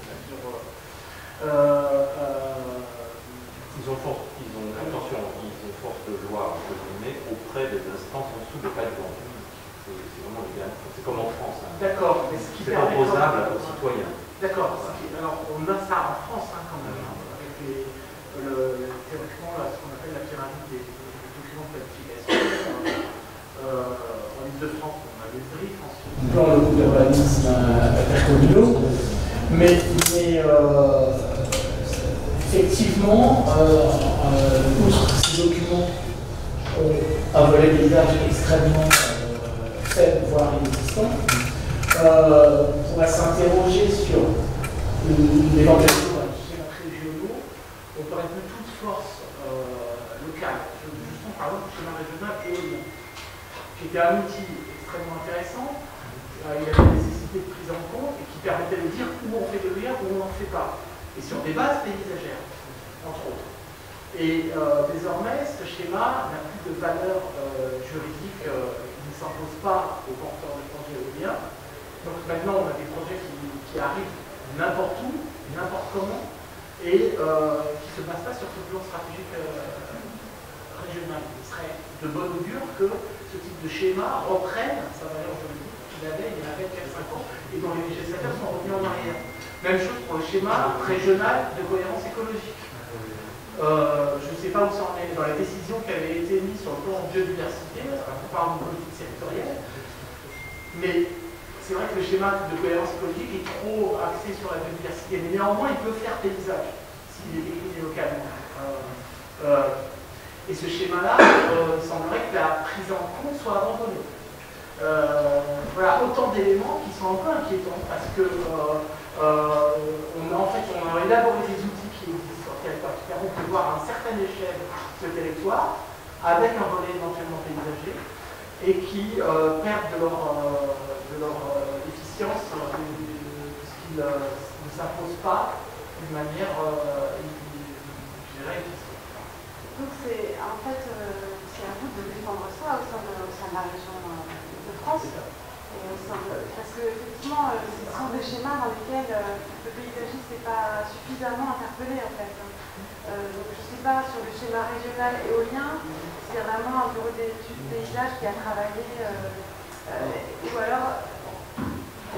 Ils ont force de loi entre guillemets auprès des instances en dessous de pas de vente. C'est vraiment légal. C'est comme en France. Hein. D'accord, mais ce qui c'est opposable aux citoyens. D'accord. Alors on a ça en France quand même, avec théoriquement ce qu'on appelle la pyramide des documents de planification. En Ile-de-France, on a des briques, ensuite plan de l'urbanisme intercommunaux, mais effectivement, outre ces documents ont un volet paysage extrêmement faible, voire inexistant, on pourrait s'interroger sur l'éventualité d'un schéma régionaux. On pourrait de toute force locale. Justement, par exemple, le schéma régional éolien, qui était un outil extrêmement intéressant. Il y avait une nécessité de prise en compte et qui permettait de dire où on fait de l'éolien, où on n'en fait pas. Et sur des bases paysagères, entre autres. Et désormais, ce schéma n'a plus de valeur juridique, il ne s'impose pas aux porteurs de projets éoliens. Donc maintenant, on a des projets qui arrivent n'importe où, n'importe comment, et qui ne se basent pas sur ce plan stratégique régional. Il serait de bon augure que ce type de schéma reprenne sa valeur juridique qu'il avait il y a 4-5 ans, et dont les législateurs sont revenus en arrière. Même chose pour le schéma régional de cohérence écologique. Je ne sais pas où ça en est dans la décision qui avait été mise sur le plan biodiversité, on parle de politique sectorielle, mais c'est vrai que le schéma de cohérence écologique est trop axé sur la biodiversité, mais néanmoins il peut faire paysage s'il est décliné localement. Et ce schéma-là, il semblerait que la prise en compte soit abandonnée. Voilà, autant d'éléments qui sont un peu inquiétants parce que on a élaboré des outils qui existent sur le territoire qui permettent de voir à une certaine échelle ce territoire avec un volet éventuellement paysager et qui perdent de leur efficience puisqu'ils ne s'imposent pas d'une manière, je dirais, donc c'est en fait c'est à vous de défendre ça au sein de la région de France. Parce que effectivement, ce sont des schémas dans lesquels le paysagiste n'est pas suffisamment interpellé en fait. Donc je ne sais pas, sur le schéma régional éolien, c'est vraiment un bureau d'études paysage qui a travaillé, ou alors,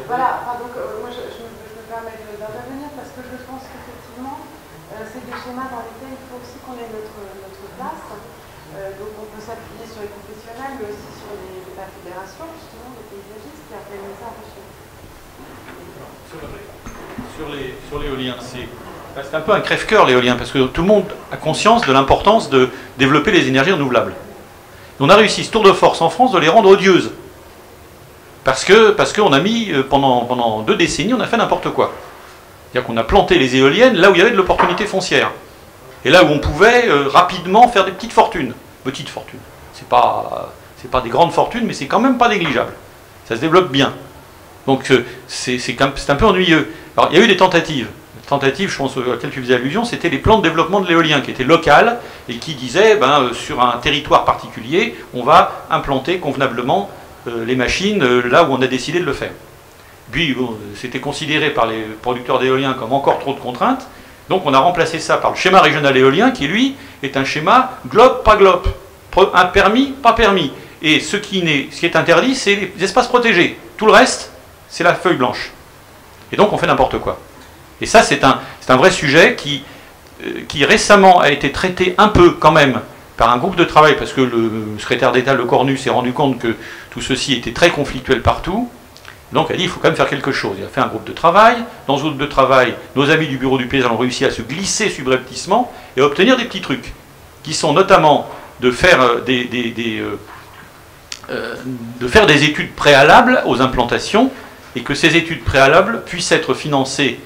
voilà, enfin, donc moi je me permets d'intervenir parce que je pense qu'effectivement, c'est des schémas dans lesquels il faut aussi qu'on ait notre place. Donc on peut s'appuyer sur les professionnels, mais aussi sur la fédération, justement, des paysagistes qui organisent ça en Sur l'éolien, c'est un peu un crève-cœur l'éolien, parce que tout le monde a conscience de l'importance de développer les énergies renouvelables. Et on a réussi ce tour de force en France de les rendre odieuses. Parce qu'on a mis, pendant 2 décennies, on a fait n'importe quoi. C'est-à-dire qu'on a planté les éoliennes là où il y avait de l'opportunité foncière. Et là où on pouvait rapidement faire des petites fortunes. Petites fortunes. C'est pas des grandes fortunes, mais c'est quand même pas négligeable. Ça se développe bien. Donc c'est un peu ennuyeux. Alors il y a eu des tentatives. Les tentatives, je pense, auxquelles tu faisais allusion, c'était les plans de développement de l'éolien qui étaient locales et qui disaient, sur un territoire particulier, on va implanter convenablement les machines là où on a décidé de le faire. Puis c'était considéré par les producteurs d'éolien comme encore trop de contraintes. Donc on a remplacé ça par le schéma régional éolien qui, lui, est un schéma globe, pas globe. Un permis, pas permis. Et ce qui est interdit, c'est les espaces protégés. Tout le reste, c'est la feuille blanche. Et donc on fait n'importe quoi. Et ça, c'est un vrai sujet qui récemment a été traité un peu quand même par un groupe de travail, parce que le secrétaire d'État Le Cornu s'est rendu compte que tout ceci était très conflictuel partout. Donc il a dit il faut quand même faire quelque chose. Il a fait un groupe de travail. Dans ce groupe de travail, nos amis du bureau du paysage ont réussi à se glisser subrepticement et à obtenir des petits trucs, qui sont notamment de faire des études préalables aux implantations, et que ces études préalables puissent être financées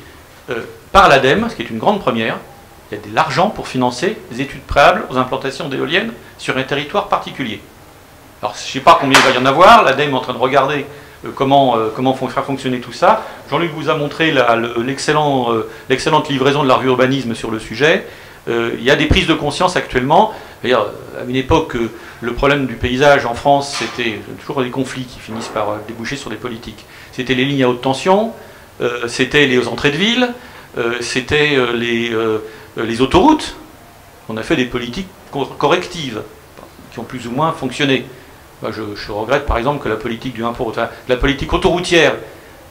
par l'ADEME, ce qui est une grande première. Il y a de l'argent pour financer les études préalables aux implantations d'éoliennes sur un territoire particulier. Alors, je ne sais pas combien il va y en avoir. L'ADEME est en train de regarder comment faire fonctionner tout ça. Jean-Luc vous a montré l'excellente livraison de la revue Urbanisme sur le sujet. Il y a des prises de conscience actuellement. À une époque, le problème du paysage en France, c'était toujours des conflits qui finissent par déboucher sur des politiques. C'était les lignes à haute tension, c'était les entrées de ville, c'était les autoroutes. On a fait des politiques correctives qui ont plus ou moins fonctionné. Moi, je regrette par exemple que la politique du 1%, la politique autoroutière,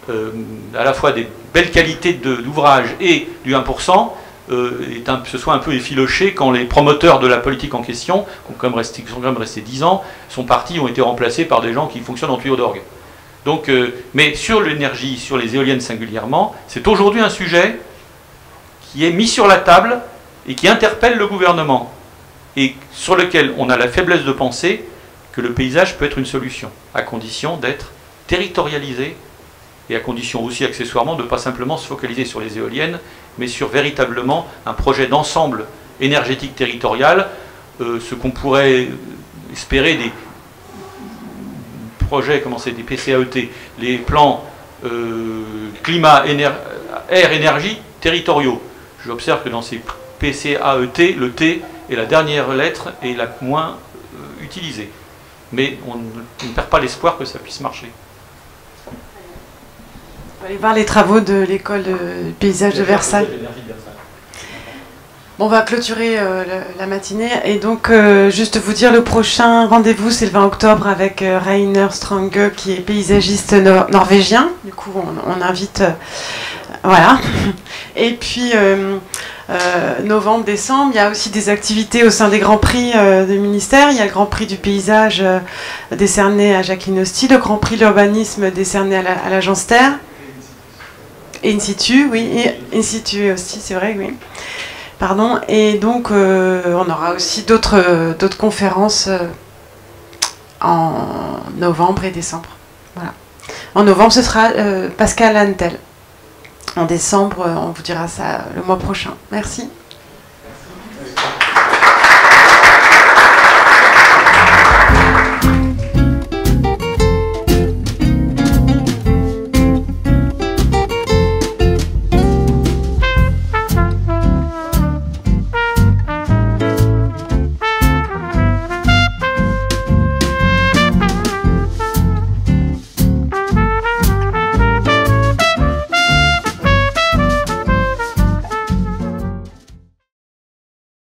à la fois des belles qualités d'ouvrage et du 1%, se soit un peu effiloché quand les promoteurs de la politique en question, qui sont quand même restés 10 ans, sont partis, ont été remplacés par des gens qui fonctionnent en tuyau d'orgue. Donc, mais sur l'énergie, sur les éoliennes singulièrement, c'est aujourd'hui un sujet qui est mis sur la table et qui interpelle le gouvernement, et sur lequel on a la faiblesse de penser que le paysage peut être une solution, à condition d'être territorialisé, et à condition aussi accessoirement de ne pas simplement se focaliser sur les éoliennes, mais sur véritablement un projet d'ensemble énergétique territorial, ce qu'on pourrait espérer des projets, des PCAET, les plans climat, air, énergie territoriaux. J'observe que dans ces PCAET, le T est la dernière lettre et la moins utilisée. Mais on ne perd pas l'espoir que ça puisse marcher. On va aller voir les travaux de l'école de paysage de Versailles. Bon, on va clôturer la matinée. Et donc, juste vous dire, le prochain rendez-vous, c'est le 20 octobre avec Rainer Strange, qui est paysagiste norvégien. Du coup, on invite... voilà. Et puis... novembre, décembre, il y a aussi des activités au sein des grands prix du ministère. Il y a le Grand Prix du paysage décerné à Jacqueline Hosty, le Grand Prix de l'urbanisme décerné à l'agence Terre. Et in situ, oui, et in situ aussi, c'est vrai, oui. Pardon. Et donc, on aura aussi d'autres conférences en novembre et décembre. Voilà. En novembre, ce sera Pascal Antel. En décembre, on vous dira ça le mois prochain. Merci.